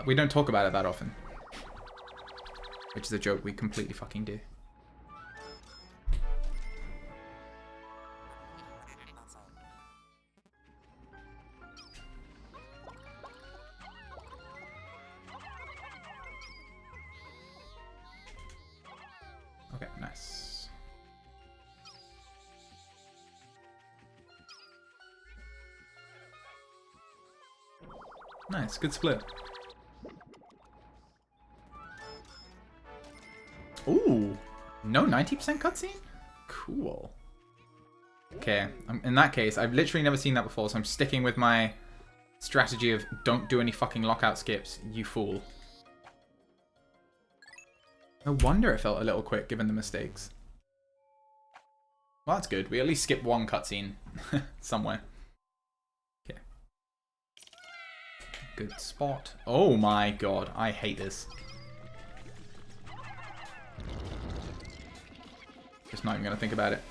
We don't talk about it that often. Which is a joke we completely fucking do. Okay, nice. Nice, good split. Ooh, no 90% cutscene? Cool. Okay, in that case, I've literally never seen that before, so I'm sticking with my strategy of don't do any fucking lockout skips, you fool. No wonder it felt a little quick given the mistakes. Well, that's good. We at least skipped one cutscene somewhere. Okay. Good spot. Oh my god, I hate this. Just not even gonna think about it.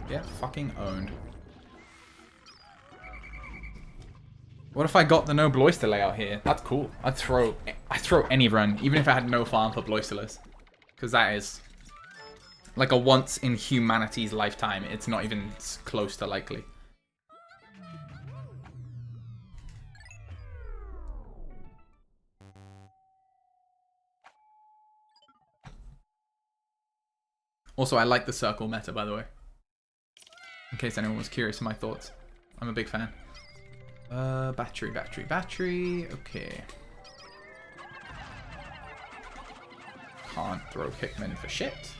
Get fucking owned. What if I got the no Bloister layout here? That's cool. I'd throw any run, even if I had no farm for Bloisterless. Because that is Like a once in humanity's lifetime. It's not even close to likely. Also, I like the circle meta, by the way. In case anyone was curious of my thoughts. I'm a big fan. Battery. Okay. Can't throw Pikmin for shit.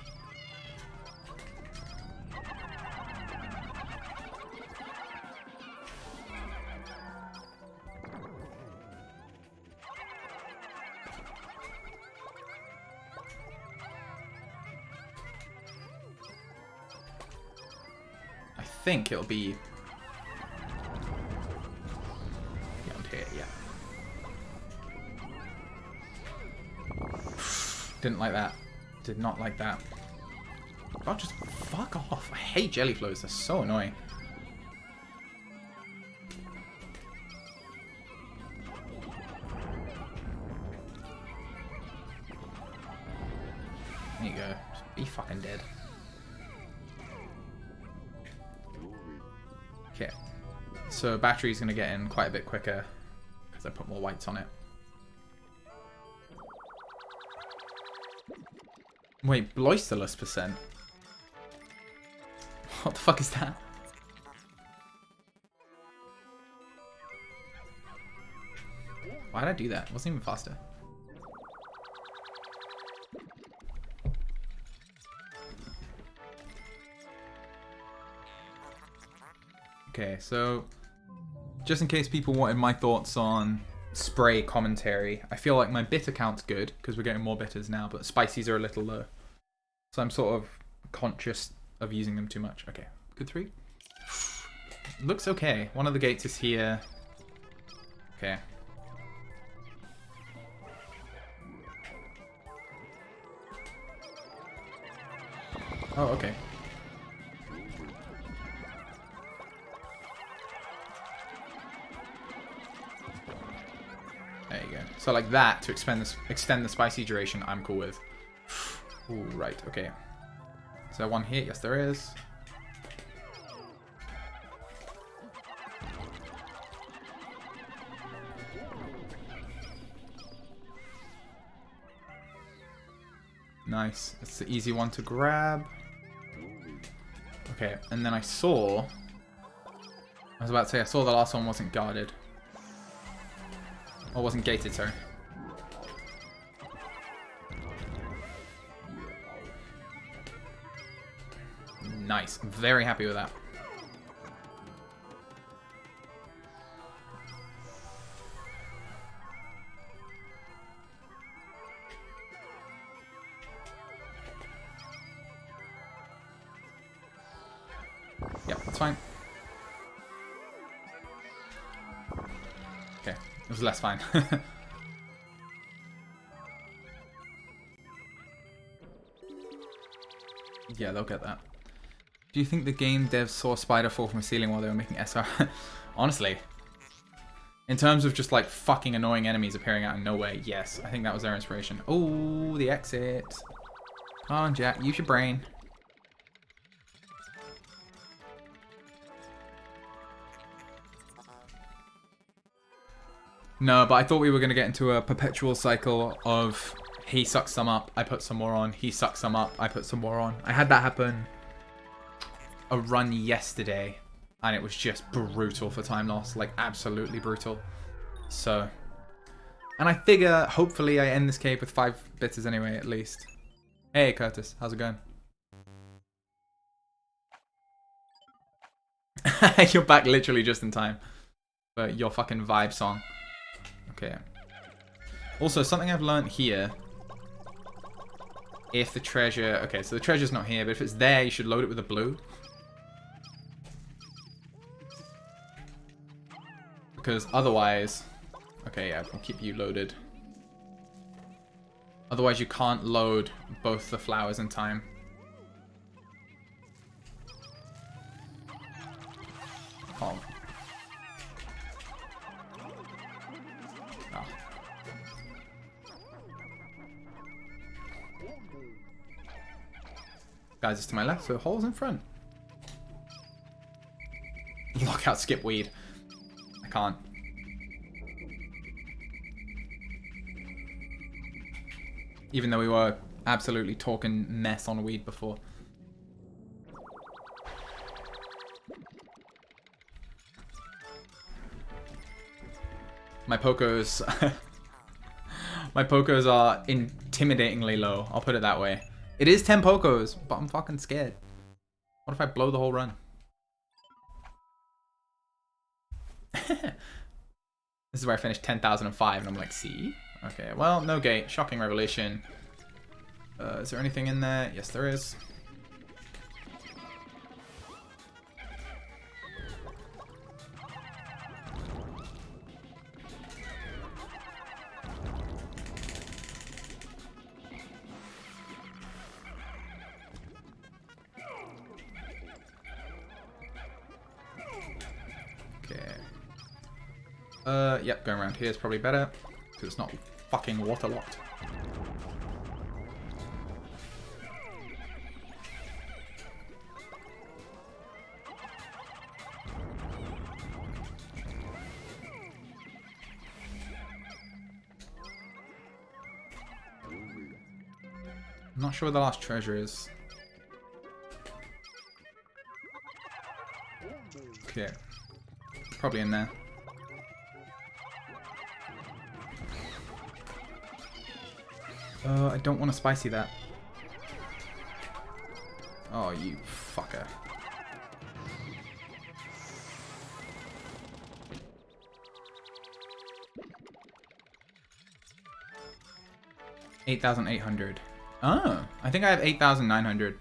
I think it'll be beyond here, yeah. Didn't like that. Did not like that. God, just fuck off. I hate jelly flows. They're so annoying. There you go. Just be fucking dead. Okay. So battery's going to get in quite a bit quicker because I put more whites on it. Wait, Bloisterless %. What the fuck is that? Why did I do that? It wasn't even faster. Okay, so just in case people wanted my thoughts on spray commentary, I feel like my bitter count's good because we're getting more bitters now, but spices are a little low. So I'm sort of conscious of using them too much. Okay, good 3. Looks okay. One of the gates is here. Okay. Oh, okay. There you go. So like that to extend the spicy duration, I'm cool with. Ooh, right, okay. Is there one here? Yes, there is. Nice. It's the easy one to grab. Okay, and then I was about to say, I saw the last one wasn't guarded. Or wasn't gated, sorry. Nice. Very happy with that. Yep, that's fine. Okay, it was less fine. Yeah, they'll get that. Do you think the game devs saw a spider fall from a ceiling while they were making SR? Honestly, in terms of just like fucking annoying enemies appearing out of nowhere, yes. I think that was their inspiration. Oh, the exit. Come on, Jack, use your brain. No, but I thought we were going to get into a perpetual cycle of he sucks some up, I put some more on. He sucks some up, I put some more on. I had that happen a run yesterday, and it was just brutal for time loss. Like, absolutely brutal. So, and I figure, hopefully, I end this cave with 5 bitters anyway, at least. Hey, Curtis, how's it going? You're back literally just in time for your fucking vibe song. Okay. Also, something I've learned here. If the treasure... Okay, so the treasure's not here, but if it's there, you should load it with a blue. Because otherwise... Okay, yeah, we'll keep you loaded. Otherwise, you can't load both the flowers in time. Oh. Oh. Guys, it's to my left, so holes in front. Lockout skip weed. I can't. Even though we were absolutely talking mess on weed before. My Pokos... my Pokos are intimidatingly low. I'll put it that way. It is 10 Pokos, but I'm fucking scared. What if I blow the whole run? This is where I finished 10,005 and I'm like, see? Okay, well, no gate. Shocking revelation. Is there anything in there? Yes, there is. Yep, going around here is probably better, because it's not fucking waterlocked. I'm not sure where the last treasure is. Okay. Probably in there. I don't want to spicy that. Oh, you fucker. $8,800. Oh, I think I have 8,900.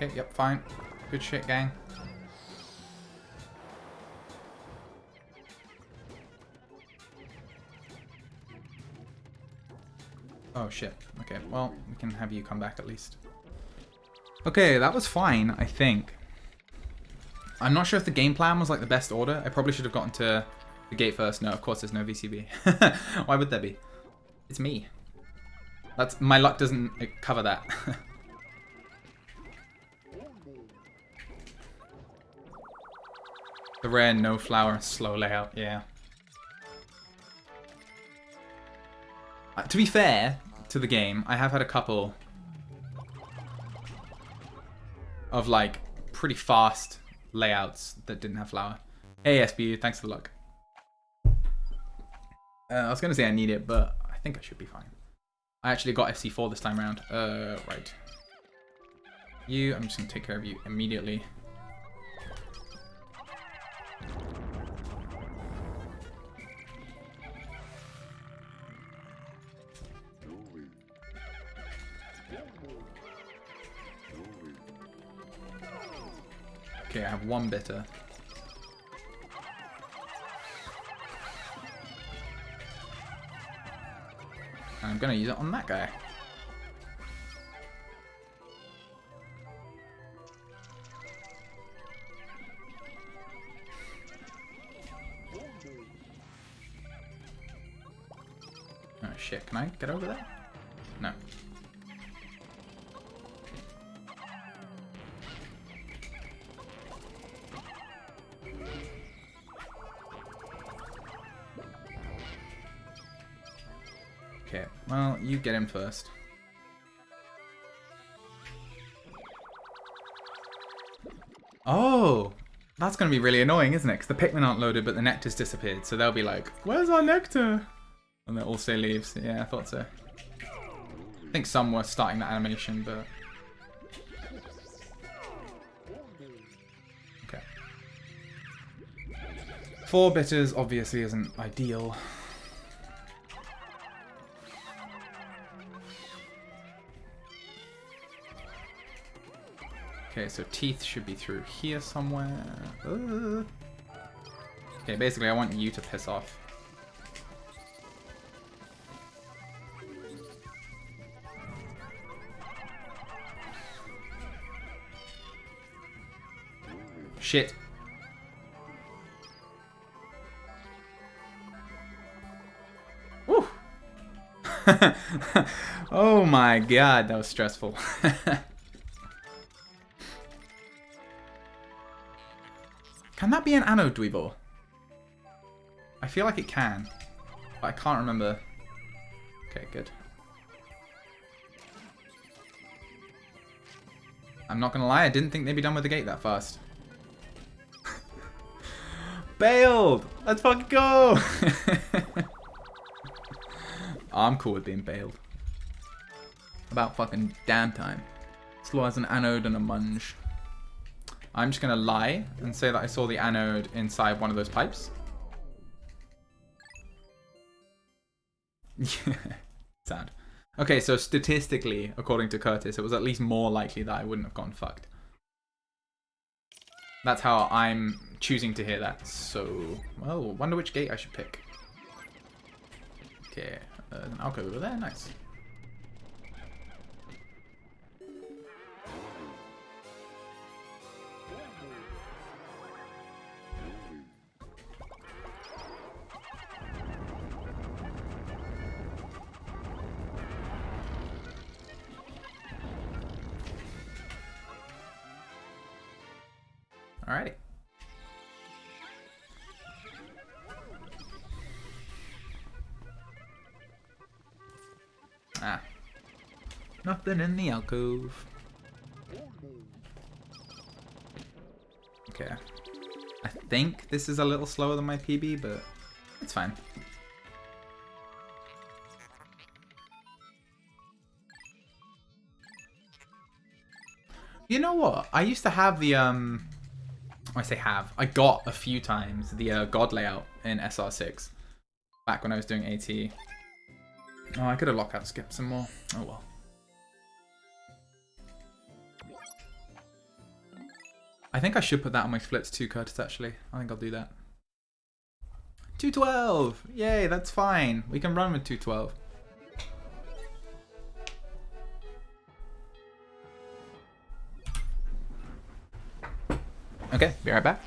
Okay, yep, fine. Good shit, gang. Oh shit. Okay, well, we can have you come back at least. Okay, that was fine, I think. I'm not sure if the game plan was like the best order. I probably should have gotten to the gate first. No, of course there's no VCB. Why would there be? It's me. That's my luck doesn't cover that. The rare no flower slow layout, yeah. To be fair to the game, I have had a couple of like pretty fast layouts that didn't have flower. Hey SBU, thanks for the luck. I was gonna say I need it, but I think I should be fine. I actually got FC4 this time around. Right. You, I'm just gonna take care of you immediately. Okay, I have one bitter. And I'm gonna use it on that guy. Oh shit, can I get over there? No. Okay, well, you get in first. Oh! That's going to be really annoying, isn't it? Because the Pikmin aren't loaded, but the nectar's disappeared. So they'll be like, where's our nectar? And they'll all say leaves. Yeah, I thought so. I think some were starting that animation, but... Okay. 4 bitters obviously isn't ideal. Okay, so teeth should be through here somewhere. Okay, basically I want you to piss off. shit. Woo! Oh my god, that was stressful. Can that be an anode dweeble? I feel like it can, but I can't remember. Okay, good. I'm not gonna lie, I didn't think they'd be done with the gate that fast. Bailed! Let's fucking go! I'm cool with being bailed. About fucking damn time. Slow as an anode and a munge. I'm just gonna lie and say that I saw the anode inside one of those pipes. Yeah, sad. Okay, so statistically, according to Curtis, it was at least more likely that I wouldn't have gotten fucked. That's how I'm choosing to hear that. So, well, wonder which gate I should pick. Okay, an alcove over there, nice. Alrighty. Ah. Nothing in the alcove. Okay. I think this is a little slower than my PB, but it's fine. You know what? I used to have the, I say have. I got a few times the God layout in SR6 back when I was doing AT. Oh, I could have lockout skipped some more. Oh well. I think I should put that on my splits too, Curtis, actually. I think I'll do that. 212! Yay, that's fine. We can run with 212. Okay, be right back.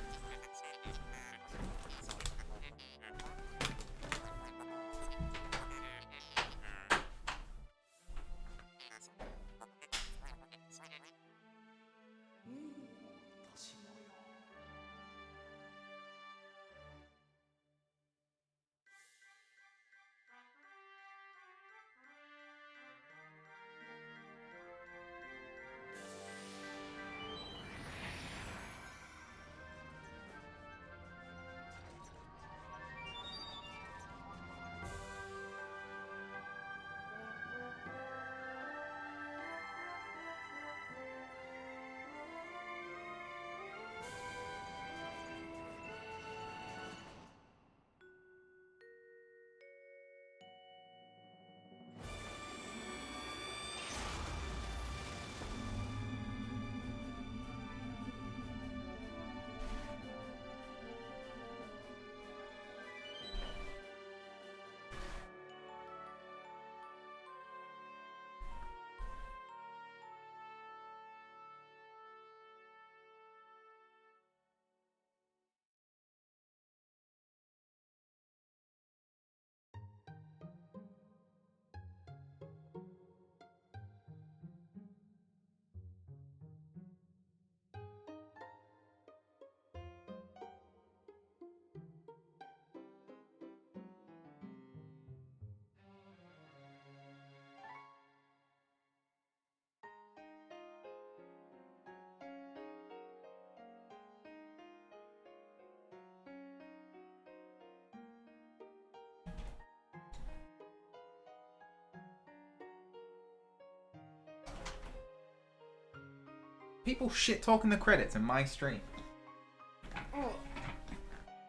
People shit talking the credits in my stream.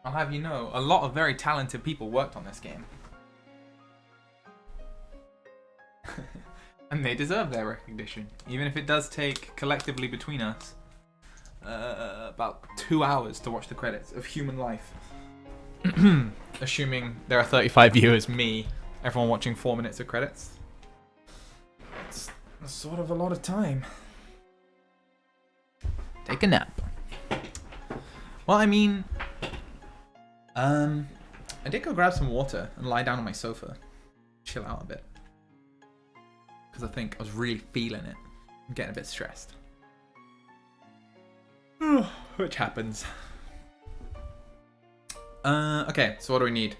I'll have you know, a lot of very talented people worked on this game. And they deserve their recognition, even if it does take, collectively between us, about 2 hours to watch the credits of human life. Assuming there are 35 viewers, me, everyone watching 4 minutes of credits. It's sort of a lot of time. Take a nap. Well, I mean, I did go grab some water and lie down on my sofa, chill out a bit, because I think I was really feeling it. I'm getting a bit stressed, which happens. Okay, so what do we need?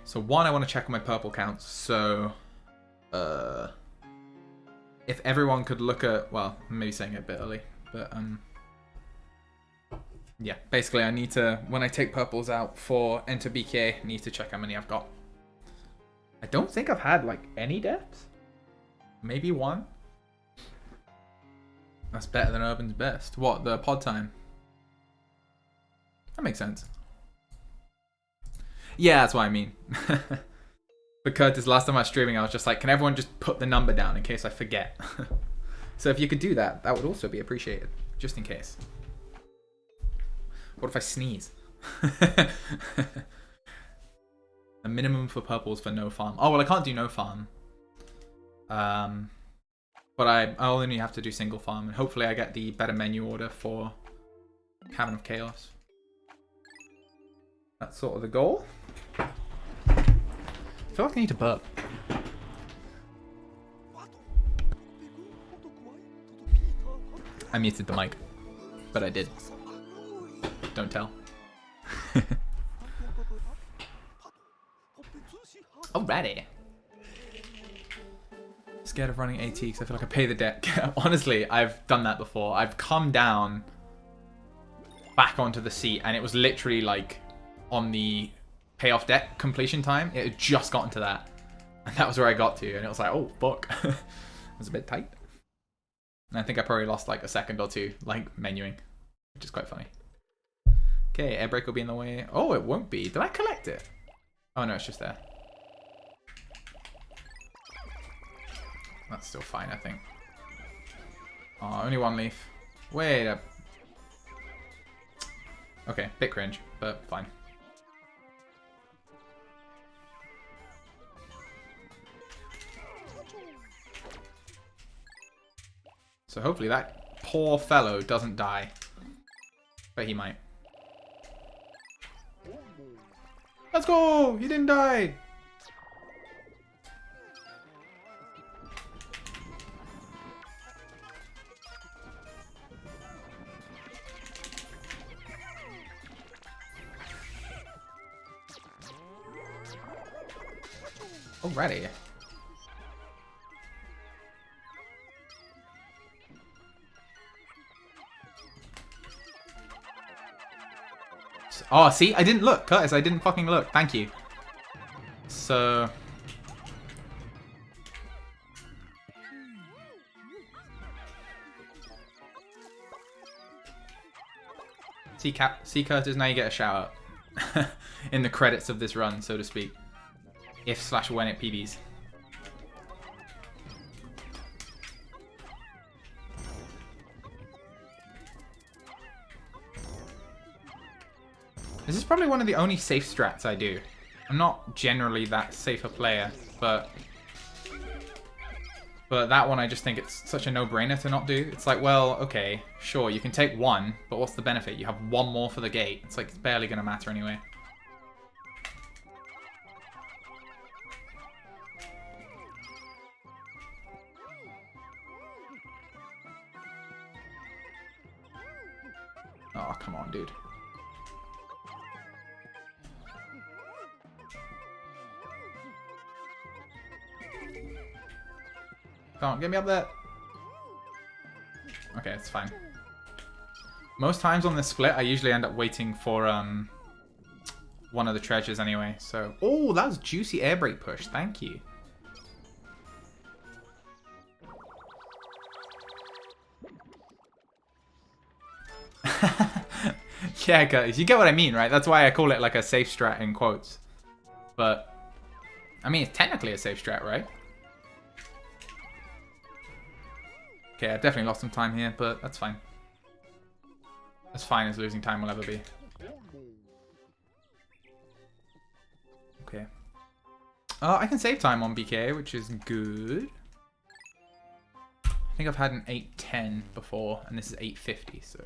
So one, I want to check on my purple counts. So, if everyone could look at, well, maybe saying it a bit early, but yeah, basically I need to, when I take purples out for enter BK, I need to check how many I've got. I don't think I've had like any deaths. Maybe one. That's better than Urban's best. What, the pod time? That makes sense. Yeah, that's what I mean. But Curtis, last time I was streaming, I was just like, can everyone just put the number down in case I forget? So if you could do that, that would also be appreciated, just in case. What if I sneeze? A minimum for purples for no farm. Oh, well, I can't do no farm. But I only have to do single farm, and hopefully I get the better menu order for Cavern of Chaos. That's sort of the goal. I feel like I need to burp. I muted the mic, but I did. Don't tell. Alrighty. Scared of running AT because I feel like I pay the debt. Honestly, I've done that before. I've come down back onto the seat and it was literally like on the payoff debt completion time. It had just gotten to that. And that was where I got to. And it was like, oh, fuck. It was a bit tight. And I think I probably lost like a second or two, like menuing, which is quite funny. Okay, air brake will be in the way. Oh, it won't be. Did I collect it? Oh, no, it's just there. That's still fine, I think. Oh, only one leaf. Wait a... Okay, bit cringe, but fine. So hopefully that poor fellow doesn't die. But he might. Let's go! He didn't die! Alrighty. Oh, see? I didn't look, Curtis. I didn't fucking look. Thank you. So... See, Curtis, now you get a shout out. In the credits of this run, so to speak. If/when it PBs. This is probably one of the only safe strats I do. I'm not generally that safe a player, but that one I just think it's such a no-brainer to not do. It's like, well, okay, sure, you can take one, but what's the benefit? You have one more for the gate. It's like, it's barely gonna matter anyway. Oh, come on, dude. Come on, get me up there. Okay, it's fine. Most times on this split, I usually end up waiting for one of the treasures anyway. So, oh, that was juicy air brake push. Thank you. Yeah, guys, you get what I mean, right? That's why I call it like a safe strat in quotes. But, I mean, it's technically a safe strat, right? Okay, I've definitely lost some time here, but that's fine. As fine as losing time will ever be. Okay. I can save time on BK, which is good. I think I've had an 8:10 before, and this is 8:50, so...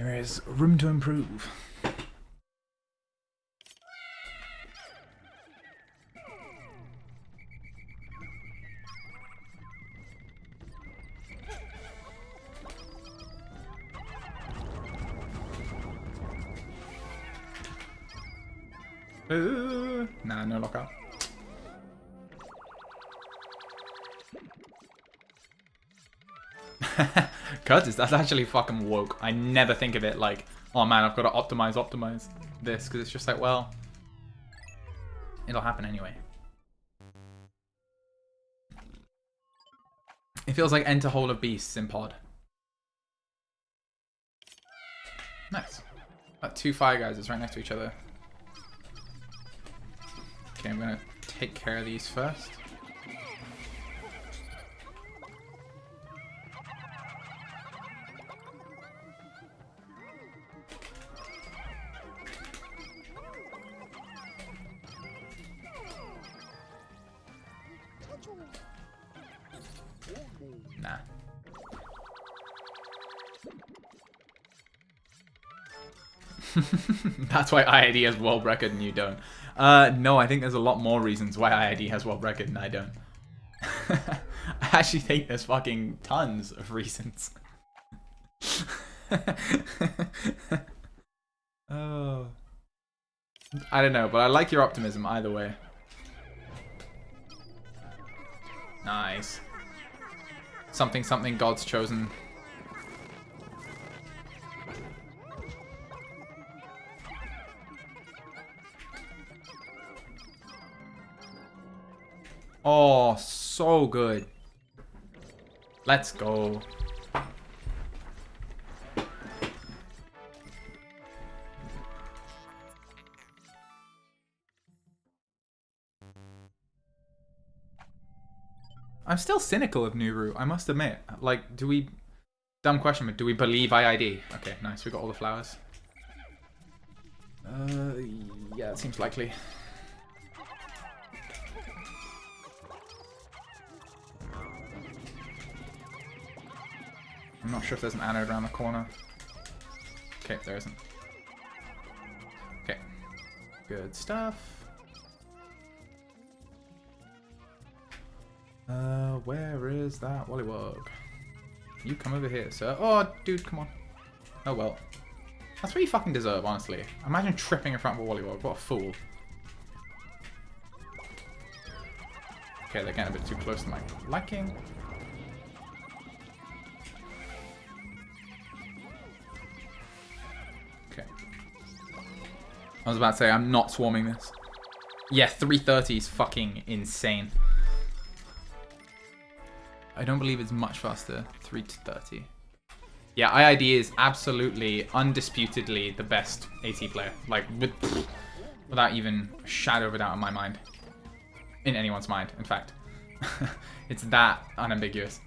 There is room to improve. Nah, no lockout. Curtis, that's actually fucking woke. I never think of it like, oh man, I've got to optimize this, because it's just like, well, it'll happen anyway. It feels like Enter Hole of Beasts in pod. Nice. Got 2 fire guys right next to each other. Okay, I'm gonna take care of these first. Nah. That's why IID has world record and you don't. No, I think there's a lot more reasons why IID has world record and I don't. I actually think there's fucking tons of reasons. Oh. I don't know, but I like your optimism either way. Nice. Something, something, God's chosen. Oh, so good. Let's go. I'm still cynical of Nuru, I must admit. Like, do we... Dumb question, but do we believe IID? Okay, nice, we got all the flowers. Yeah, it seems likely. I'm not sure if there's an anode around the corner. Okay, there isn't. Okay. Good stuff. Where is that Wollywog? You come over here, sir. Oh, dude, come on. Oh, well. That's what you fucking deserve, honestly. Imagine tripping in front of a Wollywog. What a fool. Okay, they're getting a bit too close to my liking. Okay. I was about to say, I'm not swarming this. Yeah, 330 is fucking insane. I don't believe it's much faster. 3 to 30. Yeah, IID is absolutely, undisputedly the best AT player. Like, without even a shadow of a doubt in my mind. In anyone's mind, in fact. It's that unambiguous.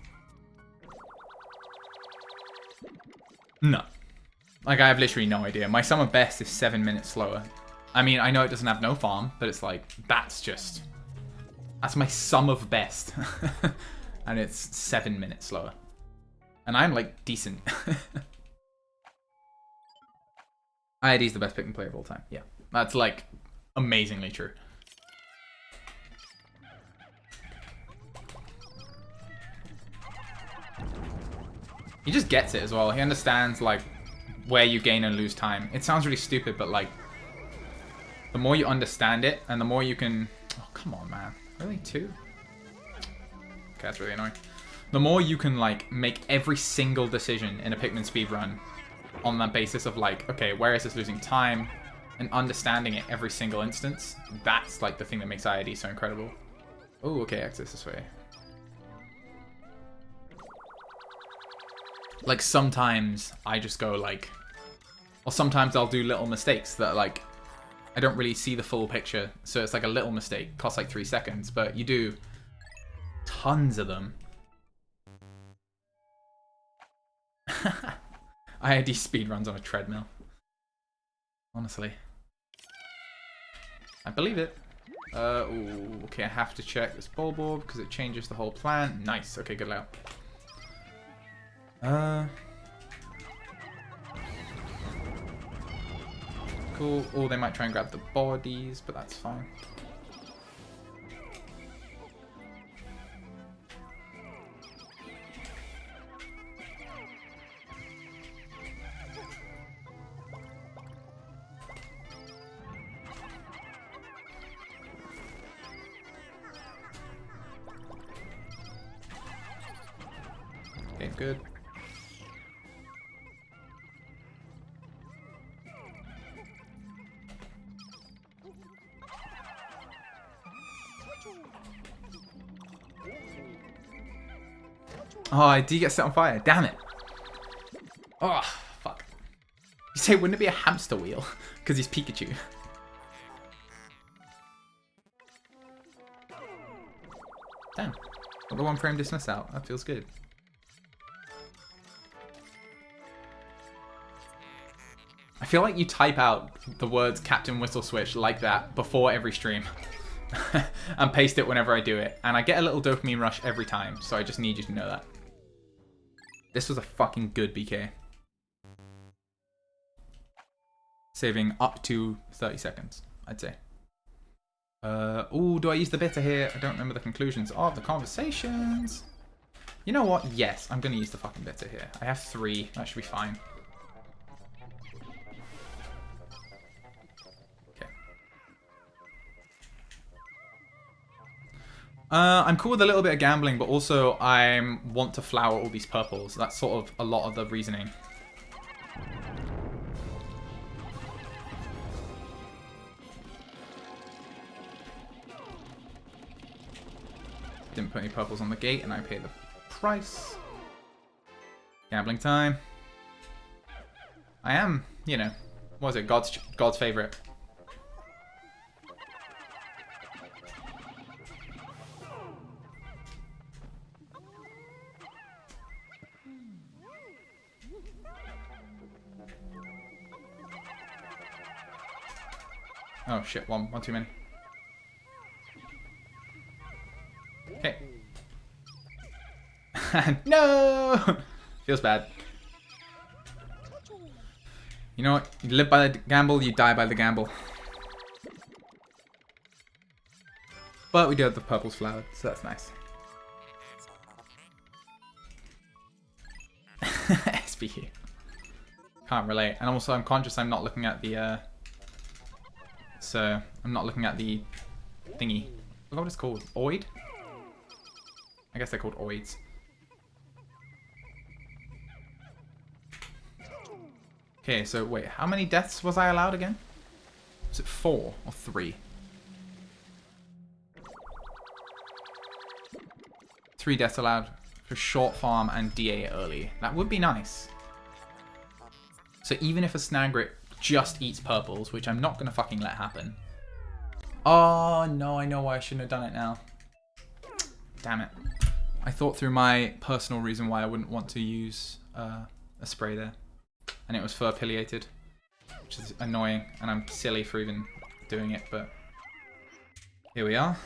No. Like, I have literally no idea. My sum of best is 7 minutes slower. I mean, I know it doesn't have no farm, but it's like, that's my sum of best. And it's 7 minutes slower. And I'm like decent. IID's the best Pikmin player of all time. Yeah. That's like amazingly true. He just gets it as well. He understands like where you gain and lose time. It sounds really stupid, but like the more you understand it and the more you can... Oh, come on, man. Really? 2? Okay, that's really annoying. The more you can like make every single decision in a Pikmin speedrun on that basis of like, okay, where is this losing time? And understanding it every single instance, that's like the thing that makes IID so incredible. Oh, okay, exit this way. Like sometimes I just go like, or sometimes I'll do little mistakes that like, I don't really see the full picture. So it's like a little mistake, costs like 3 seconds, but you do tons of them. IID speedruns on a treadmill. Honestly. I believe it. Ooh, okay, I have to check this Bulborb because it changes the whole plan. Nice. Okay, good layout. Cool. Or they might try and grab the bodies, but that's fine. Okay, good. Oh, I do get set on fire. Damn it. Oh, fuck. You say, wouldn't it be a hamster wheel? Because he's Pikachu. Damn. Got the 1 frame dismiss out. That feels good. I feel like you type out the words Captain Whistle Switch like that before every stream. And paste it whenever I do it. And I get a little dopamine rush every time. So I just need you to know that. This was a fucking good BK. Saving up to 30 seconds, I'd say. Ooh, do I use the bitter here? I don't remember the conclusions of the conversations. You know what? Yes, I'm going to use the fucking bitter here. I have 3. That should be fine. Okay. I'm cool with a little bit of gambling, but also I want to flower all these purples. That's sort of a lot of the reasoning. Didn't put any purples on the gate, and I pay the price. Gambling time. I am, you know, what was it? God's favorite. Oh shit! One too many. Okay. No! Feels bad. You know what? You live by the gamble, you die by the gamble. But we do have the purples flowered, so that's nice. SBQ. Can't relate. And also I'm conscious I'm not looking at the, so I'm not looking at the thingy. I forgot what it's called. Oid? I guess they're called oids. Okay, so wait, how many deaths was I allowed again? Was it 4 or 3? 3 deaths allowed for short farm and DA early. That would be nice. So even if a Snagrit just eats purples, which I'm not going to fucking let happen. Oh, no, I know why I shouldn't have done it now. Damn it. I thought through my personal reason why I wouldn't want to use a spray there. And it was fur pileated, which is annoying, and I'm silly for even doing it, but here we are.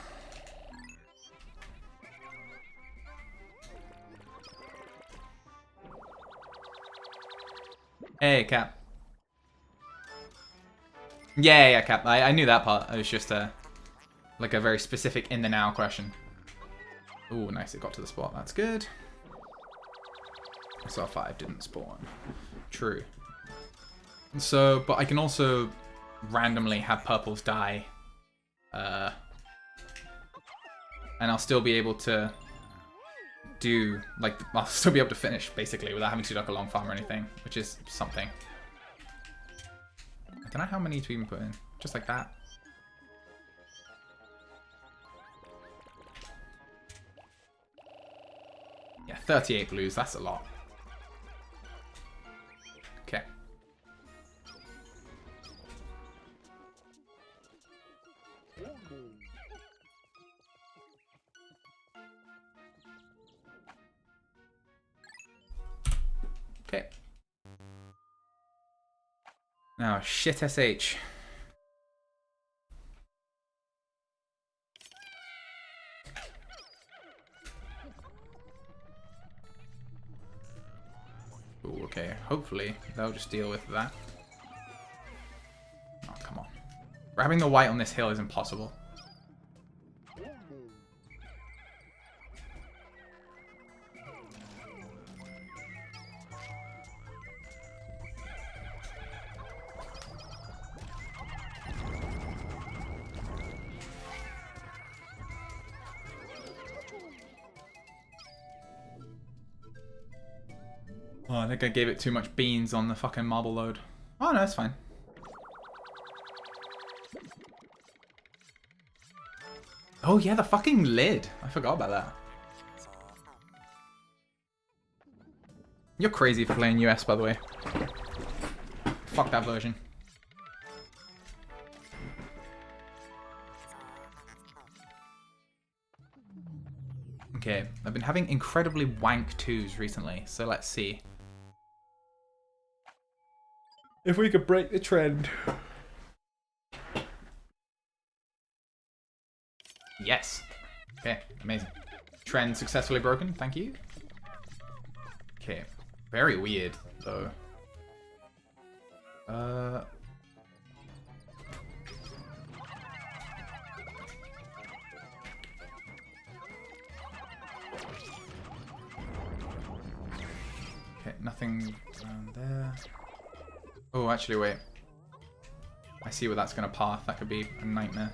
Hey, Cap. Yeah, Cap. I knew that part. It was just like a very specific in the now question. Ooh, nice. It got to the spot. That's good. SR5 didn't spawn. True. So, but I can also randomly have purples die. And I'll still be able to do, like, I'll still be able to finish, basically, without having to do like a long farm or anything, which is something. I don't know how many to even put in. Just like that. Yeah, 38 blues, that's a lot. Okay. Okay. Now, shit SH. Ooh, okay, hopefully they'll just deal with that. Grabbing the white on this hill is impossible. Oh, I think I gave it too much beans on the fucking marble load. Oh no, it's fine. Oh yeah, the fucking lid. I forgot about that. You're crazy for playing US, by the way. Fuck that version. Okay, I've been having incredibly wank twos recently, so let's see if we could break the trend. Yes. Okay, amazing. Trend successfully broken, thank you. Okay, very weird, though. Okay, nothing around there. Oh, actually, wait. I see where that's going to path. That could be a nightmare.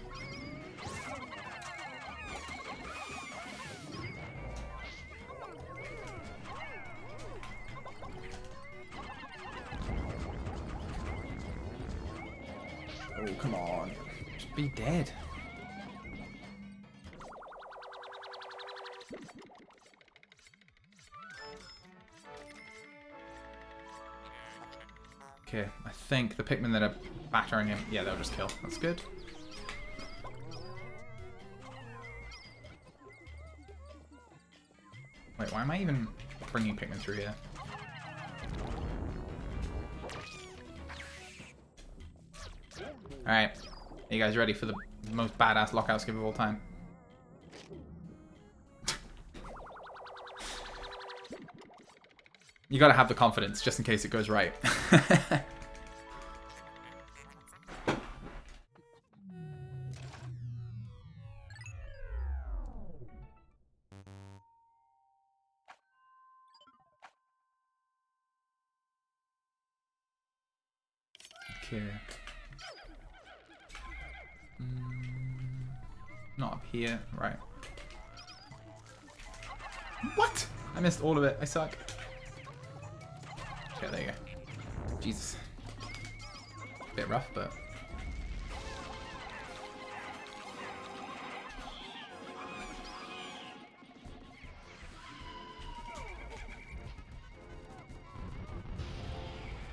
Oh, come on. Just be dead. Okay, I think the Pikmin that are battering him, yeah, they'll just kill. That's good. Wait, why am I even bringing Pikmin through here? Alright, are you guys ready for the most badass lockout skip of all time? You gotta have the confidence, just in case it goes right. Okay. Not up here, right. What? I missed all of it, I suck. Okay, there you go. Jesus. Bit rough, but...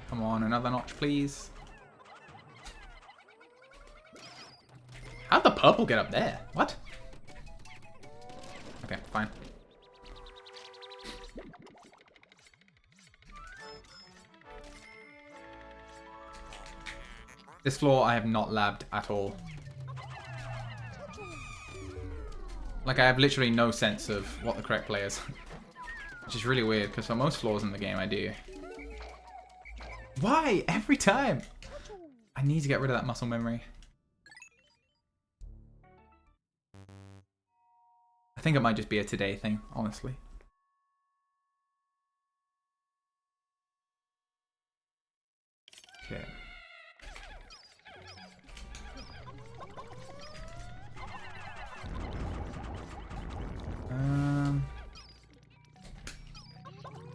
Come on, another notch, please. How'd the purple get up there? What? Okay, fine. This floor I have not labbed at all. Like, I have literally no sense of what the correct play is. Which is really weird, because for most floors in the game I do. Why? Every time? I need to get rid of that muscle memory. I think it might just be a today thing, honestly. Okay.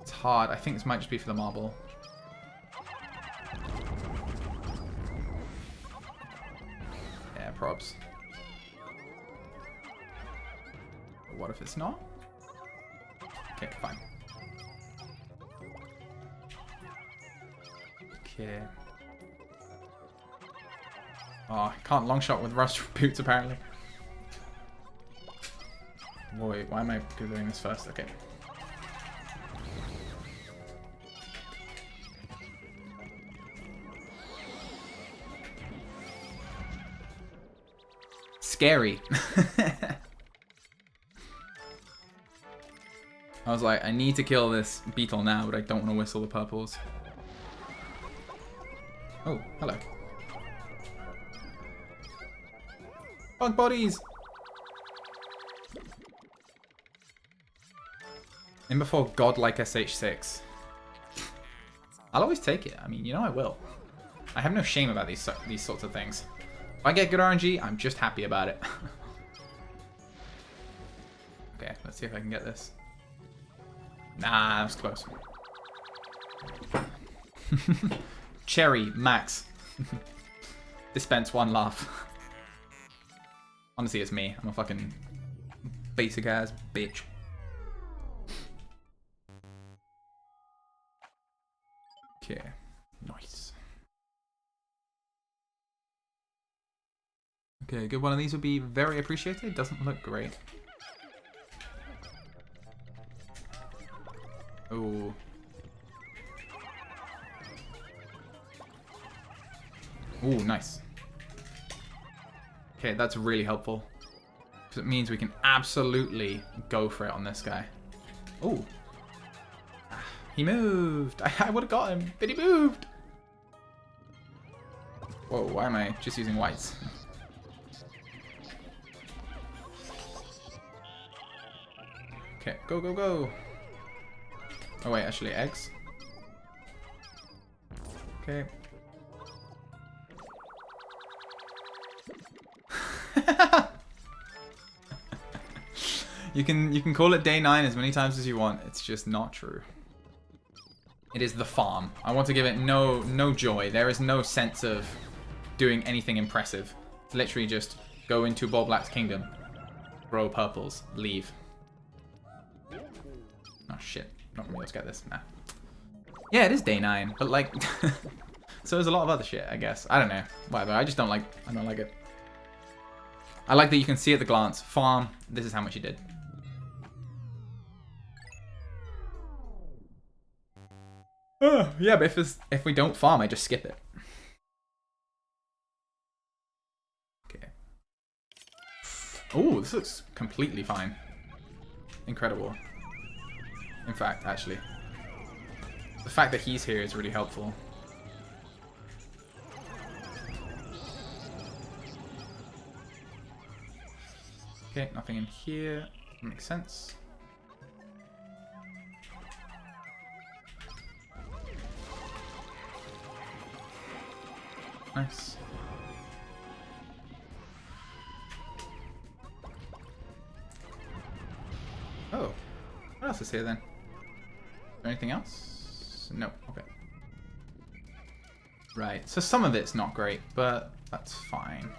It's hard. I think this might just be for the marble. Yeah, probs. What if it's not? Okay, fine. Okay. Oh, I can't long shot with rust boots apparently. Wait, why am I doing this first? Okay. Scary. I was like, I need to kill this beetle now, but I don't want to whistle the purples. Oh, hello. Bug bodies! In before godlike SH6. I'll always take it. I mean, you know I will. I have no shame about these sorts of things. If I get good RNG, I'm just happy about it. Okay, let's see if I can get this. Nah, that was close. Cherry, max. Dispense one laugh. Honestly, it's me. I'm a fucking basic ass bitch. Okay, nice. Okay, good one of these would be very appreciated. Doesn't look great. Ooh. Ooh, nice. Okay, that's really helpful. Because it means we can absolutely go for it on this guy. Ooh. He moved! I would have got him, but he moved! Whoa, why am I just using whites? Okay, go, go, go! Oh wait, actually eggs. Okay. You can call it day 9 as many times as you want. It's just not true. It is the farm. I want to give it no joy. There is no sense of doing anything impressive. It's literally just go into Ball Black's kingdom, grow purples, leave. Oh shit. Not really able to get this. Nah. Yeah, it is day 9, but like so there's a lot of other shit, I guess. I don't know. Whatever. I don't like it. I like that you can see at the glance, farm, this is how much you did. Yeah, but if we don't farm, I just skip it. Okay. Oh, this looks completely fine. Incredible. In fact, actually. The fact that he's here is really helpful. Okay, nothing in here. Makes sense. Nice. Oh. What else is here then? Is there anything else? No. Okay. Right. So some of it's not great, but that's fine.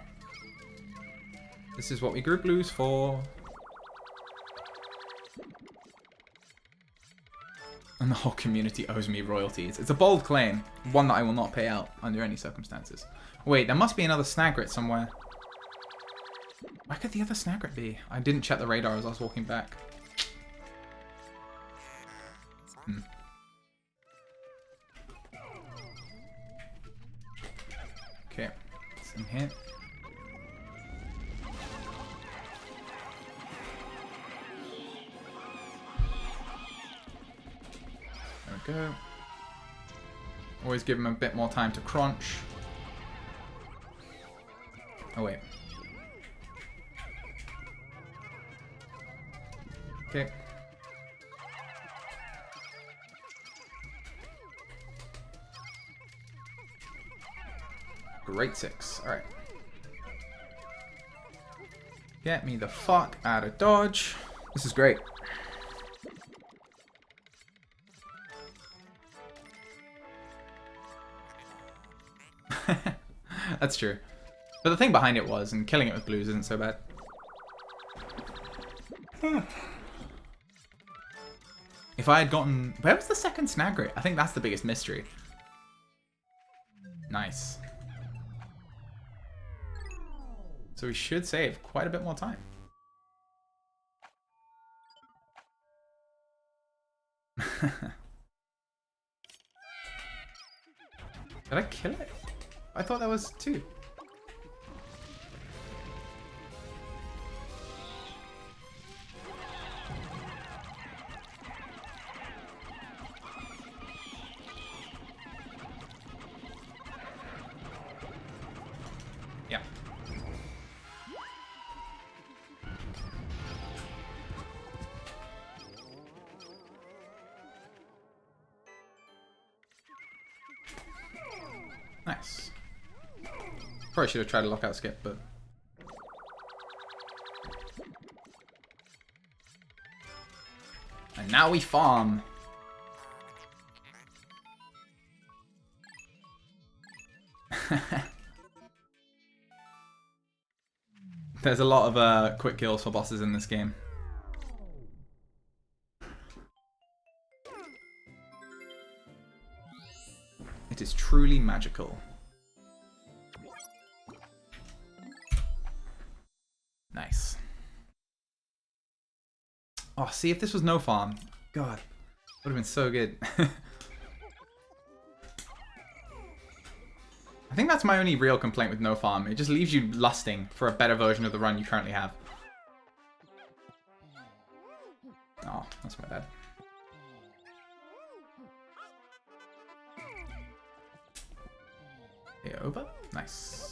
This is what we group blues for. And the whole community owes me royalties. It's a bold claim. One that I will not pay out under any circumstances. Wait, there must be another snagret somewhere. Where could the other snagret be? I didn't check the radar as I was walking back. Okay, it's in here. There we go. Always give him a bit more time to crunch. Oh wait. Okay. Great 6. Alright. Get me the fuck out of Dodge. This is great. That's true. But the thing behind it was, and killing it with blues isn't so bad. If I had gotten... Where was the second snagret? I think that's the biggest mystery. Nice. So we should save quite a bit more time. Did I kill it? I thought that was 2. Yeah. Nice. Probably should have tried a lockout skip, but... And now we farm. There's a lot of quick kills for bosses in this game. It is truly magical. Nice. Oh, see, if this was no farm, God, would have been so good. I think that's my only real complaint with no farm. It just leaves you lusting for a better version of the run you currently have. Oh, that's my bad. Yeah, over. Nice.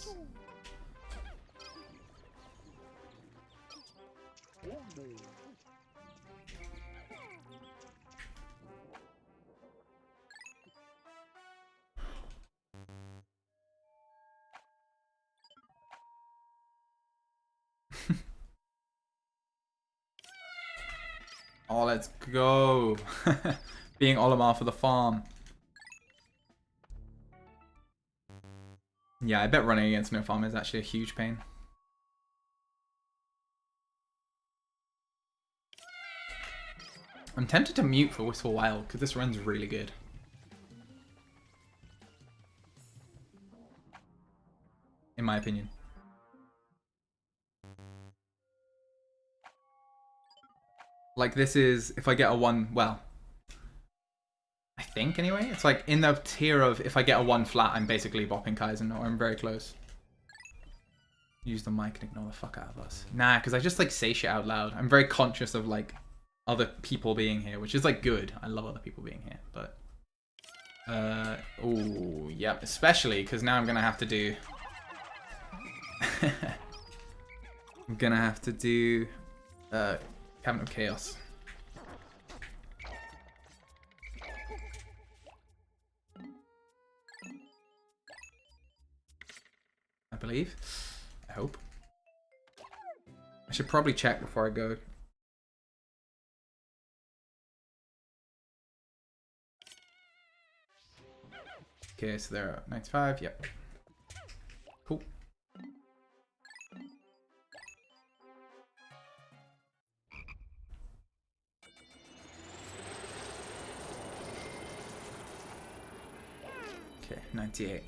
Oh, let's go. Being Olimar for the farm. Yeah, I bet running against no farm is actually a huge pain. I'm tempted to mute for Wistful Wild because this run's really good. In my opinion. Like, this is, if I get a 1, well, I think anyway, it's like in the tier of if I get a 1 flat, I'm basically bopping Kaizen, or I'm very close. Use the mic and ignore the fuck out of us. Nah, because I just like say shit out loud. I'm very conscious of like other people being here, which is like good. I love other people being here, but oh, yep, especially because now I'm gonna have to do I'm gonna have to do Cabinet of Chaos. I believe. I hope. I should probably check before I go. Okay, so they're 95, yep. Cool. Okay, 98.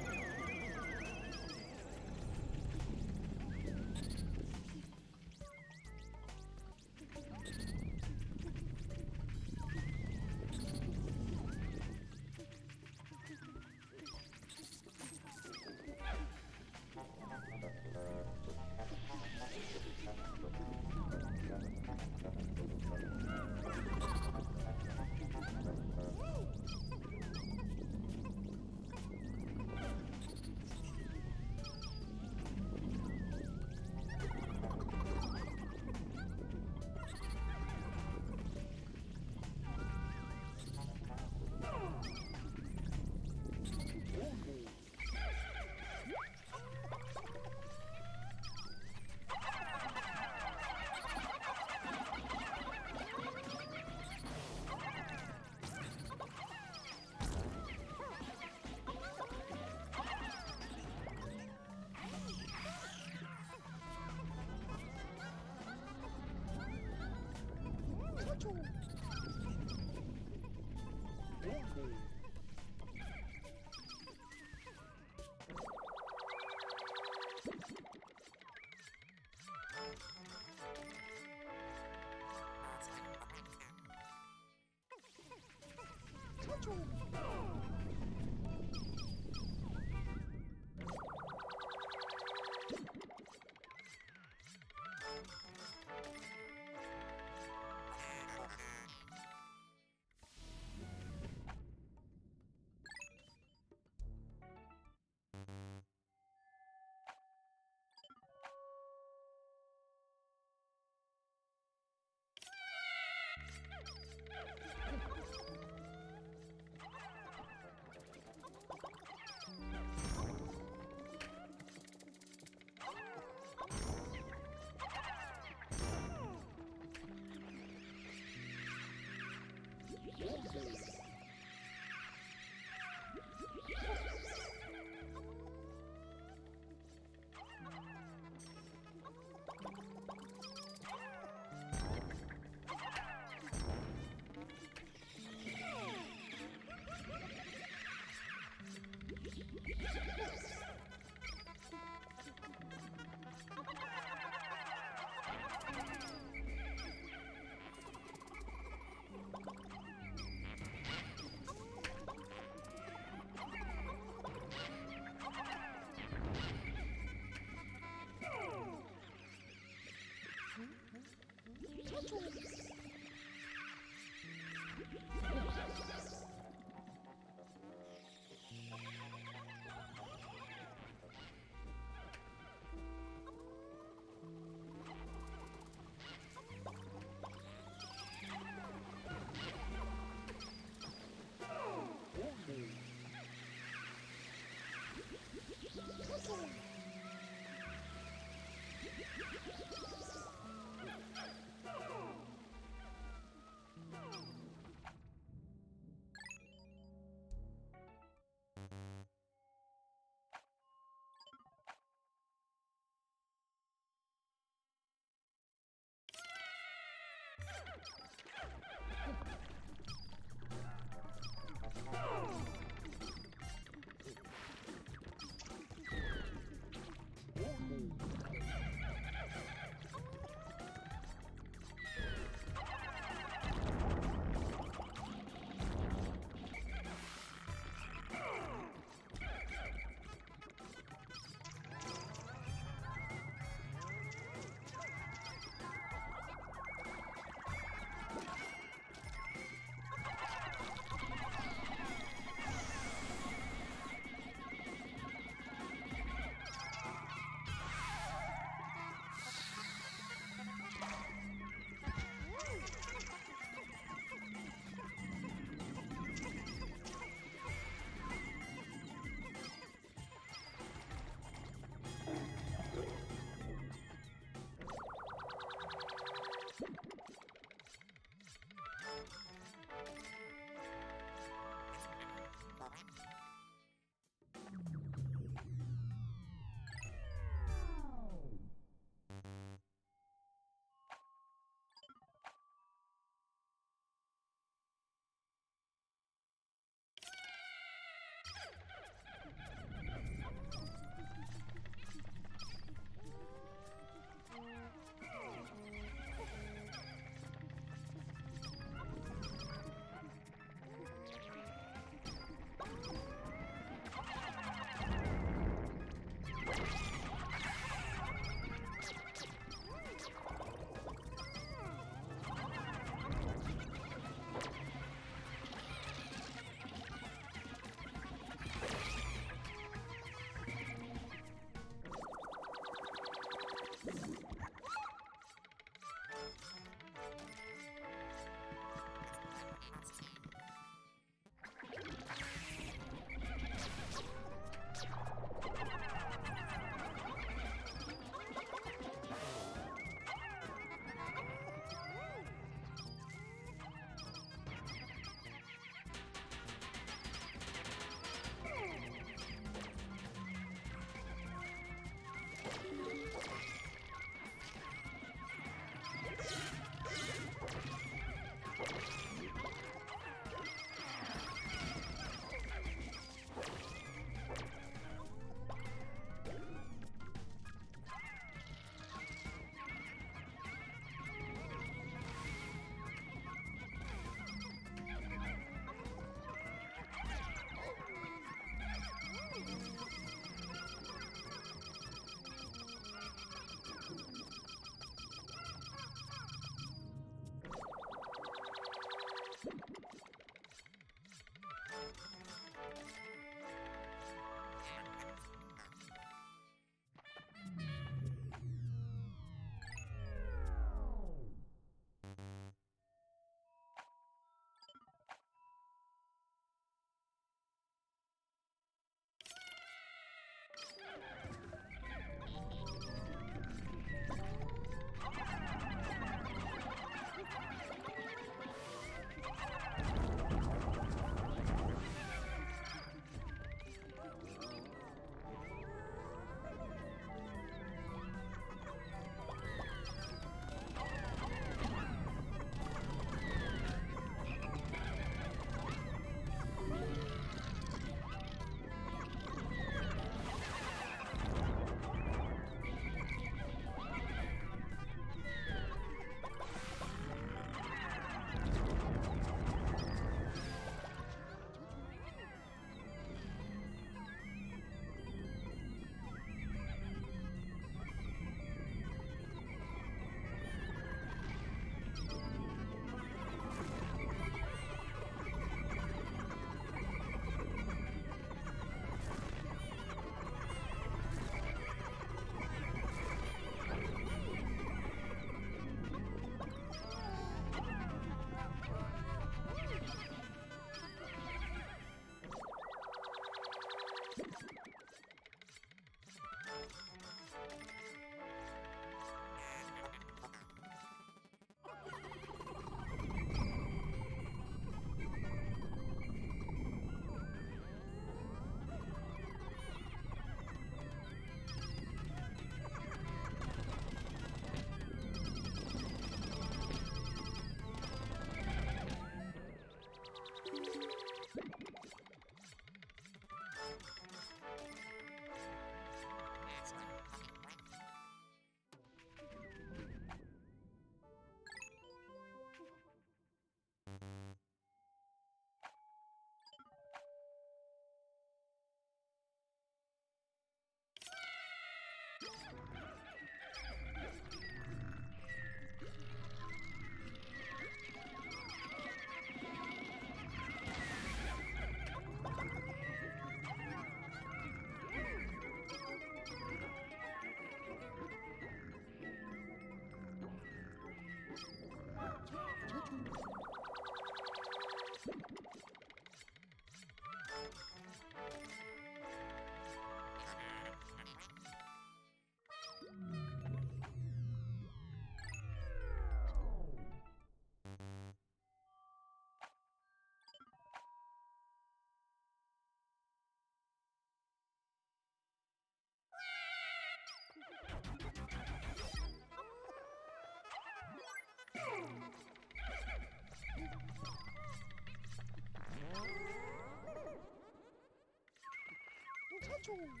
차총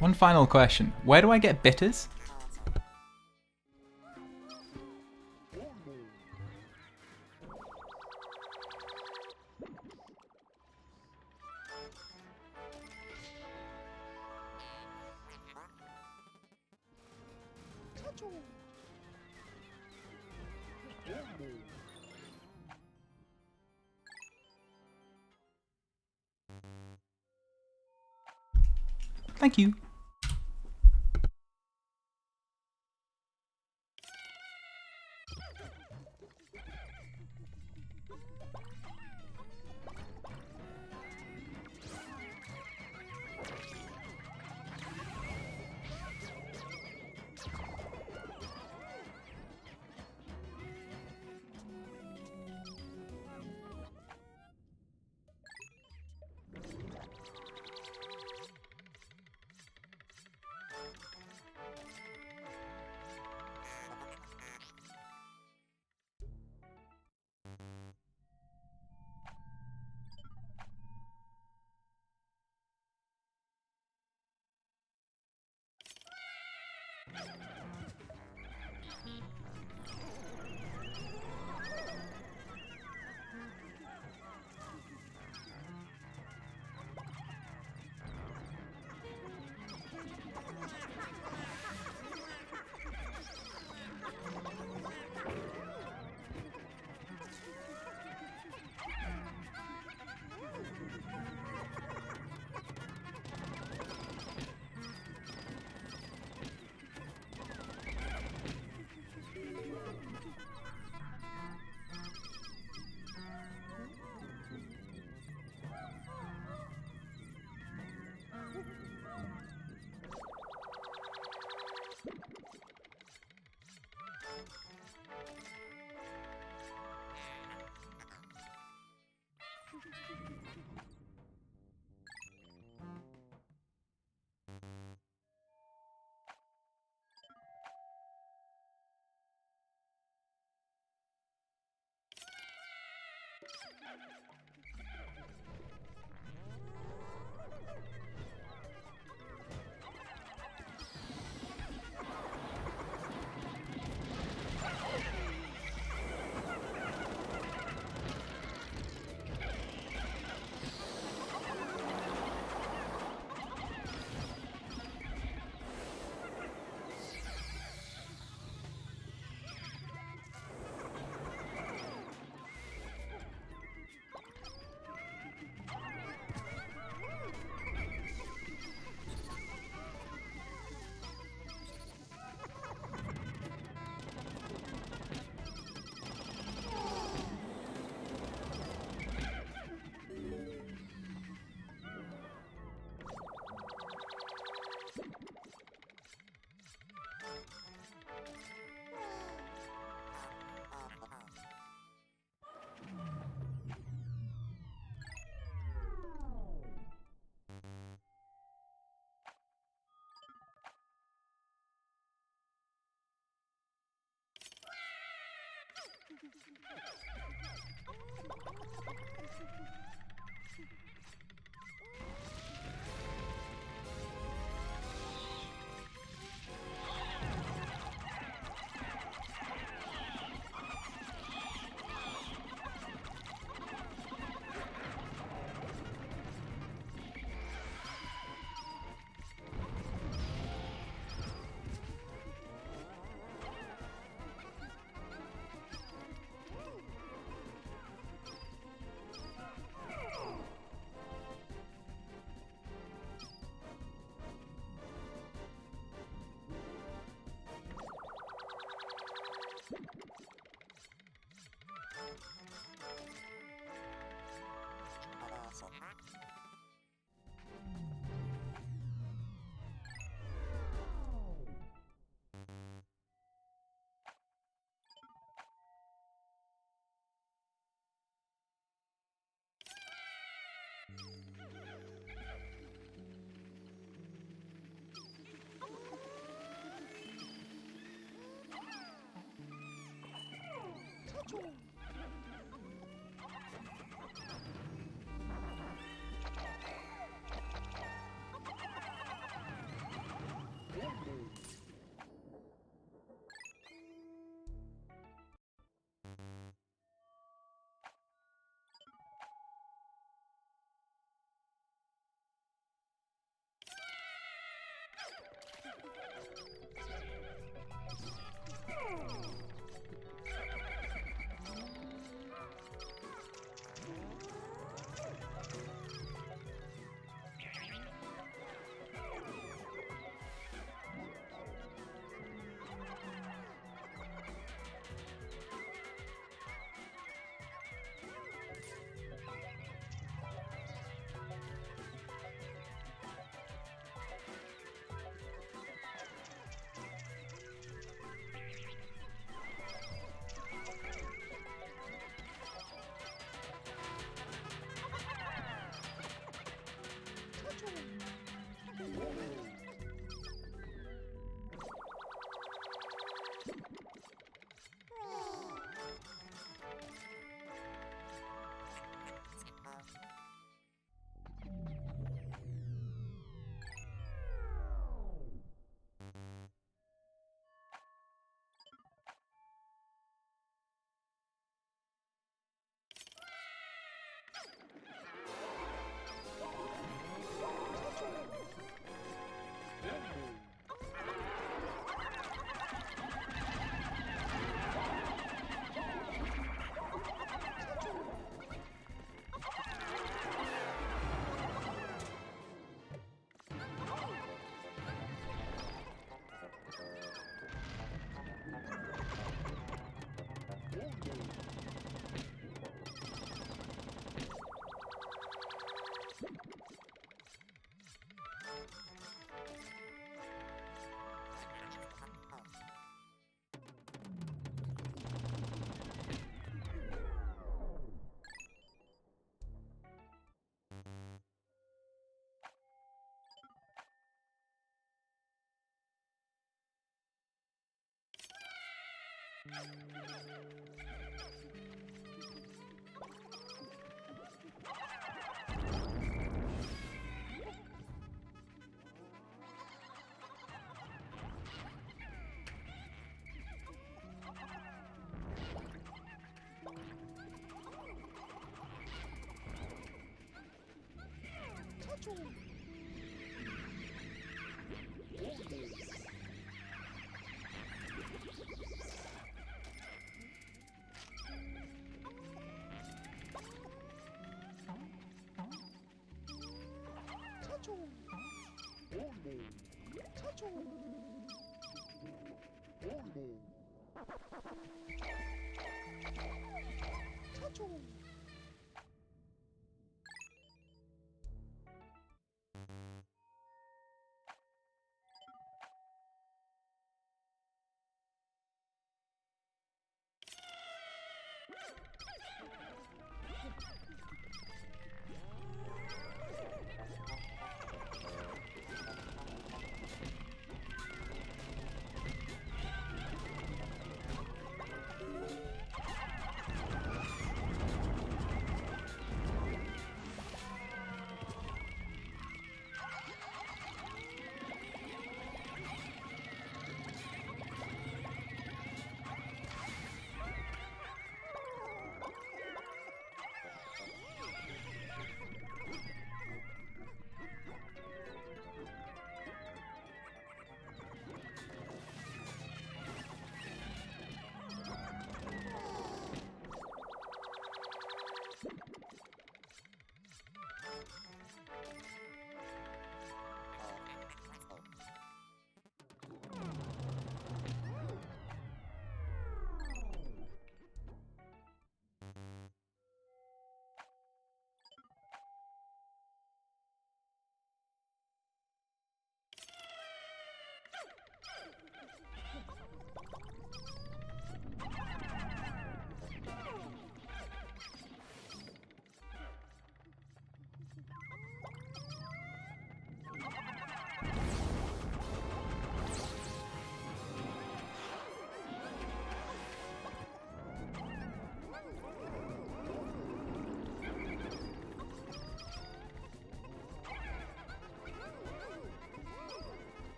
One final question. Where do I get bitters? Thank you.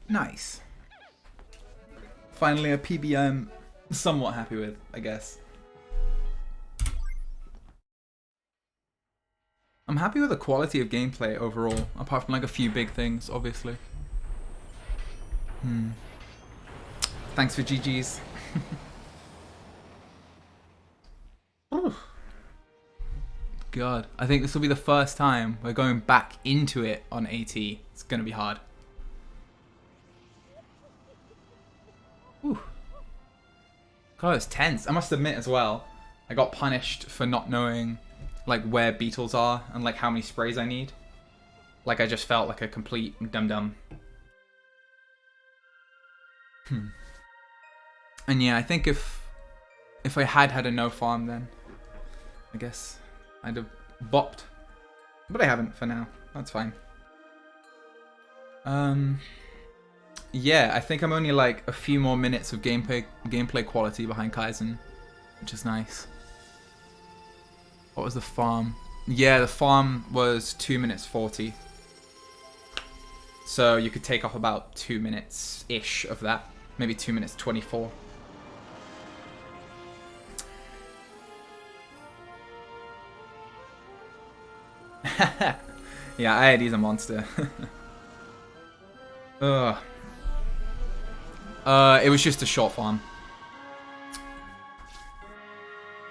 Nice. Finally a PB I'm somewhat happy with, I guess. I'm happy with the quality of gameplay overall, apart from like a few big things, obviously. Thanks for GG's. God, I think this will be the first time we're going back into it on AT. It's gonna be hard. Whew. God, it's tense. I must admit as well, I got punished for not knowing like where beetles are and like how many sprays I need. Like I just felt like a complete dum-dum. And yeah, I think if I had a no farm, then I guess I'd have bopped. But I haven't for now. That's fine. Yeah, I think I'm only like a few more minutes of gameplay quality behind Kaizen, which is nice. What was the farm? Yeah, the farm was 2 minutes 40. So you could take off about 2 minutes-ish of that. Maybe 2 minutes 24. Yeah, IID's a monster. Ugh. It was just a short farm.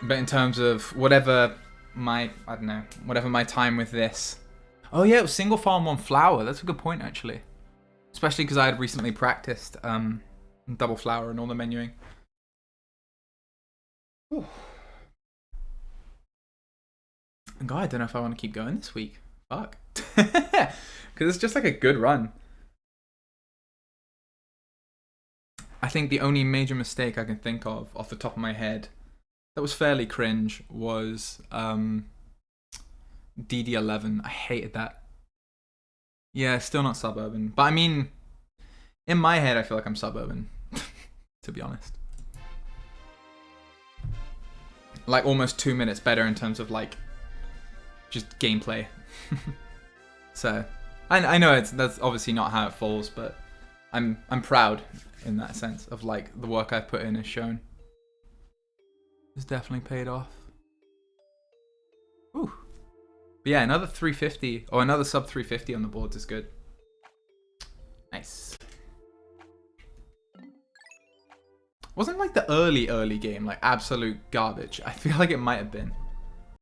But in terms of whatever my, I don't know, whatever my time with this. Oh yeah, it was single farm, one flower. That's a good point, actually. Especially because I had recently practiced double flower and all the menuing. Ooh. God, I don't know if I want to keep going this week. Fuck. Because it's just like a good run. I think the only major mistake I can think of off the top of my head that was fairly cringe was DD11. I hated that. Yeah, still not suburban. But I mean, in my head, I feel like I'm suburban, to be honest. Like almost 2 minutes better in terms of like just gameplay. So I know that's obviously not how it falls, but I'm proud in that sense of like the work I've put in is shown. It's definitely paid off. Ooh. But yeah, another 350 or another sub 350 on the boards is good. Nice. Wasn't like the early game like absolute garbage. I feel like it might have been.